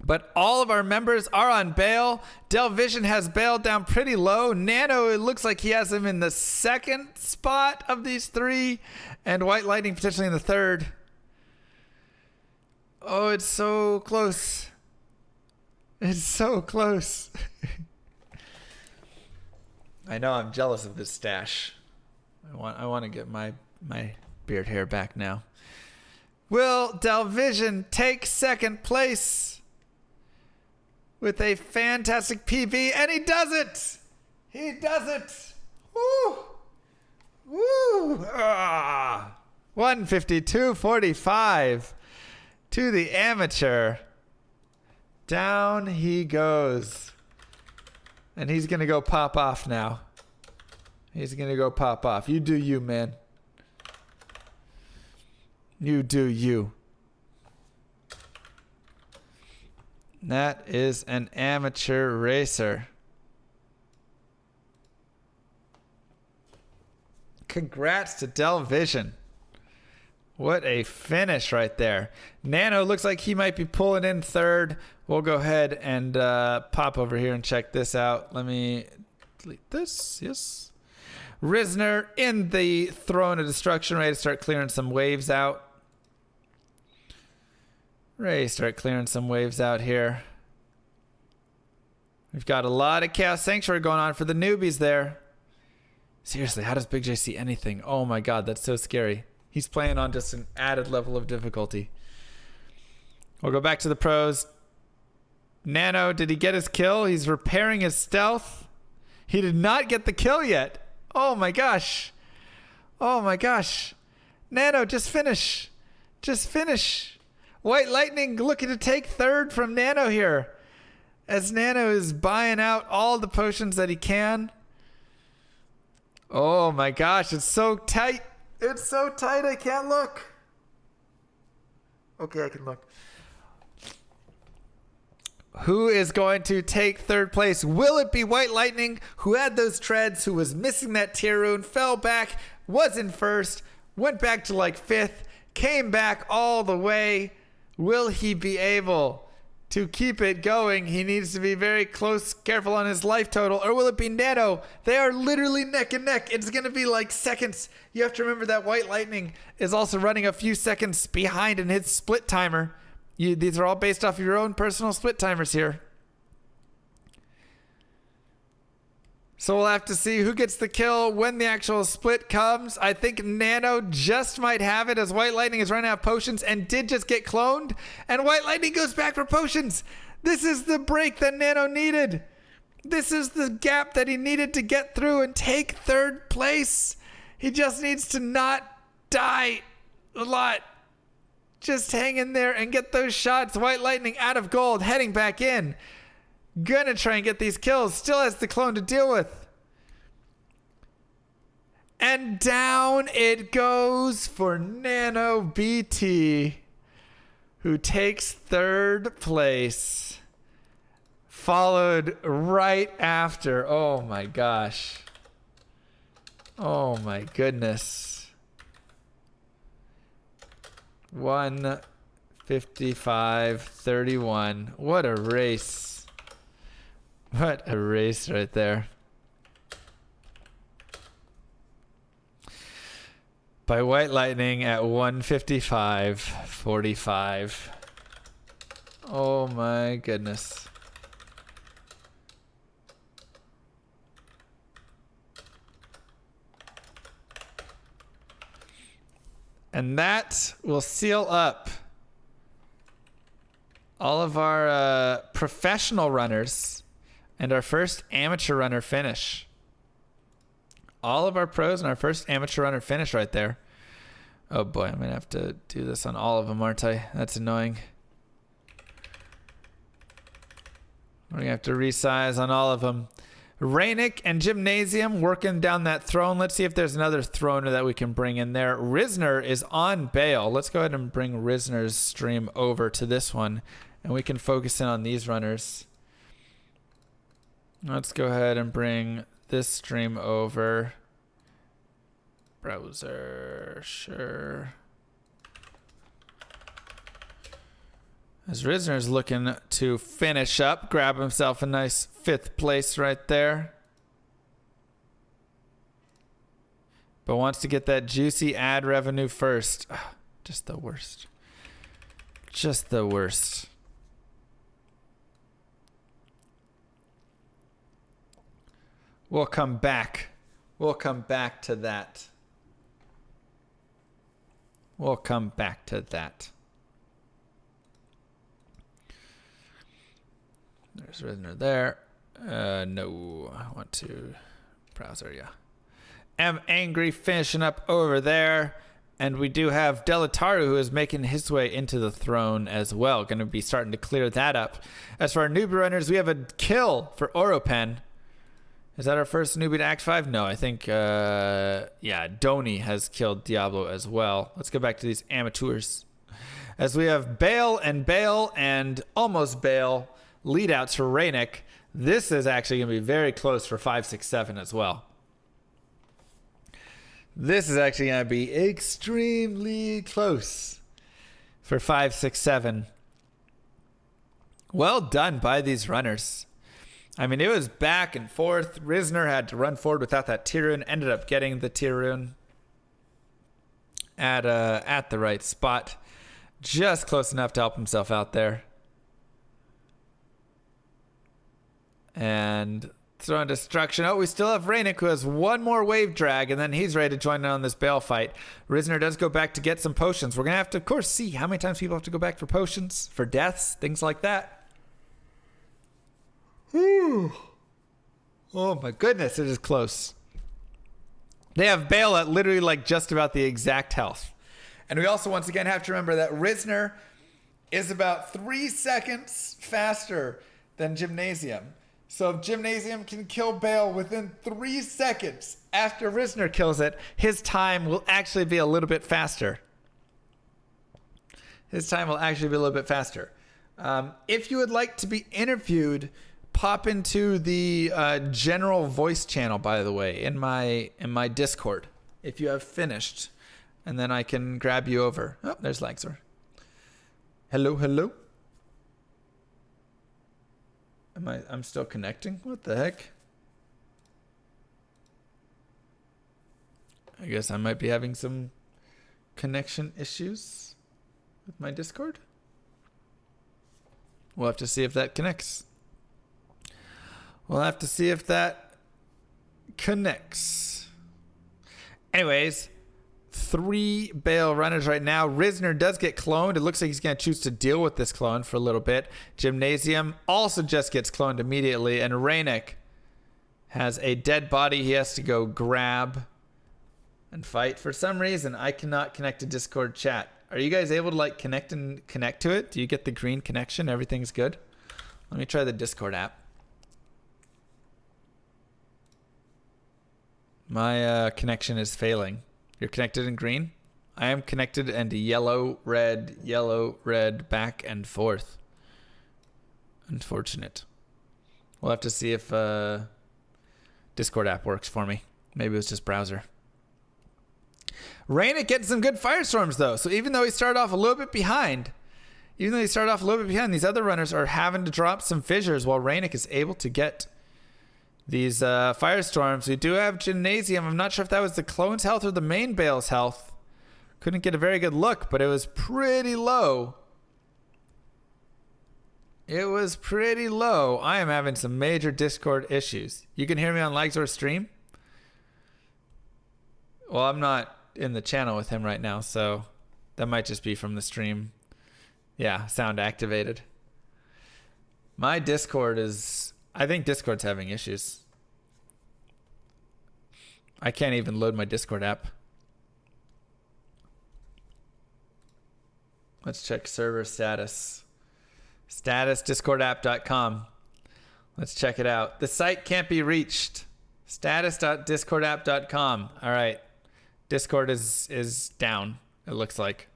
But all of our members are on Bale. Del Vision has Bale down pretty low. Nano, it looks like he has him in the 2nd spot of these 3. And White Lightning potentially in the 3rd. Oh, it's so close. It's so close. I know I'm jealous of this stash. I want to get my beard hair back now. Will Del Vision take 2nd place with a fantastic PB? And he does it! He does it! Woo! Woo! 152.45 to the amateur. Down he goes. And he's going to go pop off now. He's going to go pop off. You do you, man. You do you. That is an amateur racer. Congrats to Del Vision. What a finish right there. Nano looks like he might be pulling in 3rd. We'll go ahead and pop over here and check this out. Let me delete this. Yes. Risner in the Throne of Destruction, ready to start clearing some waves out. Ready to start clearing some waves out here. We've got a lot of Chaos Sanctuary going on for the newbies there. Seriously, how does Big J see anything? Oh my god, that's so scary. He's playing on just an added level of difficulty. We'll go back to the pros. Nano, did he get his kill? He's repairing his stealth. He did not get the kill yet. Oh my gosh. Oh my gosh. Nano, just finish. Just finish. White Lightning looking to take 3rd from Nano here. As Nano is buying out all the potions that he can. Oh my gosh, it's so tight. It's so tight I can't look. Okay, I can look. Who is going to take 3rd place? Will it be White Lightning, who had those treads, who was missing that tier rune, fell back, was in 1st, went back to like 5th, came back all the way? Will he be able to keep it going? He needs to be very close, careful on his life total. Or will it be Nano? They are literally neck and neck. It's going to be like seconds. You have to remember that White Lightning is also running a few seconds behind in his split timer. These are all based off of your own personal split timers here. So we'll have to see who gets the kill when the actual split comes. I think Nano just might have it, as White Lightning is running out of potions and did just get cloned. And White Lightning goes back for potions. This is the break that Nano needed. This is the gap that he needed to get through and take 3rd place. He just needs to not die a lot. Just hang in there and get those shots. White Lightning out of gold, heading back in. Gonna try and get these kills. Still has the clone to deal with. And down it goes for Nano BT, who takes 3rd place. Followed right after. Oh my gosh. Oh my goodness. 1, 55, 31. What a race. What a race right there. By White Lightning at 155, 45. Oh my goodness. And that will seal up all of our professional runners and our first amateur runner finish. All of our pros and our first amateur runner finish right there. Oh boy, I'm going to have to do this on all of them, aren't I? That's annoying. We're going to have to resize on all of them. Rainick and Gymnasium working down that throne. Let's see if there's another throner that we can bring in there. Risner is on bail. Let's go ahead and bring Risner's stream over to this one, and we can focus in on these runners. Let's go ahead and bring this stream over. Browser, sure. As Risner's looking to finish up, grab himself a nice 5th place right there. But wants to get that juicy ad revenue first. Ugh, just the worst. Just the worst. We'll come back. We'll come back to that. We'll come back to that. There's Risner there. No, I want to browser, yeah. Am Angry finishing up over there. And we do have Delataru, who is making his way into the throne as well. Going to be starting to clear that up. As for our newbie runners, we have a kill for Oropen. Is that our first newbie to Act 5? No, I think, yeah, Doni has killed Diablo as well. Let's go back to these amateurs. As we have Bale and almost Bale lead outs for Rainick. This is actually going to be very close for 5, 6, 7 as well. This is actually going to be extremely close for 5, 6, 7. Well done by these runners. I mean, it was back and forth. Risner had to run forward without that Tyrune. Ended up getting the Tyrune at the right spot. Just close enough to help himself out there. And throwing destruction. Oh, we still have Rainick, who has one more wave drag, and then he's ready to join in on this Bale fight. Risner does go back to get some potions. We're going to have to, of course, see how many times people have to go back for potions, for deaths, things like that. Whew. Oh my goodness, it is close. They have Bale at literally like just about the exact health. And we also once again have to remember that Risner is about 3 seconds faster than Gymnasium. So if Gymnasium can kill Bale within 3 seconds after Risner kills it, his time will actually be a little bit faster. His time will actually be a little bit faster. If you would like to be interviewed, pop into the general voice channel, by the way, in my Discord, if you have finished, and then I can grab you over. Oh, there's Laxor. Hello. I'm still connecting? What the heck? I guess I might be having some connection issues with my Discord. We'll have to see if that connects. We'll have to see if that connects. Anyways, 3 Bale runners right now. Risner does get cloned. It looks like he's going to choose to deal with this clone for a little bit. Gymnasium also just gets cloned immediately. And Rainick has a dead body he has to go grab and fight. For some reason, I cannot connect to Discord chat. Are you guys able to like connect to it? Do you get the green connection? Everything's good? Let me try the Discord app. My connection is failing. You're connected in green? I am connected and yellow, red, back and forth. Unfortunate. We'll have to see if Discord app works for me. Maybe it was just browser. Rainick getting some good firestorms, though. So even though he started off a little bit behind, Even though they start off a little bit behind, these other runners are having to drop some fissures while Rainik is able to get these firestorms. We do have Gymnasium. I'm not sure if that was the clone's health or the main Bale's health. Couldn't get a very good look, but it was pretty low. It was pretty low. I am having some major Discord issues. You can hear me on Lagzor's stream? Well, I'm not in the channel with him right now, so that might just be from the stream. Yeah, sound activated. My Discord is... I think Discord's having issues. I can't even load my Discord app. Let's check server status. Status, discordapp.com. Let's check it out. The site can't be reached. Status.discordapp.com. All right. Discord is down, it looks like.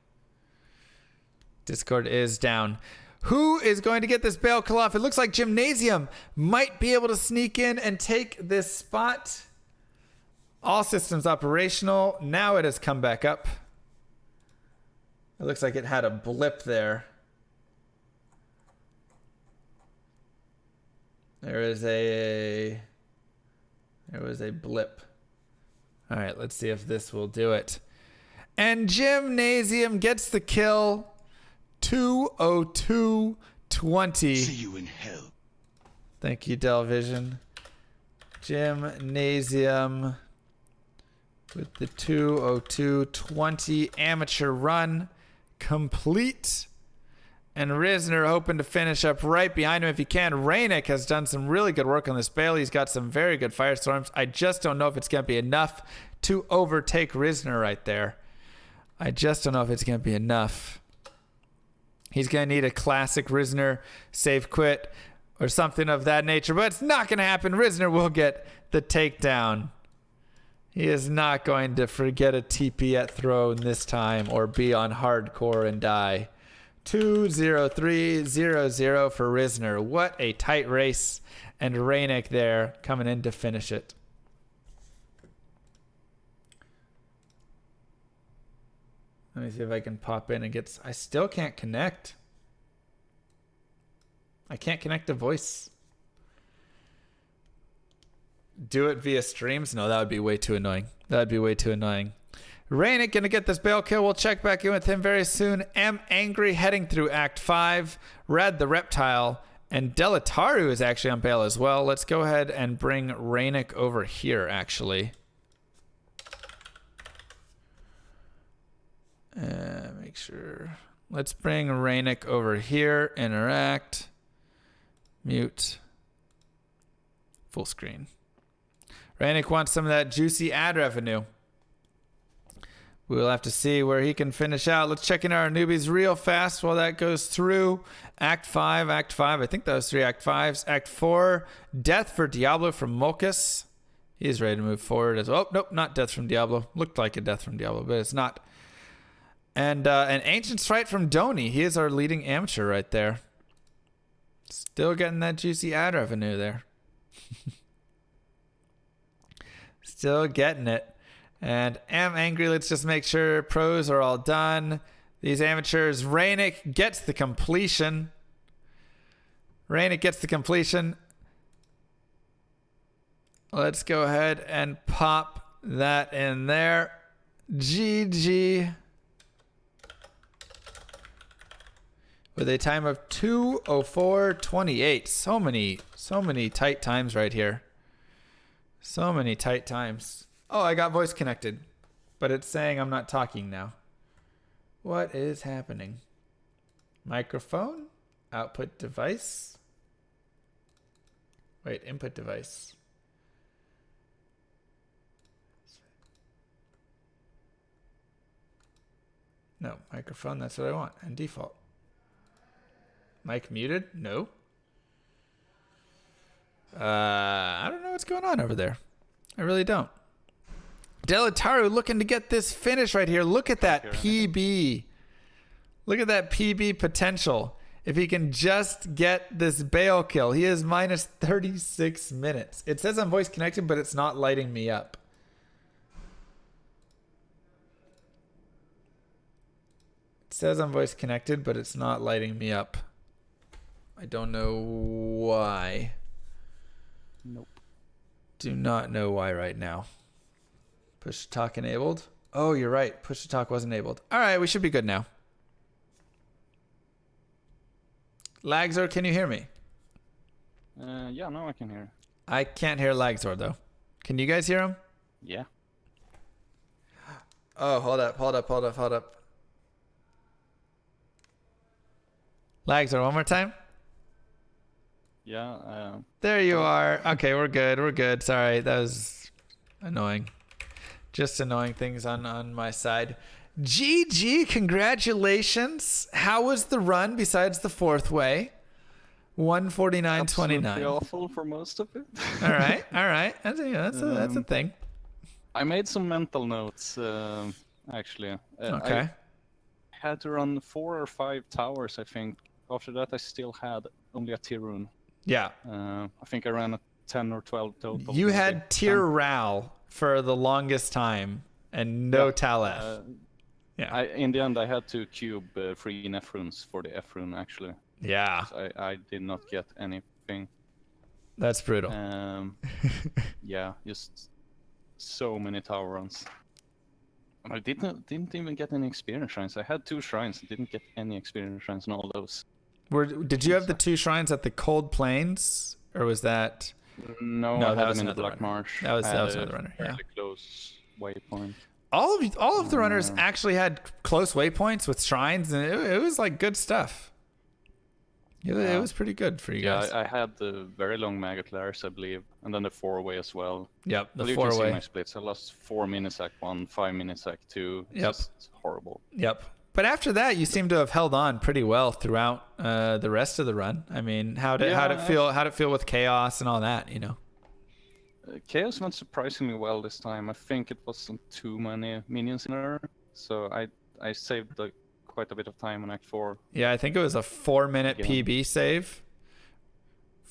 Discord is down. Who is going to get this Bale kill off? It looks like Gymnasium might be able to sneak in and take this spot. All systems operational. Now it has come back up. It looks like it had a blip there. There was a blip. All right, let's see if this will do it. And Gymnasium gets the kill. 202.20.
See you in hell.
Thank you, Delvision. Gymnasium with the 202.20 amateur run complete. And Risner hoping to finish up right behind him if he can. Rainik has done some really good work on this Bale. He's got some very good firestorms. I just don't know if it's going to be enough to overtake Risner right there. I just don't know if it's going to be enough. He's going to need a classic Risner save quit or something of that nature, but it's not going to happen. Risner will get the takedown. He is not going to forget a TP at throne this time or be on hardcore and die. 2-0-3-0-0 for Risner. What a tight race. And Rainik there coming in to finish it. Let me see if I can pop in and get... I still can't connect. I can't connect to voice. Do it via streams? No, that would be way too annoying. That would be way too annoying. Rainik gonna get this Bale kill. We'll check back in with him very soon. M Angry heading through Act 5. Rad the Reptile. And Delataru is actually on Bale as well. Let's go ahead and bring Rainik over here, actually. Make sure. Let's bring Rainik over here. Interact. Mute. Full screen. Rainik wants some of that juicy ad revenue. We'll have to see where he can finish out. Let's check in our newbies real fast while that goes through. Act 5. I think that was 3 Act 5s. Act 4, Death for Diablo from Molkus. He's ready to move forward as well. Oh, nope, not Death from Diablo. Looked like a Death from Diablo, but it's not. And an Ancient Sprite from Doni. He is our leading amateur right there. Still getting that juicy ad revenue there. Still getting it. And am angry. Let's just make sure pros are all done. These amateurs. Rainik gets the completion. Let's go ahead and pop that in there. GG. With a time of 2:04:28. So many tight times right here. So many tight times. Oh, I got voice connected, but it's saying I'm not talking now. What is happening? Microphone? Output device? Wait, input device. No, microphone, that's what I want, and default. Mic muted? No. I don't know what's going on over there. I really don't. Delataru looking to get this finish right here. Look at that PB. Look at that PB potential. If he can just get this Bale kill. He is minus 36 minutes. It says I'm voice connected, but it's not lighting me up. It says I'm voice connected, but it's not lighting me up. I don't know why.
Nope.
Do not know why right now. Push to talk enabled. Oh, you're right. Push to talk was enabled. All right, we should be good now. Lagzor, can you hear me?
Yeah, now I can hear.
I can't hear Lagzor though. Can you guys hear him?
Yeah.
Oh, hold up. Lagzor, one more time.
Yeah.
There you are. Okay, we're good. Sorry, that was annoying. Just annoying things on my side. GG, congratulations. How was the run besides the fourth way? 149.29.
Absolutely awful for most of it.
All right. That's a thing.
I made some mental notes, actually.
Okay.
I had to run 4 or 5 towers, I think. After that, I still had only a tier rune.
Yeah.
I think I ran a 10 or 12 total.
You had tier Ral for the longest time and no Talef. Yeah.
In the end, I had to cube 3 F runes for the F rune, actually.
Yeah.
So I did not get anything.
That's brutal.
Yeah, just so many tower runs. I didn't even get any experience shrines. I had 2 shrines, didn't get any experience shrines in all those.
Did you have the 2 shrines at the Cold Plains, or was that?
No,
No,
I
that
had
was
them in the
another
Black
runner.
Marsh.
That was
I had
another runner, yeah.
fairly close waypoint.
All of the runners actually had close waypoints with shrines, and it was like good stuff. It was pretty good for you guys.
I had the very long Maggot Lairs, I believe, and then the 4-way as well.
Yep, the
You can see
4-way.
my splits. I lost 4 minutes act 1, 5 minutes act 2. It's
Yep.
just horrible.
Yep. But after that, you seem to have held on pretty well throughout the rest of the run. I mean, how did it feel? How'd it feel with chaos and all that? You know.
Chaos went surprisingly well this time. I think it wasn't too many minions in there, so I saved quite a bit of time on Act 4.
Yeah, I think it was a 4-minute
Again.
PB save.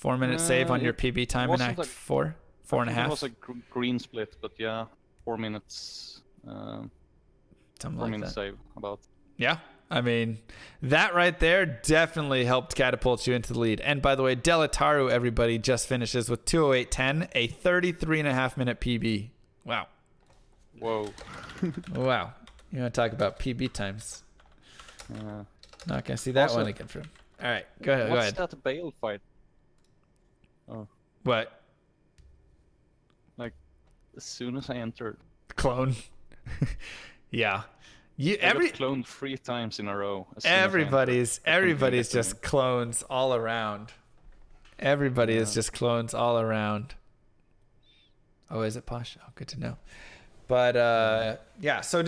4-minute save on your
it
PB time in
wasn't
Act
like-
4. 4.5.
It was a green split, but yeah, 4 minutes.
Something
4
like
minutes
that.
save about.
Yeah. I mean, that right there definitely helped catapult you into the lead. And by the way, Delataru, everybody, just finishes with 208.10, a 33.5-minute PB. Wow.
Whoa.
Wow. You want to talk about PB times? Not going to see that
Also-
one again for him. All right. Go ahead.
What's that Bale fight? Oh,
What?
like as soon as I entered,
Clone. Yeah.
I got cloned 3 times in a row. as soon as I
Everybody's
entered. I couldn't even get to
just
me.
clones all around. Everybody is just clones all around. Oh, is it Posh? Oh, good to know. But yeah, so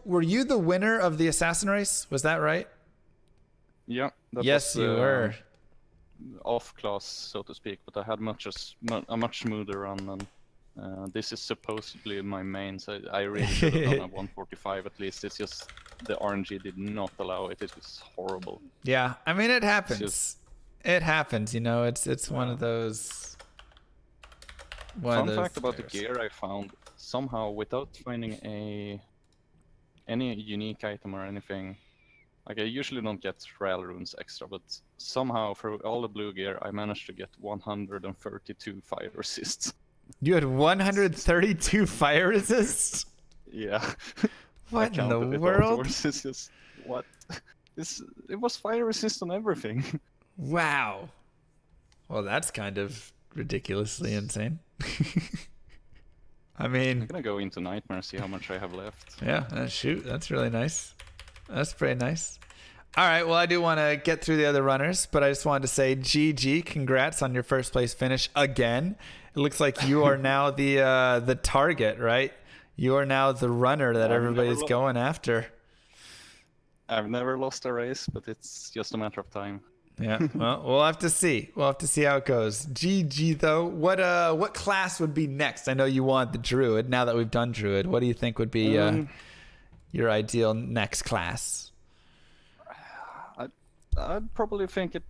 were you the winner of the assassin race? Was that right?
Yeah. That
Yes,
was,
you were.
Off class, so to speak, but I had a much smoother run, and this is supposedly my main. So I really should have done a 145 at least. It's just the RNG did not allow it. It was horrible.
Yeah, I mean it happens.
just-
It happens, you know. It's one of those.
Fun fact about the gear I found, somehow without finding any unique item or anything, like I usually don't get rail runes extra, but somehow for all the blue gear I managed to get 132 fire resists.
You had 132 fire resists?
Yeah.
What
I
in
counted
the
it
world?
afterwards. It's just what? It was fire resist on everything.
Wow. Well, that's kind of ridiculously insane. I
I'm
mean,
gonna go into Nightmare and see how much I have left.
yeah, shoot, that's really nice. That's pretty nice. All right, well, I do want to get through the other runners, but I just wanted to say GG, congrats on your first place finish again. It looks like you are now the target, right? You are now the runner that
I've
everybody's
never
going after.
I've never lost a race, but it's just a matter of time.
Yeah, well, we'll have to see. We'll have to see how it goes. GG though. What class would be next? I know you want the Druid. Now that we've done Druid, what do you think would be your ideal next class?
I'd probably think it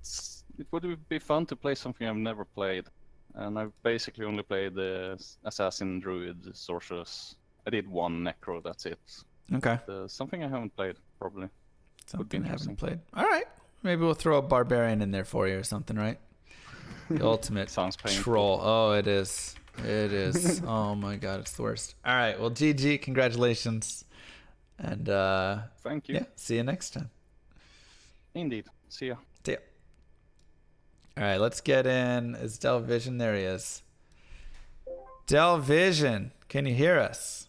would be fun to play something I've never played, and I've basically only played the Assassin, Druid, Sorceress. I did one Necro, that's it.
Okay.
Something I haven't played, probably.
Something I haven't played. All right. Maybe we'll throw a barbarian in there for you or something, right? The ultimate
Sounds painful.
troll. Oh, it is. It is. Oh my god, it's the worst. All right. Well, GG, congratulations. And
thank you.
Yeah, see you next time.
Indeed. See ya.
See ya. All right, let's get in. Is Del Vision? There he is. Del Vision, can you hear us?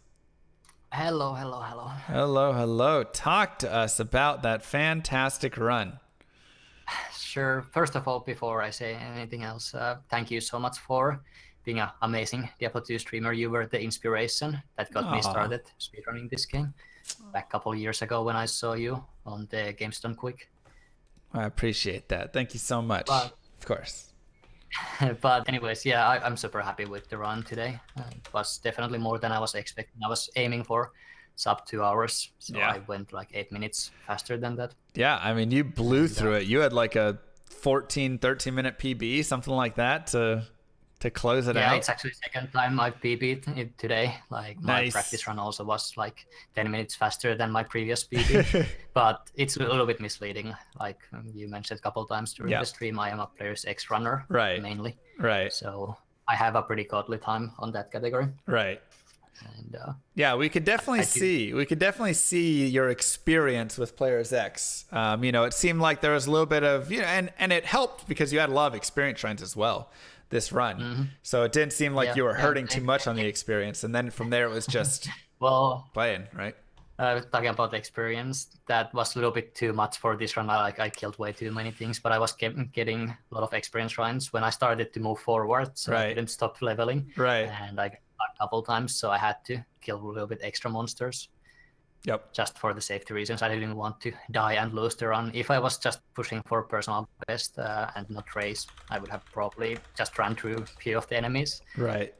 Hello.
Hello. Talk to us about that fantastic run.
Sure. First of all, before I say anything else, thank you so much for being an amazing Diablo 2 streamer. You were the inspiration that got me started speedrunning this game back a couple of years ago when I saw you on the Games Done Quick.
I appreciate that. Thank you so much. Of course.
But anyways, yeah, I'm super happy with the run today. It was definitely more than I was expecting. I was aiming for sub 2 hours, so I went like 8 minutes faster than that.
Yeah, I mean, you blew through it. You had like a 13-minute PB, something like that to close it out.
Yeah, it's actually the second time I've PB'd it today. Like my practice run also was like 10 minutes faster than my previous PB. But it's a little bit misleading. Like you mentioned a couple of times during the stream, I am a Player's X runner mainly.
Right.
So I have a pretty godly time on that category.
Right.
And
yeah, we could definitely see your experience with Player's X. It seemed like there was a little bit of, and it helped because you had a lot of experience shrines as well this run. Mm-hmm. So it didn't seem like you were hurting too much on the experience. And then from there, it was just playing, right?
Talking about the experience, that was a little bit too much for this run. I killed way too many things, but I was getting a lot of experience shrines when I started to move forward. So I didn't stop leveling. Right. And I got a couple times, so I had to kill a little bit extra monsters. Yep. Just for the safety reasons. I didn't want to die and lose the run. If I was just pushing for personal best and not race, I would have probably just run through a few of the enemies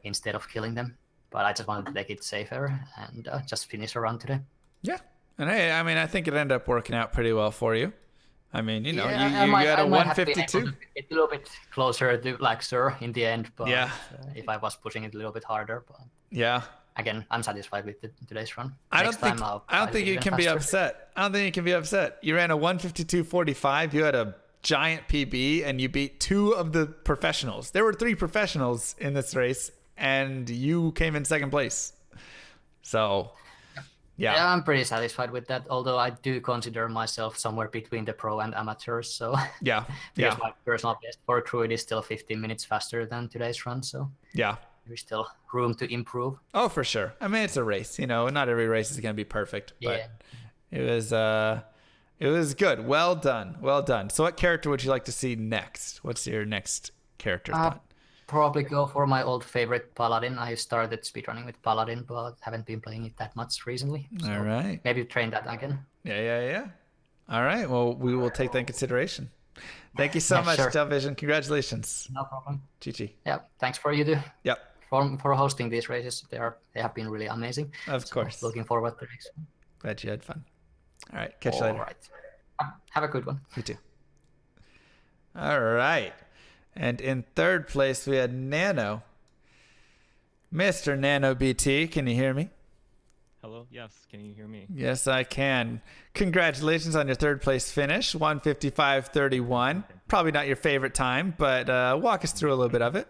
instead of killing them. But I just wanted to take it safer and just finish a run today. Yeah.
And hey, I mean, I think it ended up working out pretty well for you. I mean, you had a 152.
It's a little bit closer to Laxer in the end, but if I was pushing it a little bit harder. But again, I'm satisfied with today's run.
I don't think you can be upset. I don't think you can be upset. You ran a 152.45. You had a giant PB, and you beat 2 of the professionals. There were 3 professionals in this race, and you came in second place. So,
yeah, I'm pretty satisfied with that. Although I do consider myself somewhere between the pro and amateurs. So because my personal best for Druid is still 15 minutes faster than today's run. So there's still room to improve.
Oh, for sure. I mean, it's a race. Not every race is going to be perfect. But it was good. Well done. So what character would you like to see next? What's your next character thought?
Probably go for my old favorite Paladin. I started speedrunning with Paladin, but haven't been playing it that much recently. So
all right.
Maybe train that again.
Yeah. All right. Well, we will take that in consideration. Thank you so much, Television. Congratulations.
No problem.
GG.
Yeah. Thanks for you,
Yep.
For hosting these races. They have been really amazing.
Of course.
Looking forward to the next one.
Glad you had fun. All right. Catch you later.
All right. Have a good one.
You too. All right. And in third place, we had Nano. Mr. Nano BT, can you hear me?
Hello? Yes. Can you hear me?
Yes, I can. Congratulations on your third place finish, 155.31. Probably not your favorite time, but walk us through a little bit of it.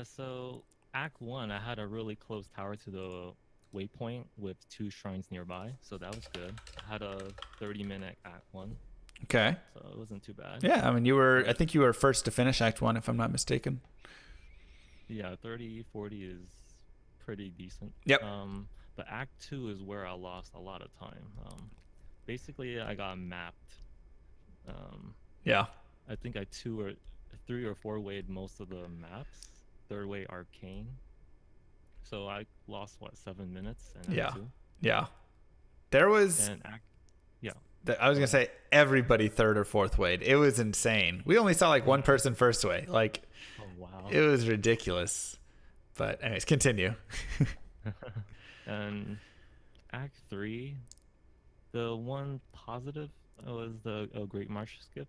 So Act 1, I had a really close tower to the waypoint with 2 shrines nearby, so that was good. I had a 30-minute Act 1.
Okay.
So it wasn't too bad.
Yeah, I mean, I think you were first to finish Act 1, if I'm not mistaken.
Yeah, 30, 40 is pretty decent.
Yep.
But Act 2 is where I lost a lot of time. Basically, I got mapped. I think I 3 or 4 wayed most of the maps. 3rd way Arcane. So I lost, 7 minutes? And
Yeah. There was... I was going to say everybody 3rd or 4th wayed. It was insane. We only saw one person first way. Oh, wow. It was ridiculous. But anyways, continue.
And Act 3, the one positive was the Great Marsh skip.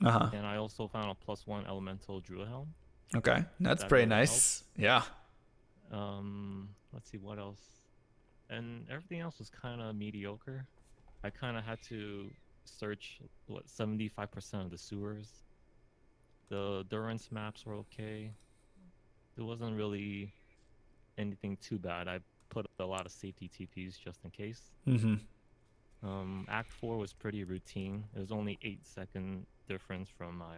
Uh-huh.
And I also found a +1 elemental Druid helm.
Okay. That's pretty really nice. Helped.
Yeah. Let's see what else. And everything else was kind of mediocre. I kind of had to search 75% of the sewers. The endurance maps were okay. There wasn't really anything too bad. I put a lot of safety TPs just in case. Act 4 was pretty routine. It was only 8-second difference from my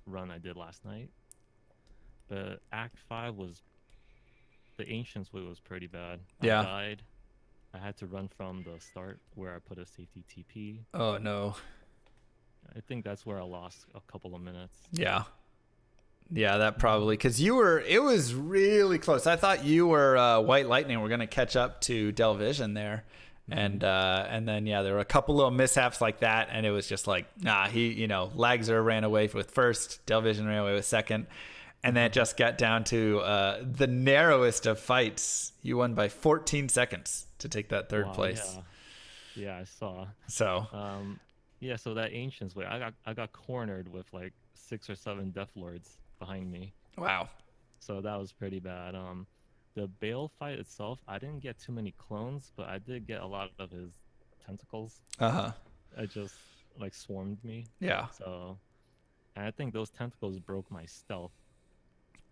run I did last night. But Act 5 was... The Ancients way was pretty bad.
Yeah.
I died. I had to run from the start where I put a safety TP.
Oh, no.
I think that's where I lost a couple of minutes.
Yeah. Yeah, that probably, because it was really close. I thought you were White Lightning were going to catch up to Delvision there. And then, yeah, there were a couple little mishaps like that. And it was just like, Lagzer ran away with first, Delvision ran away with second. And then it just got down to the narrowest of fights. You won by 14 seconds to take that third place.
Yeah, I saw.
So,
so that Ancients way, I got cornered with like 6 or 7 Death Lords behind me.
Wow.
So that was pretty bad. The Bale fight itself, I didn't get too many clones, but I did get a lot of his tentacles. It just like swarmed me.
Yeah.
So, and I think those tentacles broke my stealth.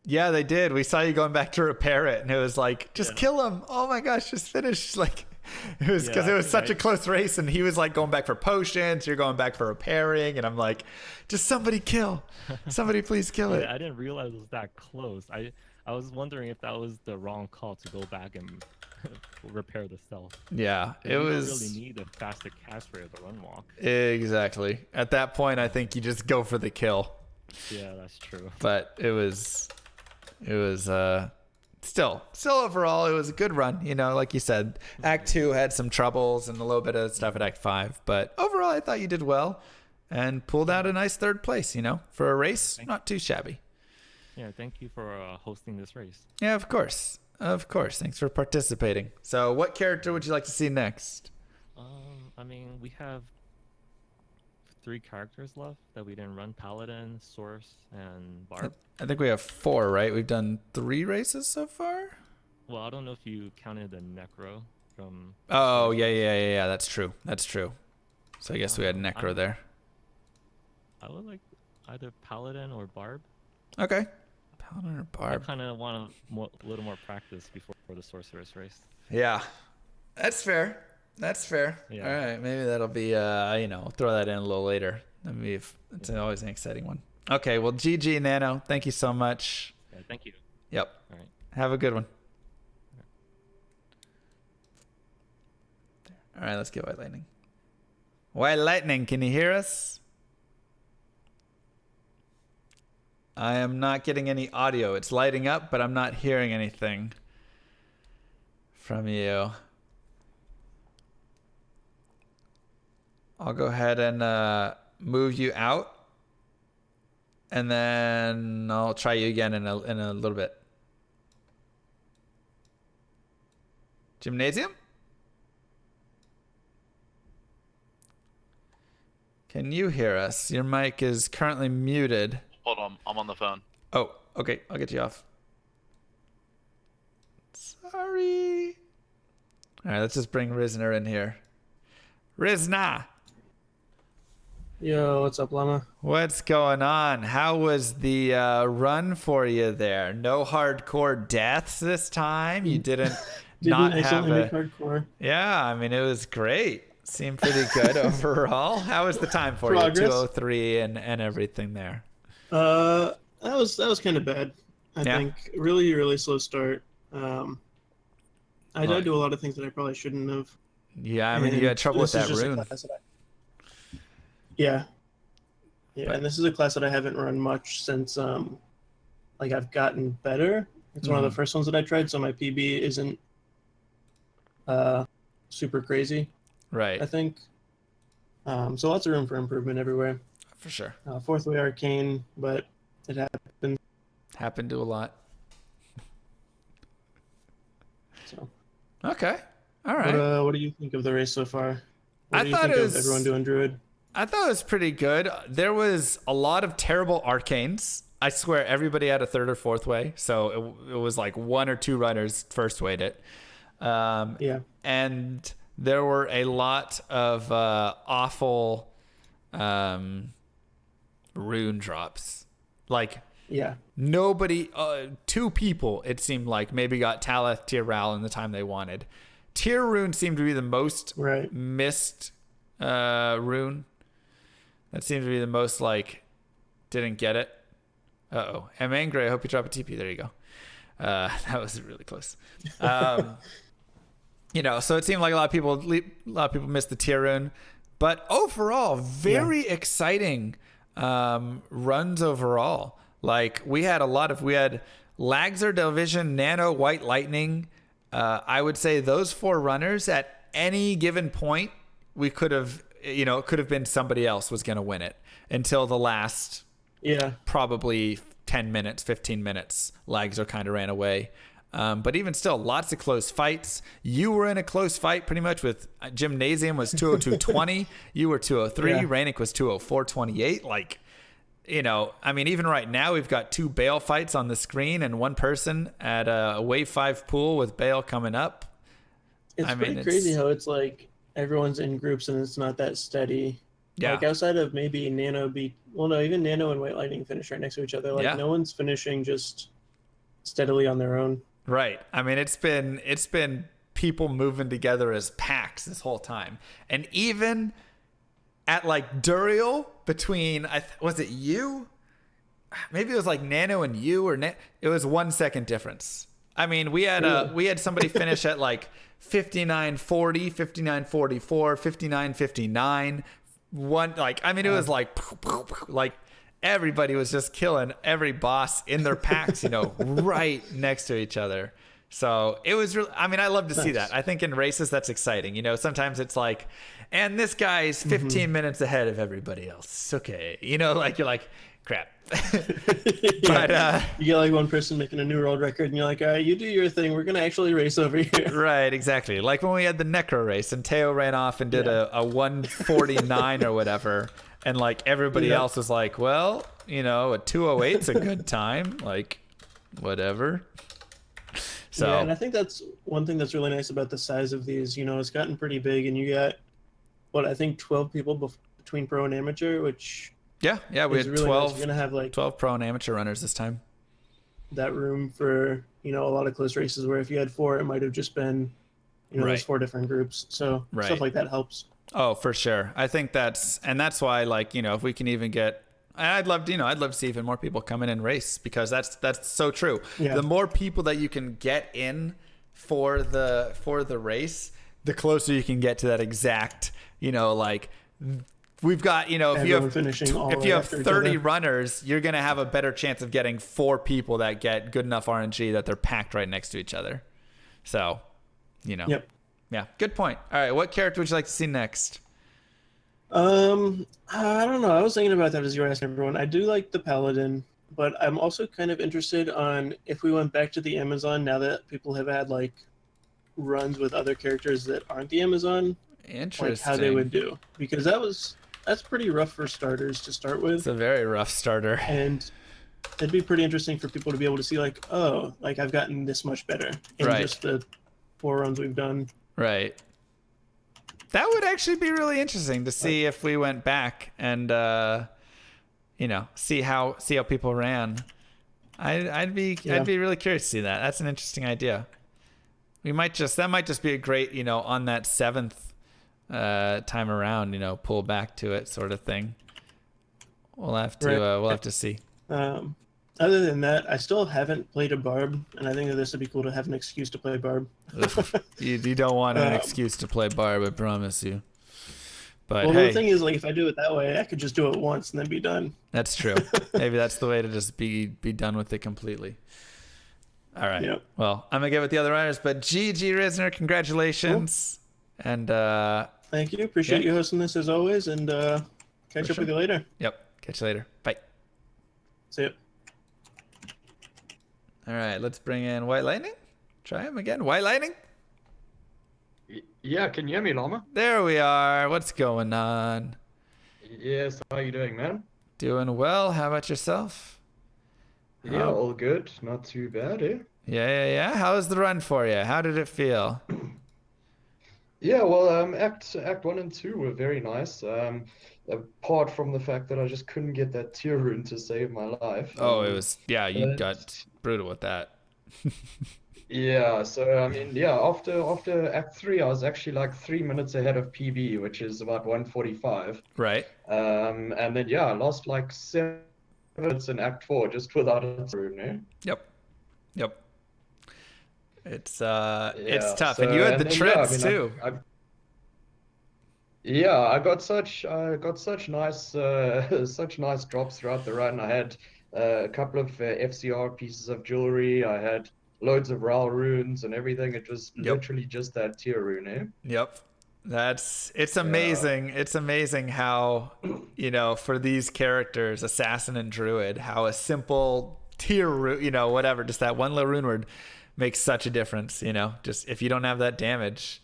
Yeah, they did. We saw you going back to repair it, and it was like, just kill him. Oh my gosh, just finish. Like, it was because it was such a close race, and he was like going back for potions. You're going back for repairing, and I'm like, just somebody kill. Somebody please kill it.
I didn't realize it was that close. I was wondering if that was the wrong call to go back and repair the stealth.
Yeah, it was.
You don't really need a faster cast rate of the run walk.
Exactly. At that point, I think you just go for the kill.
Yeah, that's true.
But it was still overall, it was a good run. Like you said, Act 2 had some troubles and a little bit of stuff at Act 5. But overall, I thought you did well and pulled out a nice third place, for a race. Not too shabby.
Yeah, thank you for hosting this race.
Yeah, of course. Of course. Thanks for participating. So what character would you like to see next?
I mean, we have 3 characters left that we didn't run: Paladin, Source, and Barb.
I think we have 4, right? We've done 3 races so far?
Well, I don't know if you counted the Necro from...
Oh, yeah. That's true. So I guess we had Necro there.
I would like either Paladin or Barb.
Okay. Paladin or Barb.
I kind of want a little more practice before the Sorceress race.
Yeah. That's fair. Yeah. All right. Maybe that'll be, throw that in a little later. It's always an exciting one. Okay. Well, GG, Nano. Thank you so much.
Yeah, thank you.
Yep.
All right.
Have a good one. All right. Let's get White Lightning. White Lightning, can you hear us? I am not getting any audio. It's lighting up, but I'm not hearing anything from you. I'll go ahead and move you out, and then I'll try you again in a little bit. Gymnasium? Can you hear us? Your mic is currently muted.
Hold on, I'm on the phone.
Oh, okay. I'll get you off. Sorry. All right, let's just bring Rizner in here. Rizna!
Yo, what's up, Llama?
What's going on? How was the run for you there? No hardcore deaths this time? You didn't not have a...
hardcore.
Yeah, I mean, it was great. Seemed pretty good overall. How was the time for
Progress.
you? 2:03 and everything there.
That was kind of bad. I think really, really slow start. I died to a lot of things that I probably shouldn't have.
Yeah, I mean, you had trouble with that rune.
Yeah, and this is a class that I haven't run much since I've gotten better. It's one of the first ones that I tried, so my PB isn't super crazy.
Right.
I think. So lots of room for improvement everywhere.
For sure.
Fourth way arcane, but it happened.
Happened to a lot.
So.
Okay. All right.
What do you think of the race so far? What
I
do you
thought
think
it
of
was
everyone doing Druid?
I thought it was pretty good. There was a lot of terrible arcanes. I swear everybody had a third or fourth way. So it was like 1 or 2 runners first wayed it.
Yeah.
And there were a lot of awful rune drops. Like,
yeah,
nobody, 2 people, it seemed like, maybe got Talith, Tyr Ral in the time they wanted. Tyr rune seemed to be the most missed rune. That seemed to be the most, like, didn't get it. Uh-oh. I'm angry. I hope you drop a TP. There you go. That was really close. You know, so it seemed like a lot of people missed the Tyr rune. But overall, very exciting runs overall. Like, we had Lagzer, Delvision, Nano, White Lightning. I would say those 4 runners at any given point, we could have, you know, it could have been somebody else was going to win it until the last probably 10 minutes, 15 minutes. Lagzer kind of ran away. But even still, lots of close fights. You were in a close fight pretty much with Gymnasium was 202.20. You were 203. Rainik was 204.28. Like, you know, I mean, even right now, we've got 2 Bale fights on the screen and 1 person at a wave 5 pool with Bale coming up.
It's pretty crazy how it's like everyone's in groups and it's not that steady. Yeah. Like, outside of maybe Nano even Nano and White Lightning finish right next to each other. Like, no one's finishing just steadily on their own.
Right. I mean, it's been people moving together as packs this whole time. And even at, like, Duriel between, was it you? Maybe it was like Nano and you, or it was 1 second difference. I mean, we had somebody finish at like 59.40, 59.44, 59.59. It was like everybody was just killing every boss in their packs, you know, right next to each other. So it was really, I mean, I love to see that. I think in races, that's exciting. You know, sometimes it's like, and this guy's 15 minutes ahead of everybody else. It's okay. You know, like, you're like, crap. But
you get like one person making a new world record and you're like, all right, you do your thing. We're going to actually race over here.
Right, exactly. Like when we had the Necro race and Teo ran off and did a 149 or whatever. And like everybody else was like, well, you know, a 208's a good time. Like, whatever. So,
yeah, and I think that's one thing that's really nice about the size of these. You know, it's gotten pretty big, and you got, I think 12 people between pro and amateur, which
we had
really
12.
Nice. You're gonna have like
12 pro and amateur runners this time.
That room for, you know, a lot of close races where if you had 4, it might have just been, you know, those 4 different groups. So stuff like that helps.
Oh, for sure. I think that's why, like, you know, if we can even get, I'd love to see even more people come in and race, because that's so true. Yeah. The more people that you can get in for the race, the closer you can get to that exact, you know, like we've got, you know, if you have 30 runners, you're going to have a better chance of getting 4 people that get good enough RNG that they're packed right next to each other. So, you know.
Yep.
Yeah, good point. All right, what character would you like to see next?
I don't know. I was thinking about that as you were asking everyone. I do like the Paladin, but I'm also kind of interested on if we went back to the Amazon now that people have had like runs with other characters that aren't the Amazon.
Interesting.
Like how they would do, because that's pretty rough for starters to start with.
It's a very rough starter.
And it'd be pretty interesting for people to be able to see like, oh, like I've gotten this much better in just the 4 runs we've done.
Right. That would actually be really interesting to see if we went back and you know, see how people ran. I'd be really curious to see that. That's an interesting idea. That might just be a great, you know, on that 7th time around, you know, pull back to it sort of thing. We'll have to see.
Other than that, I still haven't played a Barb, and I think that this would be cool to have an excuse to play Barb.
You don't want an excuse to play Barb, I promise you. But
the thing is, like, if I do it that way, I could just do it once and then be done.
That's true. Maybe that's the way to just be done with it completely. All right. Yep. Well, I'm gonna get with the other runners, but GG Risner, congratulations. Cool. And
thank you. Appreciate you hosting this as always, and catch up with you later.
Yep. Catch you later. Bye.
See ya.
All right, let's bring in White Lightning. Try him again. White Lightning?
Yeah, can you hear me, Llama?
There we are. What's going on?
Yes, how are you doing, man?
Doing well. How about yourself?
Yeah, all good. Not too bad, eh?
Yeah. How was the run for you? How did it feel?
Yeah, well, Act 1 and 2 were very nice. Apart from the fact that I just couldn't get that tier rune to save my life.
Oh, it was, yeah, you
But
got brutal with that.
yeah, so I mean, yeah, after Act 3, I was actually like 3 minutes ahead of PB, which is about 145.
Right.
And then yeah, I lost like 7 minutes in Act 4 just without a rune, eh?
Yep. Yep. It's
Yeah,
tough. And you
so
had the
and then yeah, I
treads
mean,
too.
yeah, I got such nice such nice drops throughout the run. I had a couple of FCR pieces of jewelry. I had loads of RAL runes and everything. It was
Yep.
literally just that tier rune, eh?
Yep. It's
Yeah.
amazing. It's amazing how, for these characters, assassin and druid, how a simple tier rune, whatever, just that one little rune word makes such a difference, just if you don't have that damage,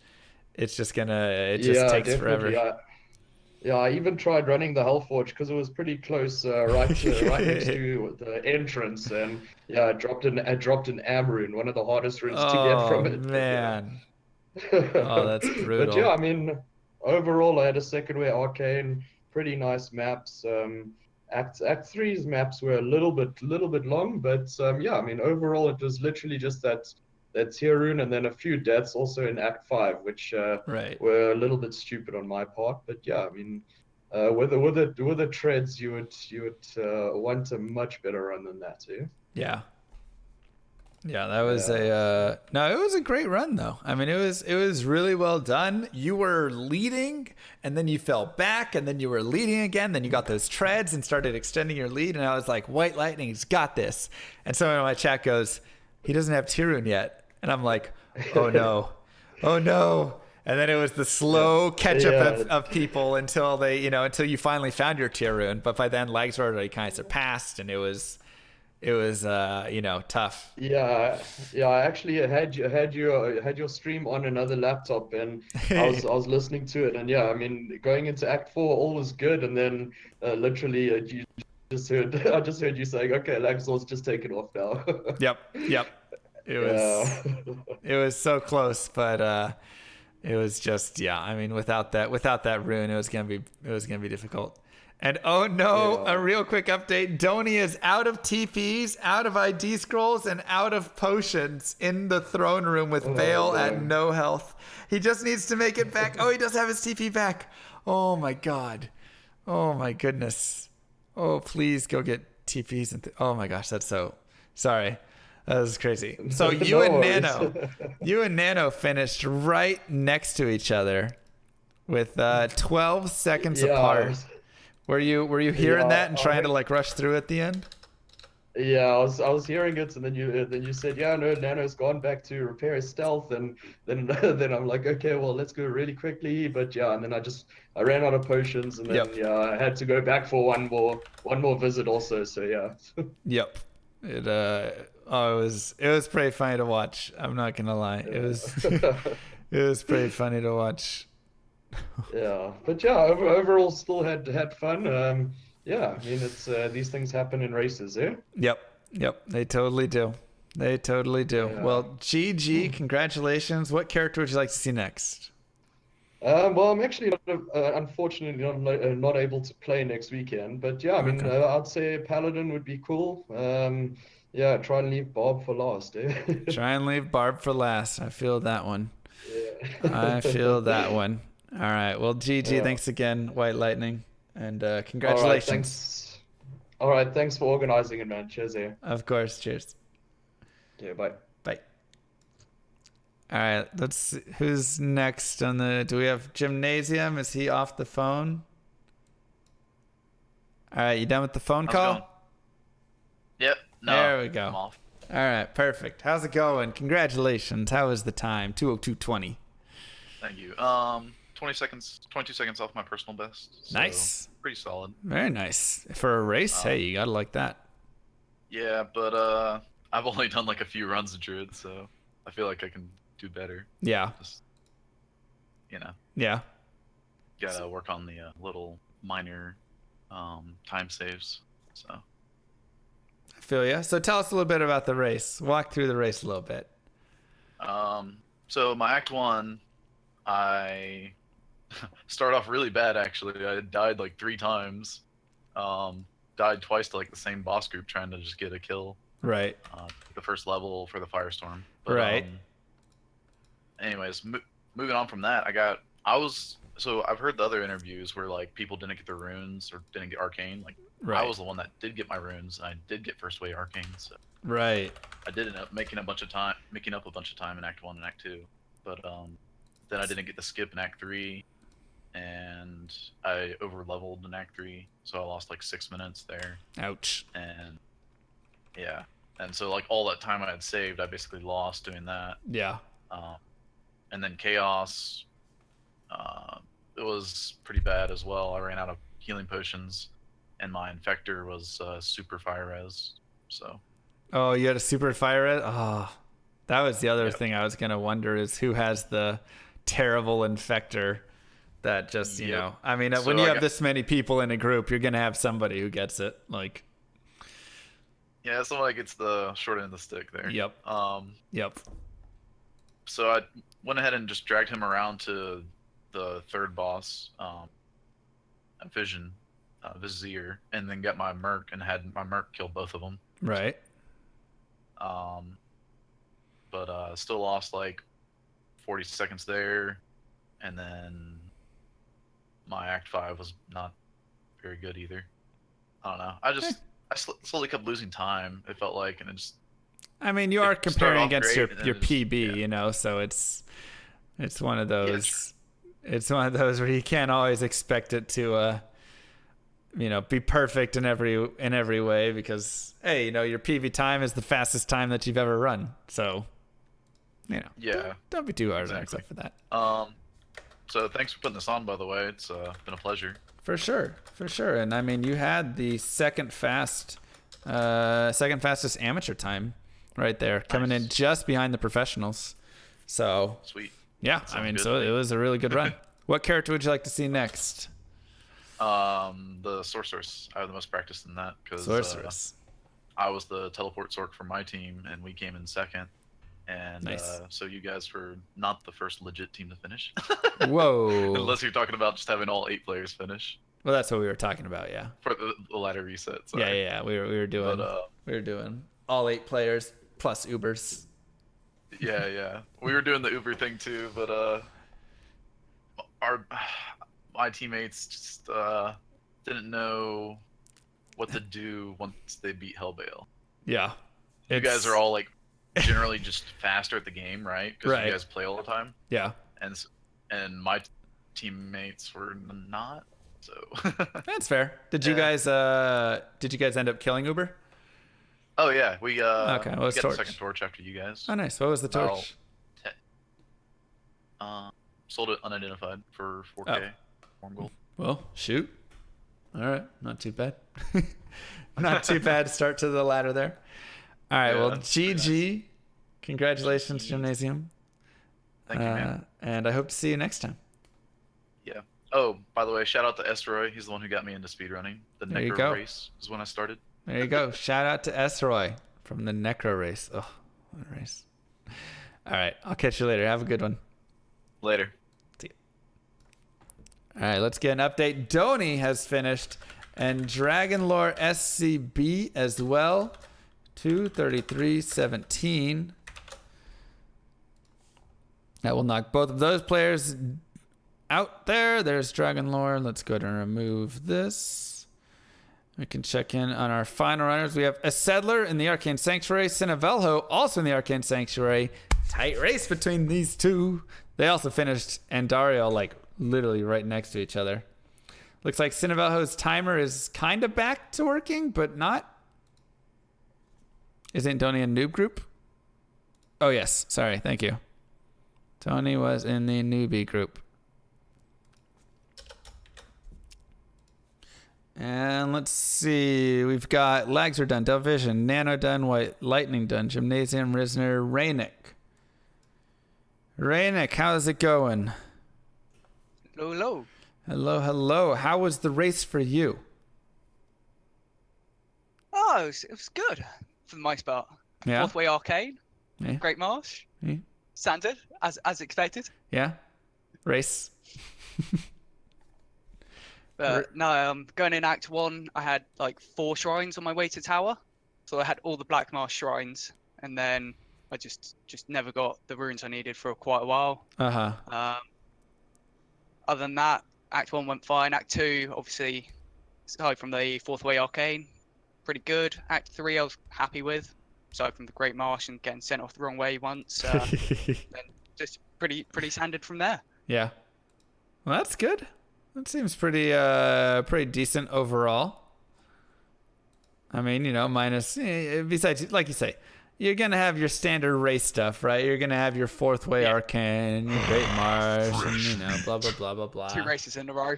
it's just it just
Yeah,
takes
definitely.
forever.
Yeah, I even tried running the Hellforge because it was pretty close, right next to the entrance, and yeah, I dropped an Am rune, one of the hardest runes to get
Oh
from it. But yeah,
man. Oh, that's
but yeah,
brutal.
I mean, overall, I had a second way arcane, pretty nice maps. Act three's maps were a little bit long, but yeah, I mean, overall, it was literally just that tier rune, and then a few deaths also in Act 5, which
Right.
were a little bit stupid on my part. But yeah, I mean, with the treads, you would want a much better run than that, too.
Yeah. Yeah, that was
Yeah.
no, it was a great run though. I mean, it was really well done. You were leading and then you fell back and then you were leading again, then you got those treads and started extending your lead, and I was like, White Lightning's got this. And someone in my chat goes, he doesn't have Tirun yet. And I'm like, oh no. Oh no. And then it was the slow catch up
Yeah.
of people until until you finally found your Tirun. But by then legs were already kind of surpassed, and it was tough.
Yeah, yeah. I actually had your stream on another laptop, and I was listening to it, and yeah, I mean, going into Act 4, all was good, and then literally, you just heard I just heard you saying, "Okay, Laxor's just taken off now."
Yep. It
Yeah.
was so close, but it was just, yeah. I mean, without that rune, it was gonna be difficult. And oh no,
Yeah.
a real quick update. Donnie is out of TPs, out of ID scrolls, and out of potions in the throne room with
Oh,
Vale at
no.
no health. He just needs to make it back. Oh, he does have his TP back. Oh my god. Oh my goodness. Oh, please go get TPs and oh my gosh, that's so sorry. That was crazy. So you
No
and
worries.
Nano finished right next to each other with 12 seconds
Yeah,
apart. Were you hearing
yeah.
that and trying to like rush through at the end?
Yeah, I was hearing it, and then you said, yeah, no, Nano's gone back to repair his stealth, and then then I'm like, okay, well, let's go really quickly. But yeah, and then I ran out of potions, and then
Yep.
yeah, I had to go back for one more visit also. So yeah.
Yep. It was pretty funny to watch. I'm not gonna lie. It was it was pretty funny to watch.
Yeah, but yeah, overall still had fun. Yeah, I mean it's these things happen in races, eh?
Yep. They totally do. They totally do.
Yeah.
Well, GG, congratulations. What character would you like to see next?
Well, I'm actually unfortunately not able to play next weekend, but yeah, I mean,
Okay.
I'd say Paladin would be cool. Yeah, try and leave Bob for last, eh?
Try and leave Barb for last. I feel that one.
Yeah.
I feel that one. All right. Well, GG,
Yeah.
thanks again, White Lightning, and
All right,
congratulations.
thanks. All right, thanks for organizing it, man. Cheers, eh?
Of course. Cheers.
Yeah, bye.
Bye. All right. Let's see. Who's next on the? Do we have Gymnasium? Is he off the phone? All right. You done with the phone
How's it
call?
going? Yep. No.
There we go.
I'm off.
All right. Perfect. How's it going? Congratulations. How was the time? 2:02:20.
Thank you. 22 seconds off my personal best. So
Nice.
Pretty solid.
Very nice for a race. Hey, you gotta like that.
Yeah, but I've only done like a few runs of Druid, so I feel like I can do better.
Yeah.
Just,
Yeah.
gotta work on the little minor time saves. So.
I feel ya. So tell us a little bit about the race. Walk through the race a little bit.
So my Act 1, I started off really bad, actually. I died like 3 times. Died twice to like the same boss group trying to just get a kill.
Right.
The first level for the Firestorm. But,
Right.
Anyways, moving on from that, so I've heard the other interviews where like people didn't get their runes or didn't get arcane. Like
Right.
I was the one that did get my runes. And I did get first wave arcane. So
Right.
I did end up making up a bunch of time in Act 1 and Act 2. But then I didn't get the skip in Act 3, and I over leveled in Act 3, so I lost like 6 minutes there.
Ouch.
And yeah, and so like all that time I had saved, I basically lost doing that.
Yeah.
And then Chaos, it was pretty bad as well. I ran out of healing potions, and my Infector was super fire res, so.
Oh, you had a super fire res? Oh, that was the other thing I was going to wonder is who has the terrible Infector that just, you know, I mean,
So
when you have this many people in a group, you're going to have somebody who gets it. Like,
yeah, someone gets the short end of the stick there.
Yep. Yep.
So I went ahead and just dragged him around to the third boss, Vizier, and then got my Merc and had my Merc kill both of them.
Right.
But still lost like 40 seconds there, and then my Act 5 was not very good either. I don't know. I slowly kept losing time, it felt like, and it just...
I mean, you are comparing against your PB,
yeah.
you know, so it's one of those. It's one of those where you can't always expect it to, you know, be perfect in every way because, hey, you know, your PB time is the fastest time that you've ever run, so, you know,
yeah,
don't be too hard on yourself for that.
So thanks for putting this on, by the way. It's been a pleasure.
For sure, and I mean, you had the second fastest amateur time right there, coming in just behind the professionals. So
sweet.
Yeah, I mean, so it was a really good run. What character would you like to see next?
The Sorceress. I have the most practice in that because
Sorceress.
I was the teleport sorc for my team, and we came in second. And
nice.
So you guys were not the first legit team to finish.
Whoa.
Unless you're talking about just having all 8 players finish.
Well, that's what we were talking about, yeah.
For the ladder reset. Sorry.
Yeah. We were doing all 8 players plus Ubers.
Yeah. We were doing the Uber thing too, but my teammates just didn't know what to do once they beat Hellbale.
Yeah.
You guys are all like generally just faster at the game, right? Because you guys play all the time.
Yeah.
And my teammates were not. So
that's fair. Did you guys end up killing Uber?
Oh yeah, we
okay. Well,
got the second torch after you guys.
Oh nice. What was the torch?
Sold it unidentified for 4K. Gold.
Well, shoot. All right, not too bad. Not too bad start to the ladder there. All right, well, GG. Nice. Congratulations, Gymnasium.
Thank you, man.
And I hope to see you next time.
Yeah. Oh, by the way, shout out to Esroy. He's the one who got me into speedrunning. The Necro race is when I started.
There you go. Shout out to Esroy from the Necro race. Oh, what a race. All right, I'll catch you later. Have a good one.
Later.
See you. All right, let's get an update. Donnie has finished, and Dragonlore SCB as well. 233.17. That will knock both of those players out there. There's Dragonlore. Let's go ahead and remove this. We can check in on our final runners. We have a Settler in the Arcane Sanctuary. Cinevelho also in the Arcane Sanctuary. Tight race between these two. They also finished Andariel like literally right next to each other. Looks like Cinevelho's timer is kind of back to working, but not. Isn't Tony a noob group? Oh, yes. Sorry. Thank you. Tony was in the newbie group. And let's see. We've got Lags are done. Delvision. Nano done. White Lightning done. Gymnasium. Risner. Raynick. Raynick, how's it going?
Hello.
Hello. How was the race for you?
Oh, it was good for the most part.
Yeah.
Fourth Way Arcane.
Yeah.
Great Marsh.
Yeah.
Standard, as expected.
Yeah. race?
But no, going in Act 1, I had like 4 shrines on my way to Tower. So I had all the Black Marsh shrines, and then I just never got the runes I needed for quite a while. Other than that, Act 1 went fine. Act 2, obviously, aside from the Fourth Way Arcane, pretty good. Act 3, I was happy with, aside from the Great Marsh and getting sent off the wrong way once. Then just pretty standard from there.
Yeah. Well, that's good. That seems pretty decent overall. I mean, you know, minus besides, like you say, you're gonna have your standard race stuff, right? You're gonna have your Fourth Way Arcane and your Great Marsh, and you know, blah blah blah blah blah.
2 races in a row.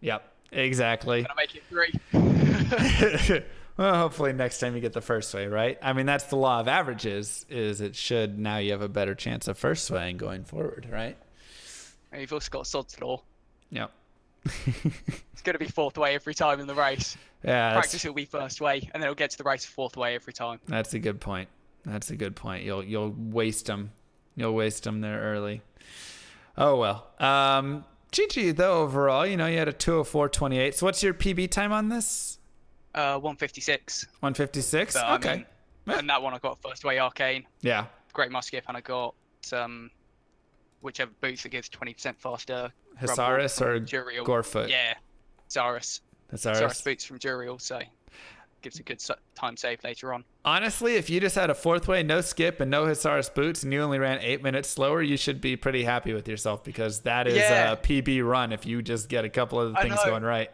Yep, exactly.
Gonna make it 3.
Well, hopefully next time you get the First Way, right? I mean, that's the law of averages. Is it should now you have a better chance of First Swaying going forward, right?
And you've also got Sod's Law.
Yep.
It's going to be Fourth Way every time in the race.
Yeah.
Practice will be First Way, and then it'll get to the race Fourth Way every time.
That's a good point. That's a good point. You'll waste them. You'll waste them there early. Oh well. GG though overall. You know you had a 2:04.28. So what's your PB time on this?
156.
156.
But,
okay.
I mean, and that one I got First Way Arcane.
Yeah.
Great Musket, and I got whichever boots that gives 20% faster.
Hisaris or
Juriel.
Gorefoot?
Yeah, Hisaris.
Hisaris
boots from Juriel, so gives a good time save later on.
Honestly, if you just had a Fourth Way, no skip, and no Hisaris boots, and you only ran 8 minutes slower, you should be pretty happy with yourself because that is a PB run if you just get a couple of things going right.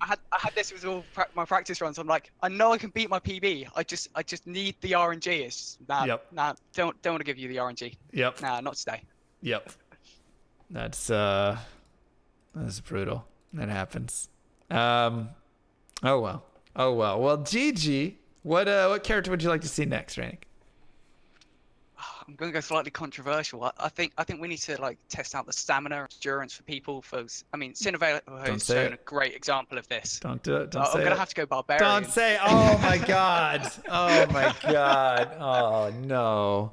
I had this with all my practice runs. I'm like, I know I can beat my PB. I just need the RNG. It's just, nah, don't want to give you the RNG.
Yep.
Nah, not today.
Yep. That's brutal. That happens. Oh well. Well, GG. What character would you like to see next, Rannick?
I'm going to go slightly controversial. I think we need to like test out the stamina and endurance for people. I mean, Cinnavel has shown a great example of this.
Don't do it.
I'm going to have to go barbarian.
Don't say. Oh my god. Oh my god. Oh no.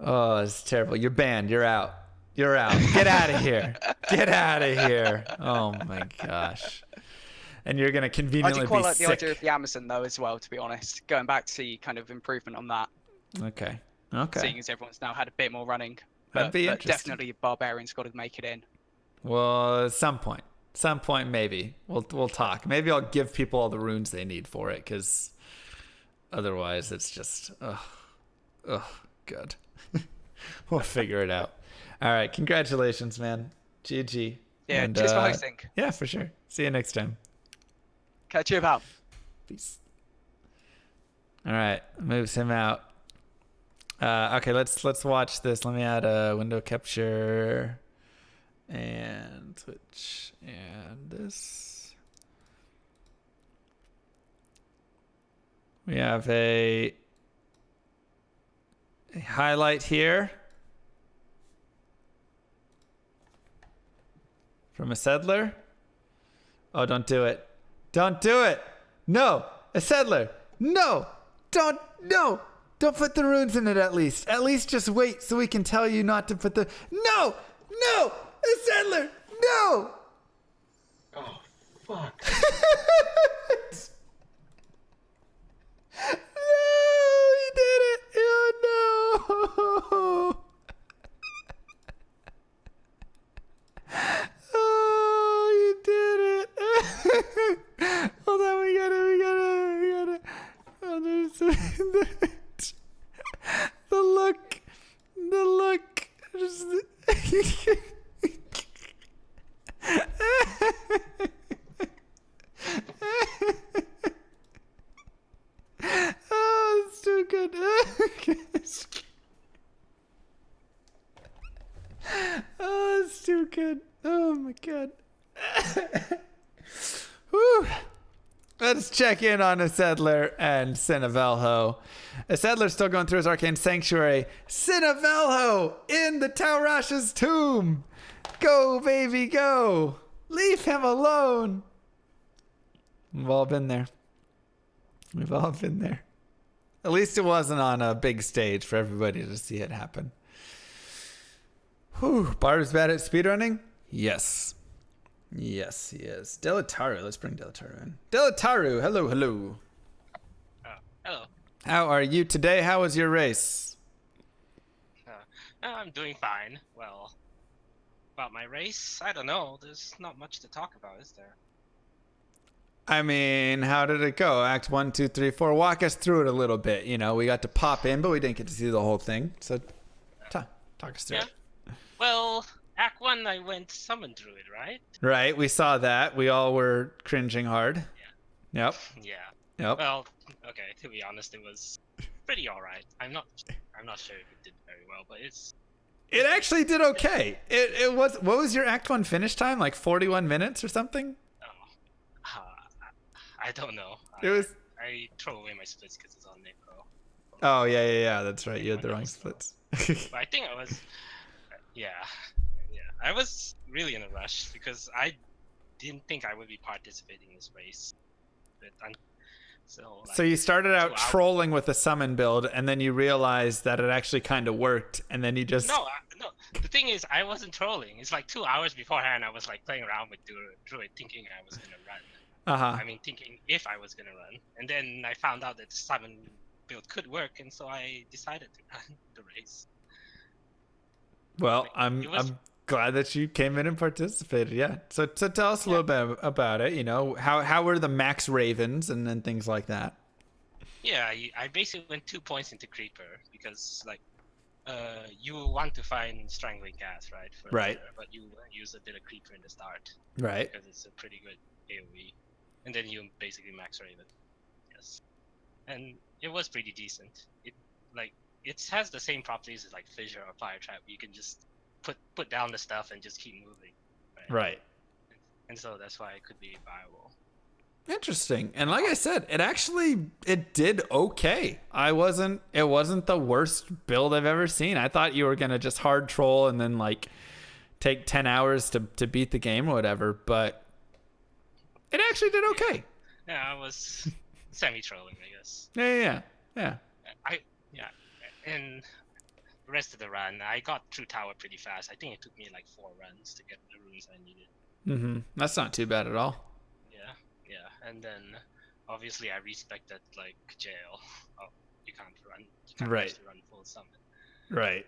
Oh, it's terrible. You're banned. You're out. You're out. Get out of here. Get out of here. Oh my gosh. And you're going to conveniently be sick.
I do quite like the idea of the Amazon, though, as well, to be honest. Going back to see kind of improvement on that.
Okay.
Seeing as everyone's now had a bit more running.
That'd be
but
interesting.
Definitely Barbarian's got to make it in.
Well, at some point. Some point, maybe. We'll talk. Maybe I'll give people all the runes they need for it, because otherwise it's just... good. We'll figure it out. All right. Congratulations, man. GG.
Yeah, and, cheers for hosting.
Yeah, for sure. See you next time.
Catch you about.
Peace. All right, moves him out. Okay, let's watch this. Let me add a window capture and Twitch and this. We have a highlight here from a settler. Oh, don't do it. Don't do it. No, a settler. No, don't put the runes in it at least. At least just wait so we can tell you not to put the... No, a settler. No.
Oh, fuck.
No, he did it. Oh, no. Oh, he did it. Hold on, we got it. Oh, there's the look. Oh, it's too good. Oh, it's too good. Oh my god. Whew. Let's check in on a settler and Cinnavelho. A settler's still going through his arcane sanctuary. Cinnavelho in the Taurash's tomb. Go, baby, go. Leave him alone. We've all been there. At least it wasn't on a big stage for everybody to see it happen. Whew, Barb's bad at speedrunning? Yes. Yes, he is. Delataru, let's bring Delataru in. Delataru, hello, hello.
Hello.
How are you today? How was your race?
I'm doing fine. Well, about my race, I don't know. There's not much to talk about, is there?
I mean, how did it go? Act 1, 2, 3, 4. Walk us through it a little bit. You know, we got to pop in, but we didn't get to see the whole thing. So, talk us through it.
Well, Act 1, I went Summon Druid, right?
Right, we saw that. We all were cringing hard.
Yeah.
Yep.
Yeah.
Yep.
Well, okay. To be honest, it was pretty alright. I'm not sure if it did very well, but
It actually did okay. It was. What was your Act 1 finish time? Like 41 minutes or something?
I don't know.
It was.
I throw away my splits because it's on Necro.
Oh yeah. That's right. You had the wrong splits.
But I think I was. Yeah. I was really in a rush because I didn't think I would be participating in this race.
So you started out trolling with a summon build, and then you realized that it actually kind of worked, and then you just.
No. The thing is, I wasn't trolling. It's like 2 hours beforehand, I was like playing around with Druid, thinking I was gonna run. I mean, thinking if I was gonna run, and then I found out that the summon build could work, and so I decided to run the race.
Well, I'm glad that you came in and participated. Yeah. So tell us a little bit about it. You know, how were the max ravens and then things like that?
Yeah, I basically went 2 points into creeper because like, you want to find strangling gas, right?
Right.
But you use a bit of creeper in the start.
Right.
Because it's a pretty good AoE, and then you basically max raven. Yes. And it was pretty decent. It has the same properties as like fissure or fire trap. You can just put down the stuff and just keep moving.
Right.
And so that's why it could be viable.
Interesting. And like I said, it did okay. It wasn't the worst build I've ever seen. I thought you were gonna just hard troll and then like take 10 hours to beat the game or whatever, but it actually did okay.
Yeah, I was semi-trolling, I guess.
Yeah.
And the rest of the run, I got through tower pretty fast. I think it took me like 4 runs to get the runes I needed.
Mm-hmm. That's not too bad at all.
Yeah. And then obviously I respected like jail. Oh, you can't run. You can't actually run full summon.
Right.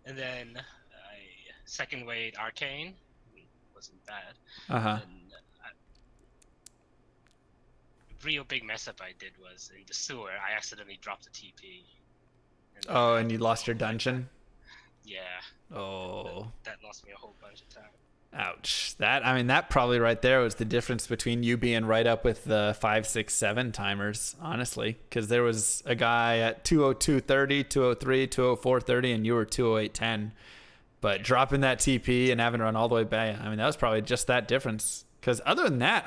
And then I second wave arcane. Wasn't bad. And real big mess up I did was in the sewer. I accidentally dropped the TP.
And you lost your dungeon?
Yeah.
Oh.
That lost me a whole bunch of time.
Ouch. That probably right there was the difference between you being right up with the 5, 6, 7 timers, honestly. Because there was a guy at 202.30, 203, 204.30, and you were 208.10. But dropping that TP and having to run all the way back, that was probably just that difference. Because other than that,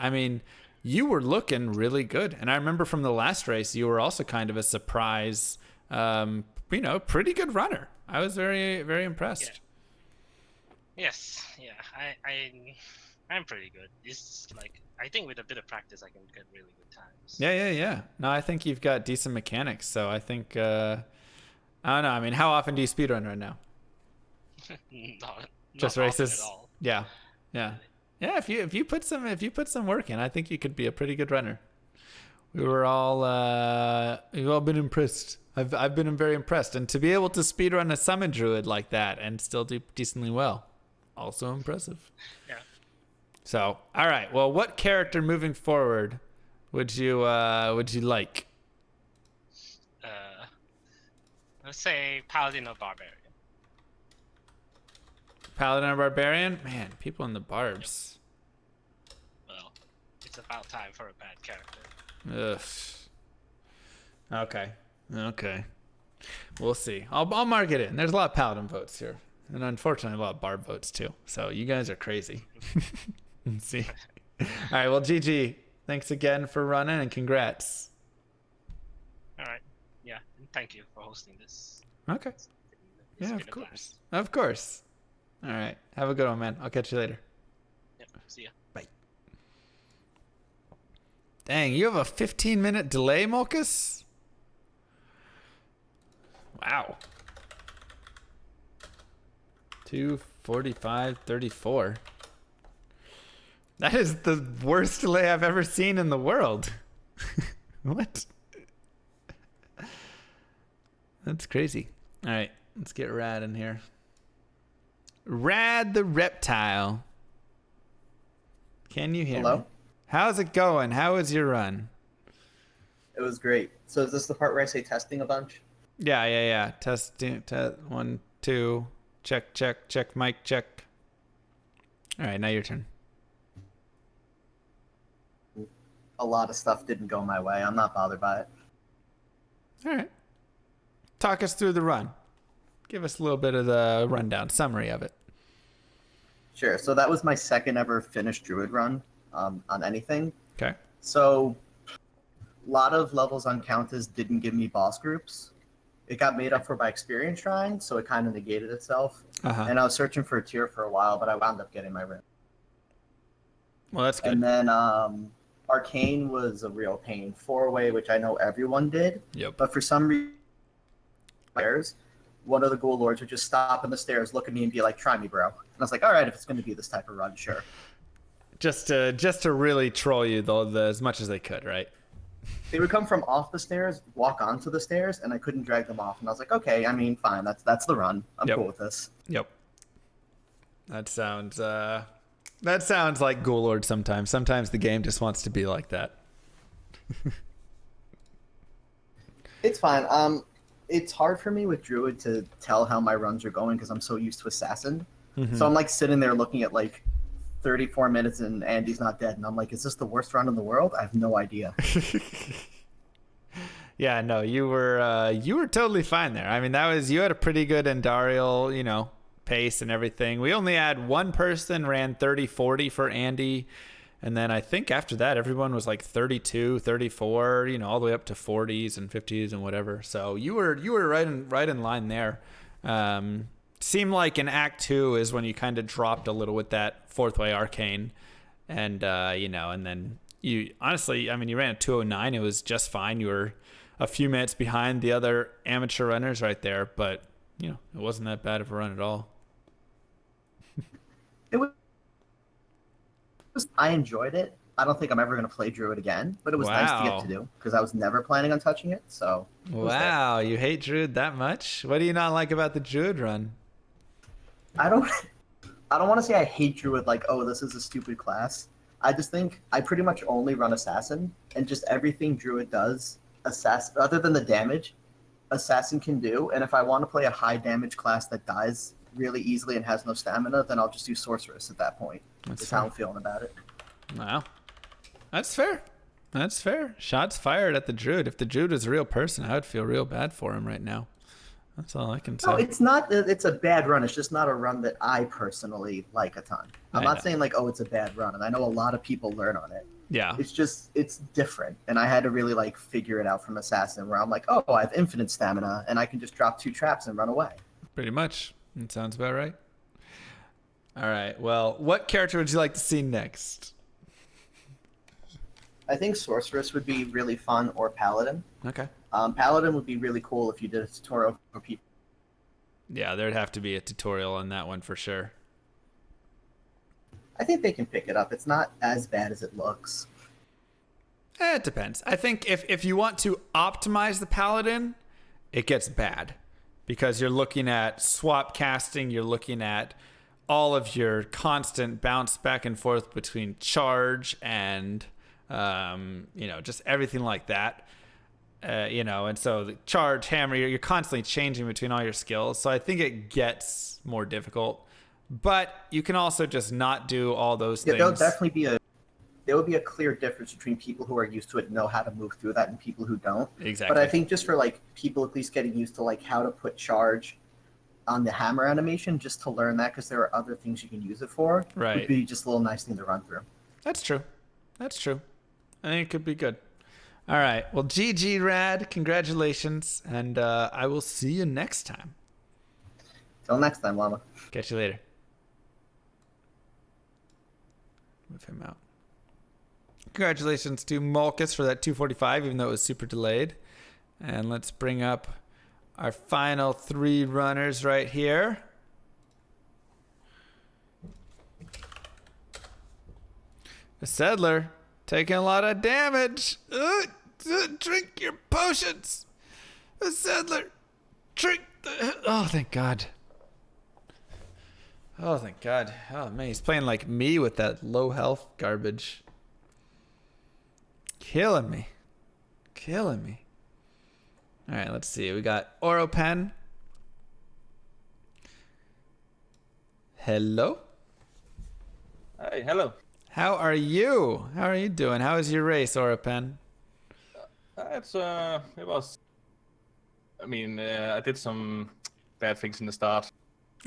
you were looking really good. And I remember from the last race, you were also kind of a surprise, pretty good runner. I was very, very impressed.
Yes, yeah, I'm pretty good. It's like, I think with a bit of practice, I can get really good times.
Yeah. No, I think you've got decent mechanics. So I think, I don't know. How often do you speedrun right now?
not
just races.
At all.
Yeah. If you put some work in, I think you could be a pretty good runner. We've all been impressed. I've been very impressed, and to be able to speedrun a summon druid like that and still do decently well, also impressive.
Yeah.
So, all right. Well, what character moving forward would you like?
Let's say Paladin or Barbarian.
Paladin or Barbarian? Man, people in the barbs.
Well, it's about time for a bad character.
Ugh. Okay. We'll see. I'll mark it in. There's a lot of Paladin votes here. And unfortunately, a lot of Barb votes too. So you guys are crazy. Let's see. All right. Well, GG. Thanks again for running and congrats.
All right. Yeah. And thank you for hosting this.
Okay. Yeah, of course. Of course. All right. Have a good one, man. I'll catch you later.
Yep. See ya.
Bye. Dang, you have a 15-minute delay, Molkus? Wow. 245, 34. That is the worst delay I've ever seen in the world. What? That's crazy. All right, let's get Rad in here. Rad the reptile. Can you hear me? How's it going? How was your run?
It was great. So is this the part where I say testing a bunch?
Yeah. Testing. 1, 2. Check. Mic check. All right, now your turn.
A lot of stuff didn't go my way. I'm not bothered by it.
All right. Talk us through the run. Give us a little bit of the rundown, summary of it.
Sure. So that was my second ever finished Druid run on anything.
Okay.
So a lot of levels on Countess didn't give me boss groups. It got made up for by experience shrines, so it kind of negated itself. And I was searching for a tier for a while, but I wound up getting my ring.
Well, that's good.
And then Arcane was a real pain. 4-way, which I know everyone did.
Yep.
But for some reason, one of the ghoul lords would just stop in the stairs, look at me, and be like, "Try me, bro." And I was like, "All right, if it's going to be this type of run, sure."
Just to really troll you, though, as much as they could, right?
They would come from off the stairs, walk onto the stairs, and I couldn't drag them off. And I was like, "Okay, I mean, fine. That's the run. I'm cool with this."
Yep. That sounds like Ghoul Lord sometimes. Sometimes the game just wants to be like that.
It's fine. It's hard for me with Druid to tell how my runs are going because I'm so used to Assassin. So I'm like sitting there looking at like 34 minutes and Andy's not dead, and I'm like, is this the worst run in the world? I have no idea.
Yeah, no, you were totally fine there. I mean, you had a pretty good Andariel, pace and everything. We only had one person ran 30-40 for Andy, and then I think after that everyone was like 32, 34, all the way up to 40s and 50s and whatever. So you were right in line there. Seemed like in Act 2 is when you kind of dropped a little with that 4th way arcane, and and then you honestly, I mean, you ran a 209. It was just fine. You were a few minutes behind the other amateur runners right there, but it wasn't that bad of a run at all.
I enjoyed it. I don't think I'm ever going to play Druid again, but it was nice to get to do because I was never planning on touching it. So
wow, you hate Druid that much? What do you not like about the Druid run?
I don't want to say I hate Druid like, oh, this is a stupid class. I just think I pretty much only run Assassin, and just everything Druid does, Assassin, other than the damage, Assassin can do. And if I want to play a high damage class that dies really easily and has no stamina, then I'll just do Sorceress at that point. That's how I'm feeling about it.
Wow. That's fair. Shots fired at the Druid. If the Druid was a real person, I would feel real bad for him right now. That's all I can say.
No, it's not. It's a bad run. It's just not a run that I personally like a ton. I'm not saying like, oh, it's a bad run, and I know a lot of people learn on it.
Yeah.
It's different, and I had to really like figure it out from Assassin, where I'm like, oh, I have infinite stamina, and I can just drop 2 traps and run away.
Pretty much. That sounds about right. All right. Well, what character would you like to see next?
I think Sorceress would be really fun, or Paladin.
Okay.
Paladin would be really cool if you did a tutorial for people.
Yeah, there'd have to be a tutorial on that one for sure.
I think they can pick it up. It's not as bad as it looks.
It depends. I think if you want to optimize the Paladin, it gets bad. Because you're looking at swap casting, you're looking at all of your constant bounce back and forth between charge and just everything like that. And so the charge, hammer, you're constantly changing between all your skills. So I think it gets more difficult. But you can also just not do all those things.
There'll definitely be there will be a clear difference between people who are used to it and know how to move through that and people who don't.
Exactly.
But I think just for like people at least getting used to like how to put charge on the hammer animation, just to learn that, because there are other things you can use it for, would be just a little nice thing to run through.
That's true. I think it could be good. All right. Well, GG Rad. Congratulations. And I will see you next time.
Till next time, Llama.
Catch you later. Move him out. Congratulations to Malkus for that 245, even though it was super delayed. And let's bring up our final 3 runners right here. A settler taking a lot of damage. Drink your potions. A settler. Drink the... Oh, thank God. Oh, thank God. Oh, man, he's playing like me with that low health garbage. Killing me. Killing me. All right, let's see. We got Oro Pen. Hello?
Hey, hello.
How are you? How are you doing? How is your race, Oro Pen?
It was... I mean, I did some bad things in the start.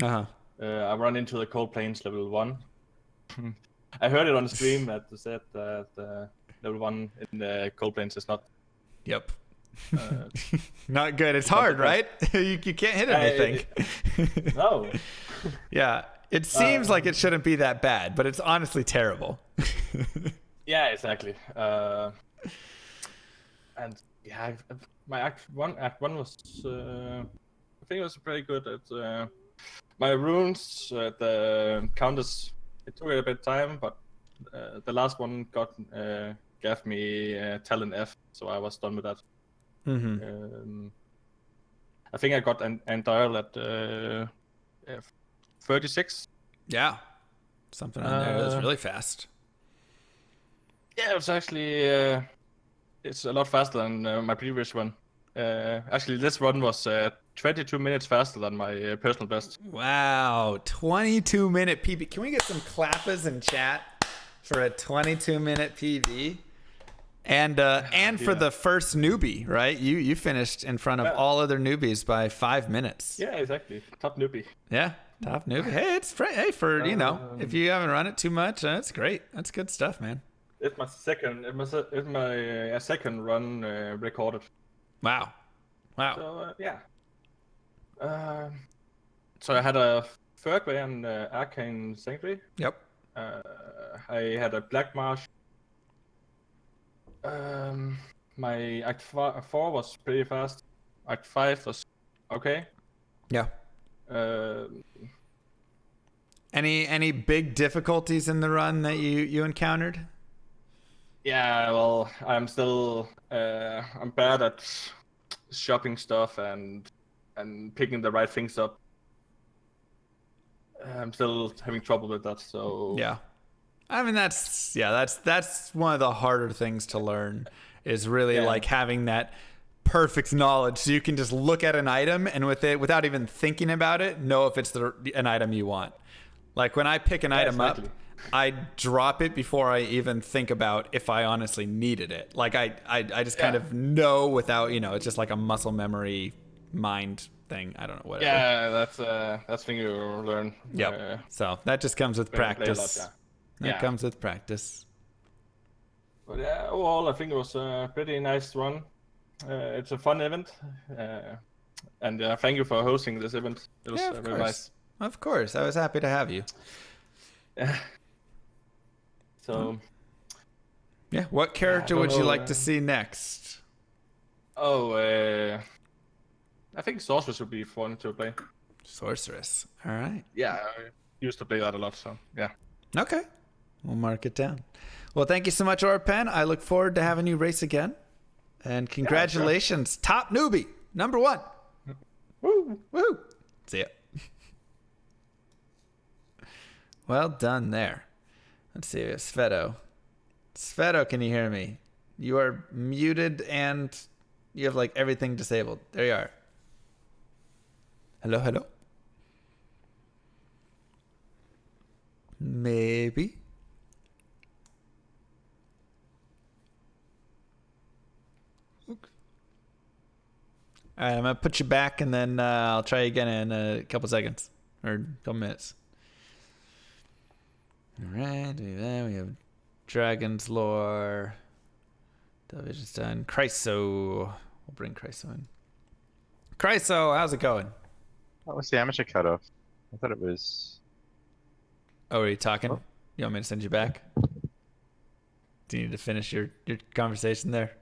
Uh-huh.
I run into the Cold Plains level 1. I heard it on the stream that said that level 1 in the Cold Plains is not...
Yep. Not good. It's hard, right? you can't hit anything.
No.
Yeah. It seems like it shouldn't be that bad, but it's honestly terrible.
Yeah, exactly. And yeah, my act one was I think it was pretty good at my runes. The counters, it took a bit of time, but the last one gave me talent F, so I was done with that.
Mm-hmm.
I think I got an dial at 36.
Yeah, something on there. It was really fast.
Yeah, it was actually it's a lot faster than my previous one. Actually, this one was 22 minutes faster than my personal best.
Wow, 22-minute PB. Can we get some clappers in chat for a 22-minute PB? And for the first newbie, right? You finished in front of all other newbies by 5 minutes.
Yeah, exactly. Top newbie.
Yeah, top newbie. Hey, it's for if you haven't run it too much, that's great. That's good stuff, man.
It's my second. It's my second run recorded.
Wow.
So yeah. So I had a third way on Arcane Sanctuary.
Yep.
I had a Black Marsh. My Act 4 was pretty fast. Act 5 was okay.
Yeah. Any big difficulties in the run that you encountered?
Yeah, well, I'm still I'm bad at shopping stuff and picking the right things up. I'm still having trouble with that, so
yeah. I mean that's one of the harder things to learn is really like having that perfect knowledge so you can just look at an item and without even thinking about it know if it's an item you want. Like when I pick an item up, I drop it before I even think about if I honestly needed it. Like I just kind of know without, it's just like a muscle memory mind thing. I don't know what.
Yeah, that's thing you learn.
Yep. So that just comes with practice. That comes with practice.
But yeah, overall I think it was a pretty nice run. It's a fun event. And thank you for hosting this event. It was very nice.
Of course. I was happy to have you.
So,
yeah, what character would you like to see next?
Oh, I think Sorceress would be fun to play.
Sorceress. All right.
Yeah, I used to play that a lot, so yeah.
Okay. We'll mark it down. Well, thank you so much, Orpen. I look forward to having you race again. And congratulations, top newbie, number 1.
Woo!
Woo! See ya. Well done there. Let's see, we have Sveto. Sveto, can you hear me? You are muted and you have like everything disabled. There you are. Hello? Maybe. All right, I'm going to put you back and then I'll try again in a couple seconds or a couple minutes. All right, then we have Dragon's Lore. Television's done. Chryso. We'll bring Chryso in. Chryso, how's it going?
What was the amateur cutoff? I thought it was...
Oh, are you talking? Oh. You want me to send you back? Do you need to finish your conversation there?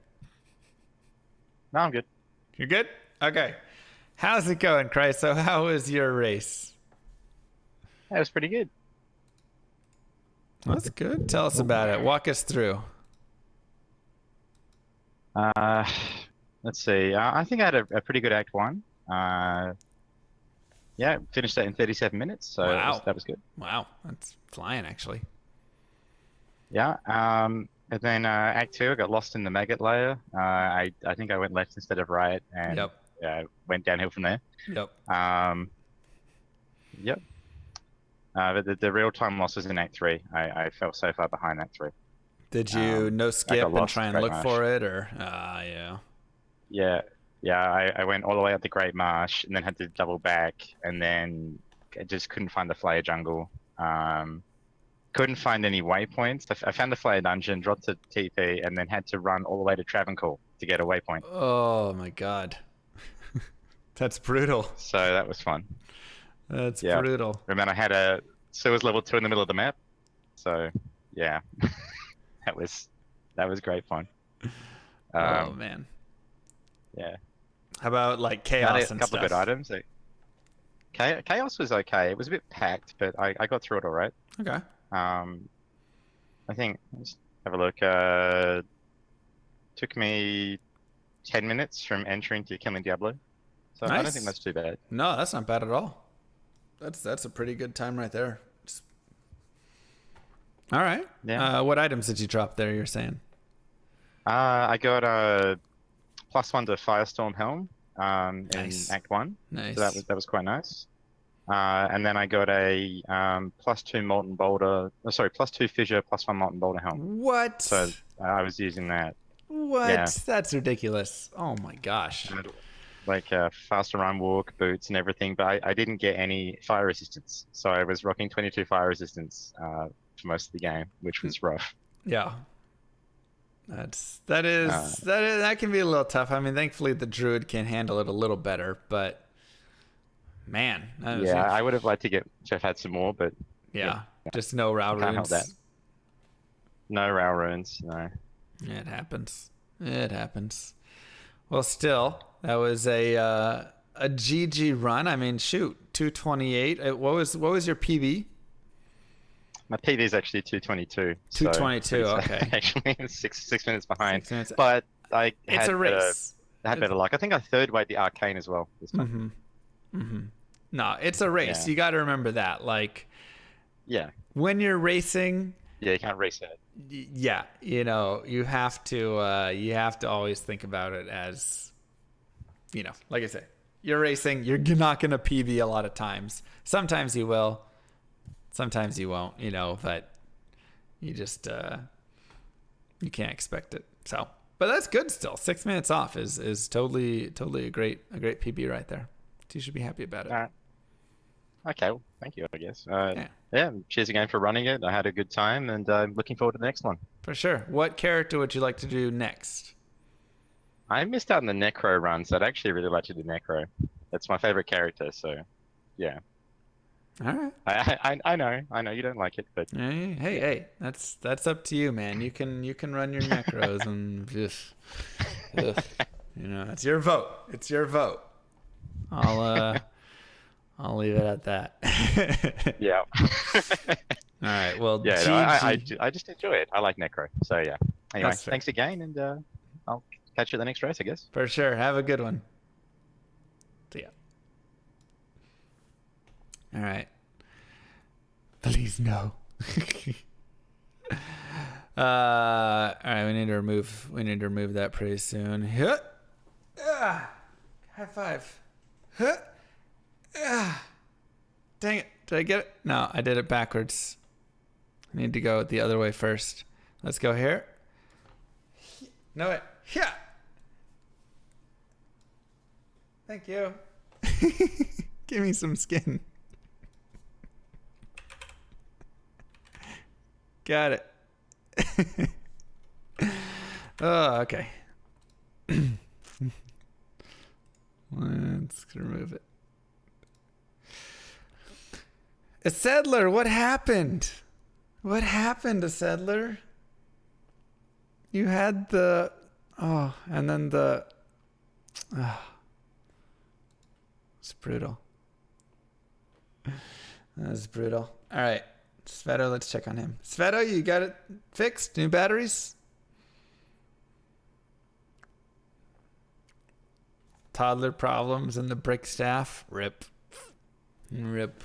No, I'm good.
You're good? Okay. How's it going, Chryso? How was your race?
That was pretty good.
That's good. Tell us about it. Walk us through.
Let's see. I think I had a pretty good Act 1. Yeah, finished that in 37 minutes, so that was good.
Wow, that's flying, actually.
Yeah, and then Act 2, I got lost in the maggot layer. I think I went left instead of right, and went downhill from there.
Yep.
Yep. But the real time loss was in Act 3. I fell so far behind Act 3.
Did you no skip and try and look for it, or? Yeah.
Yeah, I went all the way up the Great Marsh, and then had to double back, and then I just couldn't find the Flare jungle. Couldn't find any waypoints. I found the Flare dungeon, dropped to TP, and then had to run all the way to Travancore to get a waypoint.
Oh my god. That's brutal.
So that was fun.
That's brutal.
And then I had a sewers level 2 in the middle of the map. So yeah, that was great fun.
Oh man.
Yeah.
How about like chaos and
a couple of good items. Chaos was okay. It was a bit packed, but I got through it all right.
Okay.
I think, let's have a look. Took me 10 minutes from entering to killing Diablo. So I don't think that's too bad.
No, that's not bad at all. That's a pretty good time right there. All right.
Yeah.
What items did you drop there, you're saying?
I got a +1 to Firestorm Helm in Act 1.
Nice.
So that was quite nice. And then I got a +2 Molten Boulder, +2 Fissure, +1 Molten Boulder Helm.
What?
So I was using that.
What?
Yeah.
That's ridiculous. Oh my gosh.
Like faster run, walk, boots, and everything, but I didn't get any fire resistance. So I was rocking 22 fire resistance for most of the game, which was rough.
Yeah. That can be a little tough. I mean, thankfully the Druid can handle it a little better, but man.
I would have liked to have had some more, but
just no Rao runes.
Can't help that. No Rao runes, no.
It happens. It happens. Well, still, that was a GG run. I mean, shoot, 228. What was your PB?
My PB is actually 222.
222.
So
okay.
Actually, 6 minutes behind.
6 minutes.
But
It's a race.
I had better luck. I think I third weight the Arcane as well this time.
No, it's a race.
Yeah.
You got to remember that. Like, when you're racing.
Yeah, you can't race it.
Yeah, you have to always think about it as, like I said, you're racing. You're not going to PB a lot of times. Sometimes you will. Sometimes you won't. But you just you can't expect it. So, but that's good still. 6 minutes off is totally a great PB right there. So you should be happy about it.
Okay, well, thank you, I guess. Cheers again for running it. I had a good time, and I'm looking forward to the next one.
For sure. What character would you like to do next?
I missed out on the Necro run, so I'd actually really like to do Necro. That's my favorite character, so yeah.
All right.
I know you don't like it, but
hey, that's up to you, man. You can run your Necros and just it's your vote. It's your vote. I'll leave it at that.
Yeah.
All right. Well,
I just enjoy it. I like Necro. So yeah. Anyway, thanks again, and I'll catch you at the next race, I guess.
For sure. Have a good one. See ya. All right. Please no. All right. We need to remove that pretty soon. High five. Dang it. Did I get it? No, I did it backwards. I need to go the other way first. Let's go here. No, wait. Yeah. Thank you. Give me some skin. Got it. Oh, okay. Let's remove it. A Settler, what happened? What happened, a Settler? You had the... Oh, and then the... Oh. It's brutal. That's brutal. All right. Sveto, let's check on him. Sveto, you got it fixed? New batteries? Toddler problems in the brick staff. Rip. Rip.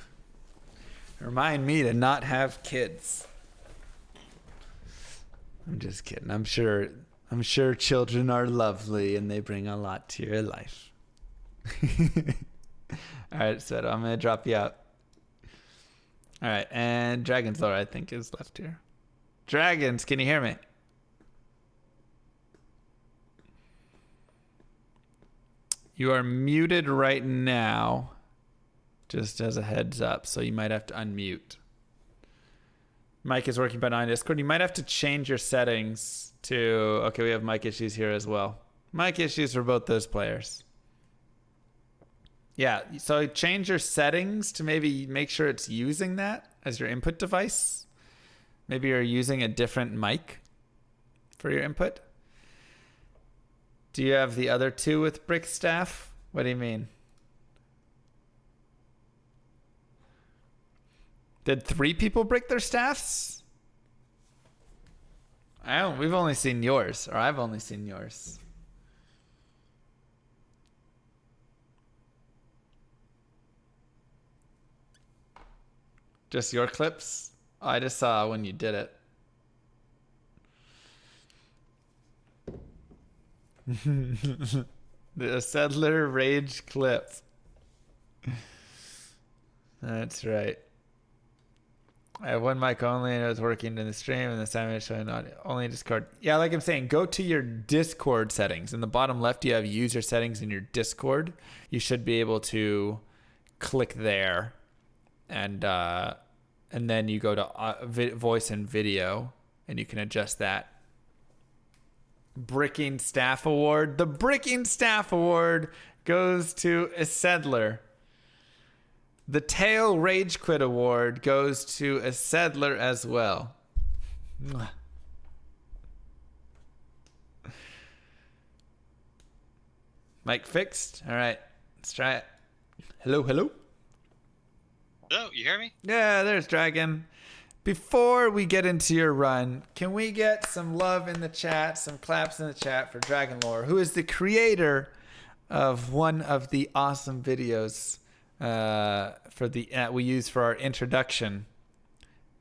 Remind me to not have kids. I'm just kidding. I'm sure children are lovely and they bring a lot to your life. All right, Sveto, I'm going to drop you out. All right, and Dragon's Lore, I think, is left here. Dragons, can you hear me? You are muted right now, just as a heads up, so you might have to unmute. Mic is working behind Discord. You might have to change your settings to... Okay, we have mic issues here as well. Mic issues for both those players. Yeah, so change your settings to maybe make sure it's using that as your input device. Maybe you're using a different mic for your input. Do you have the other two with brick staff? What do you mean? Did 3 people break their staffs? We've only seen yours, or I've only seen yours. Just your clips? Oh, I just saw when you did it. The Settler Rage clip. That's right. I have one mic only and it was working in the stream and the sound is showing only Discord. Yeah, like I'm saying, go to your Discord settings. In the bottom left, you have user settings in your Discord. You should be able to click there and then you go to voice and video and you can adjust that. Bricking Staff Award. The Bricking Staff Award goes to a Settler. The Tail Rage Quit Award goes to a Settler as well. Mic fixed? All right, let's try it. Hello, hello?
Hello, you hear me?
Yeah, there's Dragon. Before we get into your run, can we get some love in the chat, some claps in the chat for Dragon Lore, who is the creator of one of the awesome videos for the we use for our introduction.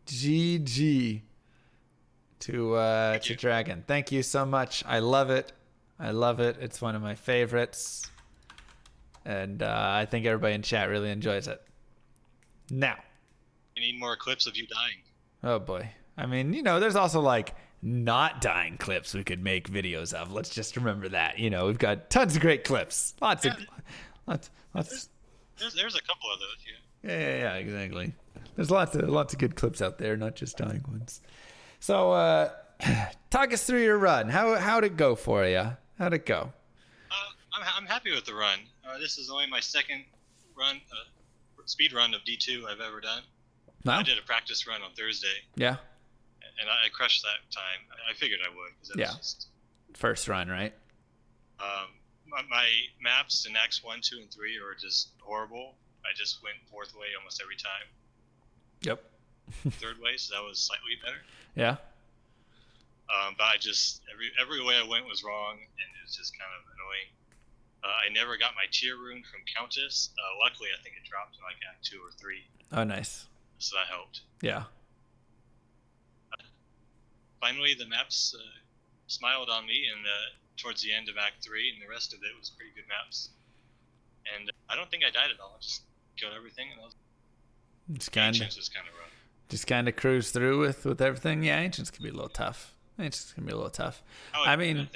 GG to Dragon. Thank you so much. I love it. I love it. It's one of my favorites, and I think everybody in chat really enjoys it. Now,
you need more clips of you dying.
Oh boy. I mean, there's also like not dying clips we could make videos of. Let's just remember that. We've got tons of great clips. Lots.
There's a couple of those, yeah.
Yeah, exactly. There's lots of good clips out there, not just dying ones. So, talk us through your run. How'd it go for you? How'd it go?
I'm happy with the run. This is only my second run, speed run of D2 I've ever done.
Wow.
I did a practice run on Thursday.
Yeah.
And I crushed that time. I figured I would. Cause
was just... First run, right?
My maps in Acts 1, 2, and 3 are just horrible. I just went fourth way almost every time.
Yep.
Third way, so that was slightly better.
Yeah.
But I just every way I went was wrong, and it was just kind of annoying. I never got my tier rune from Countess. Luckily, I think it dropped in like Act 2 or 3.
Oh, nice.
So that helped.
Yeah.
Finally, the maps smiled on me, and towards the end of Act 3, and the rest of it was pretty good maps. And I don't think I died at all. I just killed everything, and Ancients was kind of rough.
Just kind of cruise through with everything. Yeah, Ancients can be a little tough. I mean,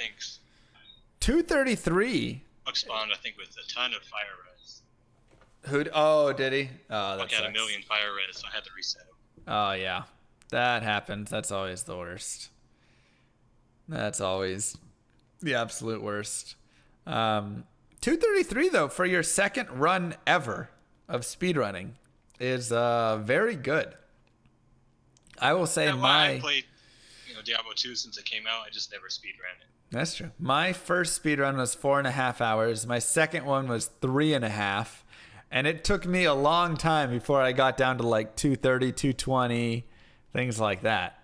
233.
Buck spawned, I think, with a ton of fire res.
Did he? Oh, that
Buck had a million fire res, so I had to reset him.
Oh, yeah. That happens. That's always the worst. That's always the absolute worst. 233, though, for your second run ever of speedrunning is very good. I will say
I played Diablo 2 since it came out. I just never speedran it.
That's true. My first speedrun was 4.5 hours. My second one was 3.5. And it took me a long time before I got down to like 230, 220. things like that.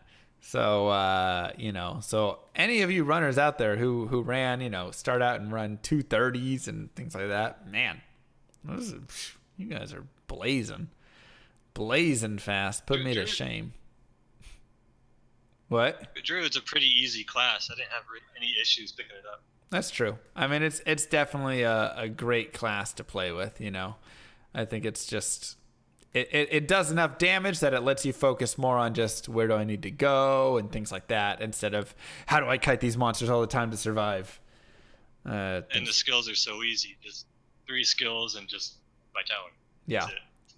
So, you know, so any of you runners out there who ran, you know, start out and run 230s and things like that, man, you guys are blazing fast. Put me to shame. What?
Druid's a pretty easy class. I didn't have any issues picking it up.
That's true. I mean, it's definitely a great class to play with, you know. I think it's just... It does enough damage that it lets you focus more on just where do I need to go and things like that, instead of how do I kite these monsters all the time to survive.
And the skills are so easy. Just 3 skills and just vitality.
Yeah.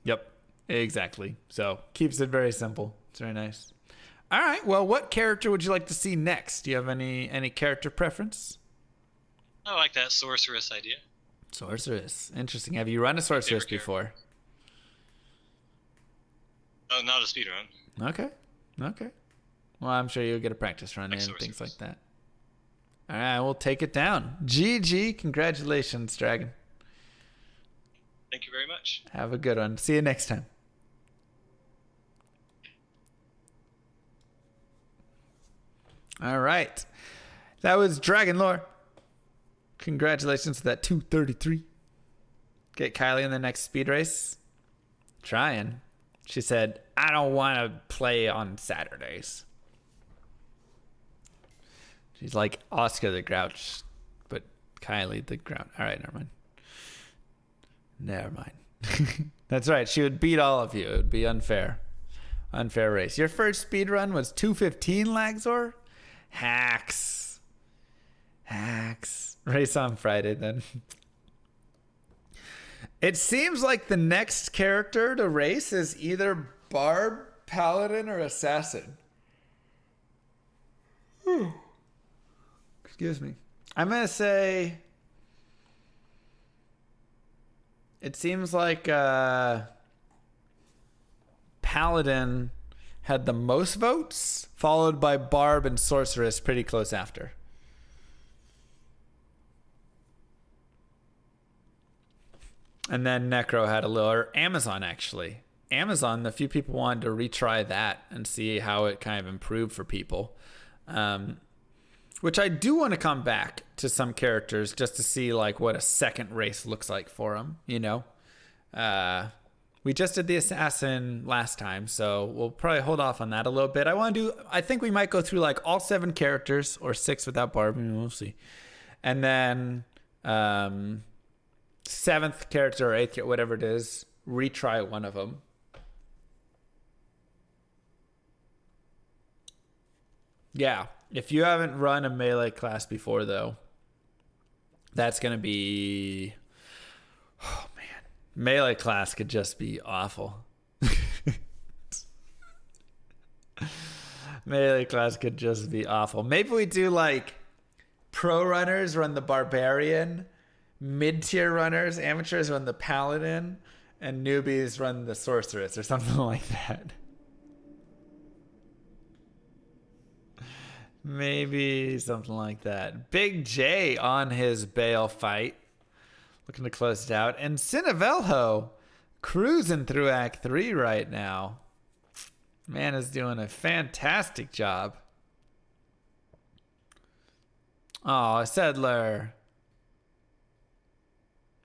Yep. Exactly. So keeps it very simple. It's very nice. All right. Well, what character would you like to see next? Do you have any character preference?
I like that sorceress idea.
Sorceress. Interesting. Have you run a sorceress before?
Oh, not a speedrun.
Okay. Well, I'm sure you'll get a practice run and things like that. All right, we'll take it down. GG. Congratulations, Dragon.
Thank you very much.
Have a good one. See you next time. All right. That was Dragon Lore. Congratulations to that 233. Get Kylie in the next speed race. Trying. She said, I don't want to play on Saturdays. She's like Oscar the Grouch, but Kylie the Grouch. All right, never mind. That's right. She would beat all of you. It would be unfair. Unfair race. Your first speed run was 2:15, Lagzor? Hacks. Race on Friday then. It seems like the next character to race is either Barb, Paladin, or Assassin. Excuse me. I'm going to say... It seems like Paladin had the most votes, followed by Barb and Sorceress pretty close after. And then Necro had a little, or Amazon actually. Amazon, a few people wanted to retry that and see how it kind of improved for people. Which I do want to come back to some characters just to see like what a second race looks like for them, you know? We just did the Assassin last time, so we'll probably hold off on that a little bit. I think we might go through like all 7 characters or 6 without Barb. We'll see. And then 7th character or 8th, whatever it is, retry one of them. Yeah, if you haven't run a melee class before, though, that's going to be... Oh, man. Melee class could just be awful. Melee class could just be awful. Maybe we do, like, pro runners run the Barbarian, mid-tier runners, amateurs run the Paladin, and newbies run the Sorceress or something like that. Maybe something like that. Big J on his Bale fight. Looking to close it out. And Cinevelho cruising through Act 3 right now. Man is doing a fantastic job. Oh, Settler.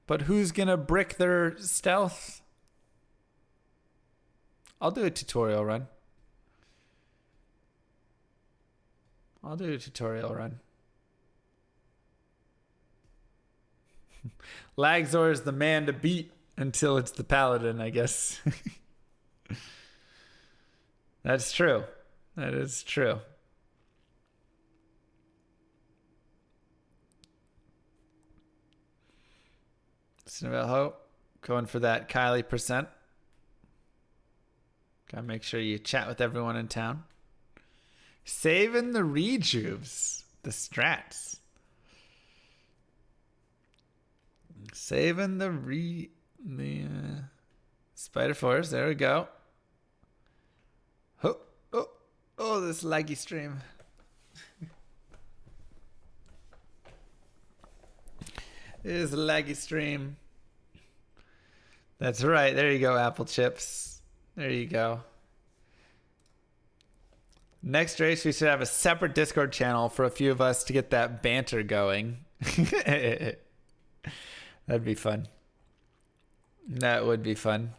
But who's going to brick their stealth? I'll do a tutorial run. Lagzor is the man to beat until it's the Paladin, I guess. That's true. That is true. Cinevelho going for that Kylie %. Gotta make sure you chat with everyone in town. Saving the rejuves. The strats. Saving the Spider Force. There we go. Oh, this laggy stream. It is a laggy stream. That's right. There you go, Apple Chips. There you go. Next race, we should have a separate Discord channel for a few of us to get that banter going. That'd be fun. That would be fun.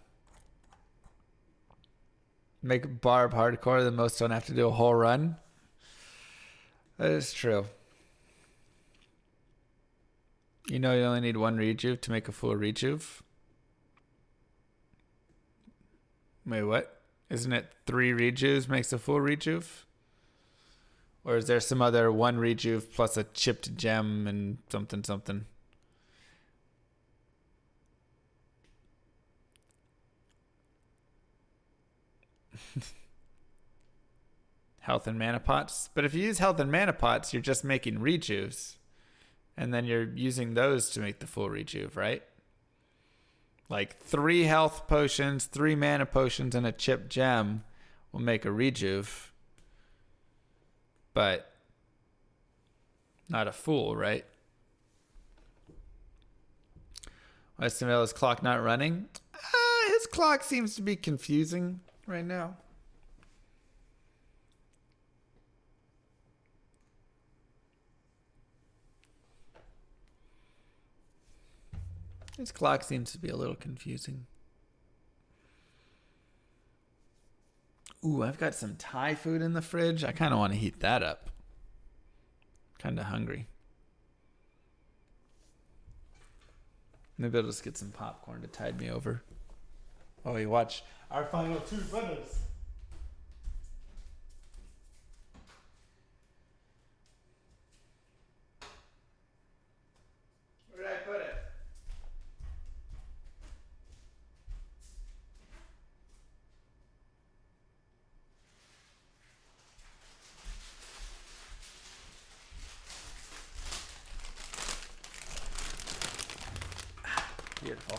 Make Barb hardcore, then most don't have to do a whole run. That is true. You know you only need one rejuve to make a full rejuve? Wait, what? Isn't it 3 rejuves makes a full rejuve? Or is there some other 1 rejuve plus a chipped gem and something something? Health and mana pots? But if you use health and mana pots, you're just making rejuves. And then you're using those to make the full rejuve, right? Like 3 health potions, 3 mana potions, and a chipped gem will make a rejuve. But not a full, right? Why is Samuel's clock not running? His clock seems to be confusing right now. His clock seems to be a little confusing. Ooh, I've got some Thai food in the fridge. I kind of want to heat that up. Kind of hungry. Maybe I'll just get some popcorn to tide me over. Oh, you watch our final 2 runners. Where did I put it? Beautiful.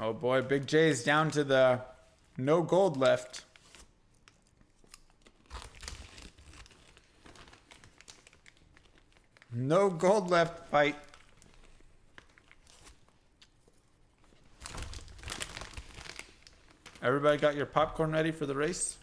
Oh boy, Big J's down to the no gold left. No gold left fight. Everybody got your popcorn ready for the race?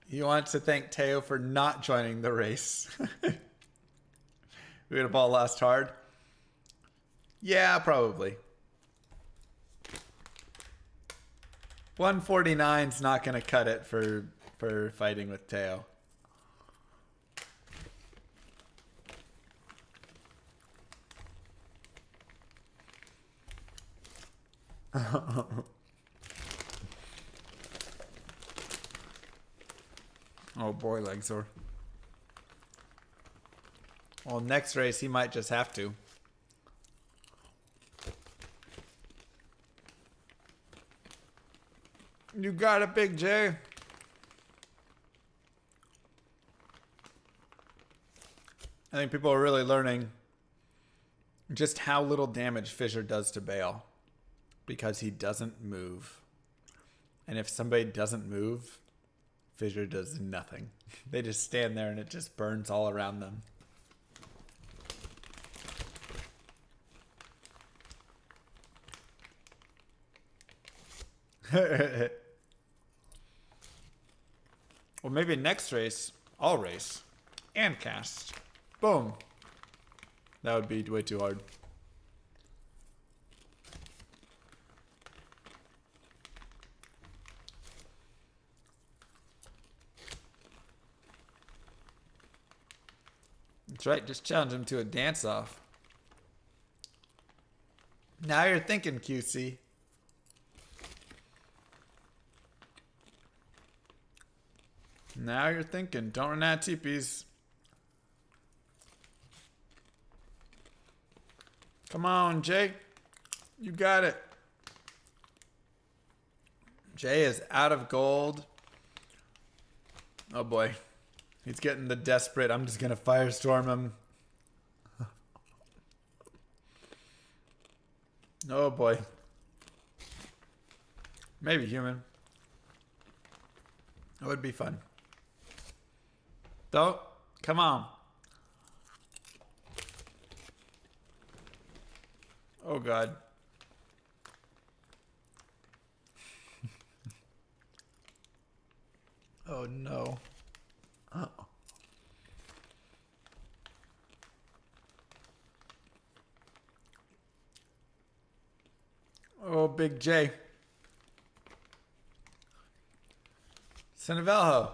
He wants to thank Teo for not joining the race. We would have all lost hard. Yeah, probably. 149's not going to cut it for fighting with Teo. Oh boy, legs sore. Well, next race he might just have to. You got it, Big J. I think people are really learning just how little damage Fissure does to Bale because he doesn't move. And if somebody doesn't move, Fissure does nothing. They just stand there and it just burns all around them. Well, maybe next race, I'll race and cast. Boom. That would be way too hard. That's right, just challenge him to a dance-off. Now you're thinking, QC. Now you're thinking. Don't run out of TPs. Come on, Jay. You got it. Jay is out of gold. Oh boy. He's getting the desperate. I'm just going to firestorm him. Oh boy. Maybe human. That would be fun. Don't. Come on. Oh god. Oh no. Oh. Oh, Big J. Cinevelho.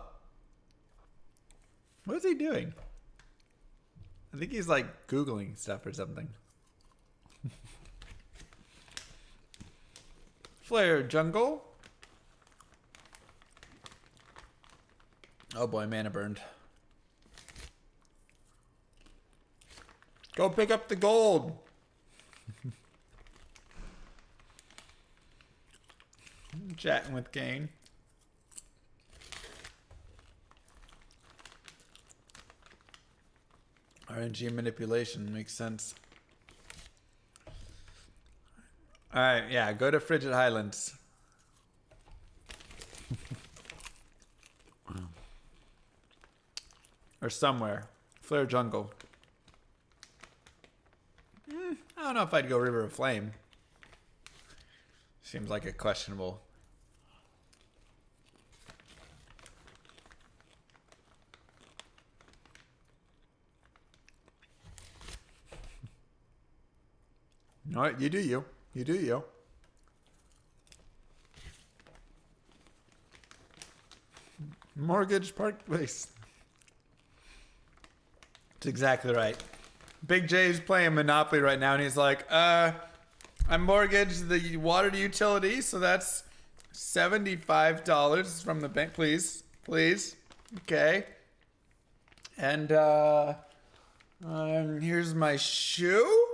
What is he doing? I think he's like Googling stuff or something. Flare jungle. Oh boy, mana burned. Go pick up the gold. Chatting with Kane. RNG manipulation makes sense. Alright, yeah, go to Frigid Highlands. Or somewhere. Flare jungle. I don't know if I'd go River of Flame. Seems like a questionable. Alright, you do you. You do you. Mortgage Park Place. That's exactly right. Big J's playing Monopoly right now, and he's like, I mortgaged the water utility, so that's $75 from the bank. Please. Please. Okay. And, here's my shoe.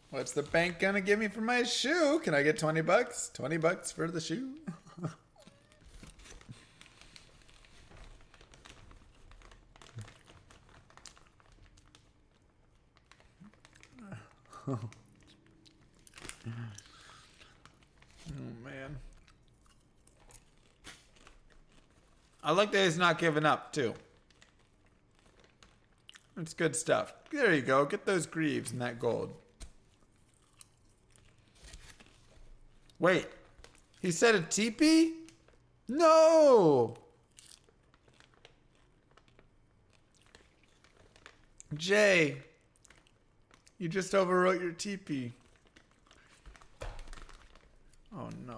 What's the bank gonna give me for my shoe? Can I get 20 bucks? 20 bucks for the shoe? Oh man. I like that he's not giving up too. It's good stuff. There you go. Get those greaves and that gold. Wait. He said a teepee? No! Jay. You just overwrote your TP. Oh no.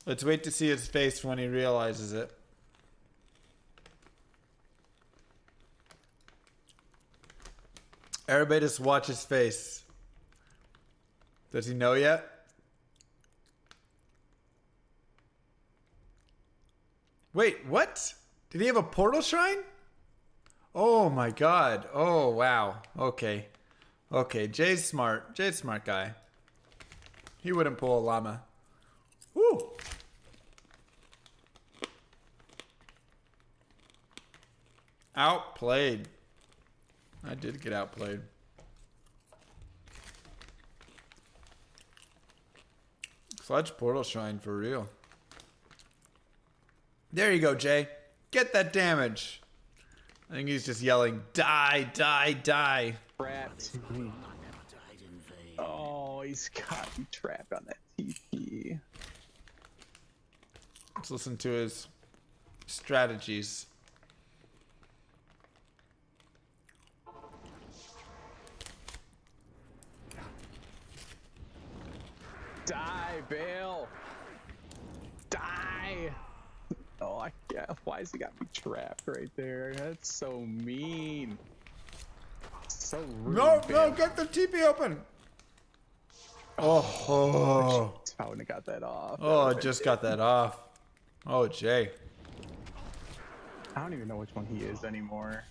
Let's wait to see his face when he realizes it. Everybody just watch his face. Does he know yet? Wait, what? Did he have a portal shrine? Oh my god. Oh wow. Okay. Okay, Jay's smart. Jay's a smart guy. He wouldn't pull a llama. Woo! Outplayed. I did get outplayed. Clutch portal shrine for real. There you go, Jay. Get that damage. I think he's just yelling, die, die, die.
Trapped. Oh, he's got me trapped on that TP.
Let's listen to his strategies.
Die, Bale. Die. Oh, yeah. Why has he got me trapped right there? That's so mean. So rude.
No, no, get the TP open. Oh,
I wouldn't have got that off.
Oh, I just got that off. Oh, Jay.
I don't even know which one he is anymore.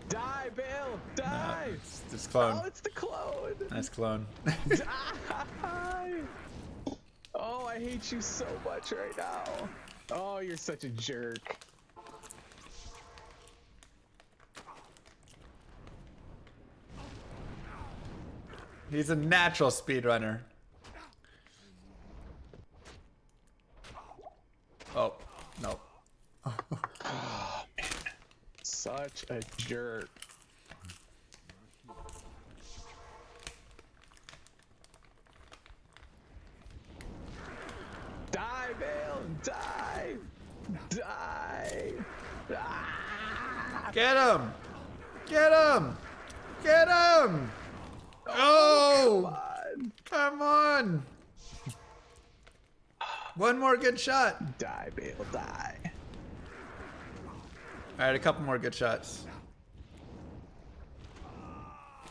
Die, Bill! Die!
No, it's clone.
Oh, it's the clone!
Nice clone.
Die! Oh, I hate you so much right now. Oh, you're such a jerk.
He's a natural speedrunner. Oh, no.
Oh, man. Such a jerk. Die, Vale! Die! Die! Ah!
Get him! Get him! Get him! Oh! Come on! One more good shot.
Die, Vale, die.
Alright, a couple more good shots.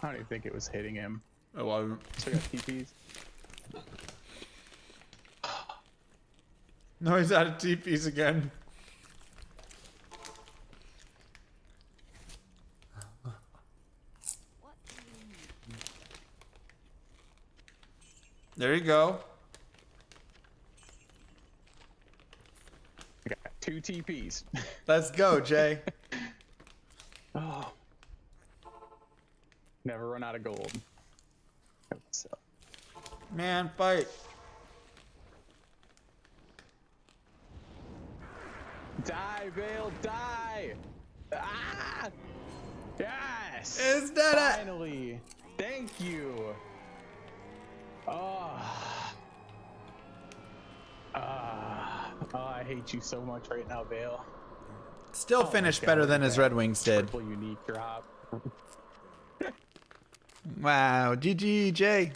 I don't even think it was hitting him.
Oh, well.
So I got TPs.
No, he's out of TPs again. There you go.
I got 2 TPs.
Let's go, Jay.
Oh. Never run out of gold. So.
Man, fight.
Die, Vale, die! Ah! Yes!
Is that
Finally! Thank you! Oh. Oh, I hate you so much right now, Vale.
Still finished better than his Red Wings did.
Triple unique drop.
Wow, GG, Jay.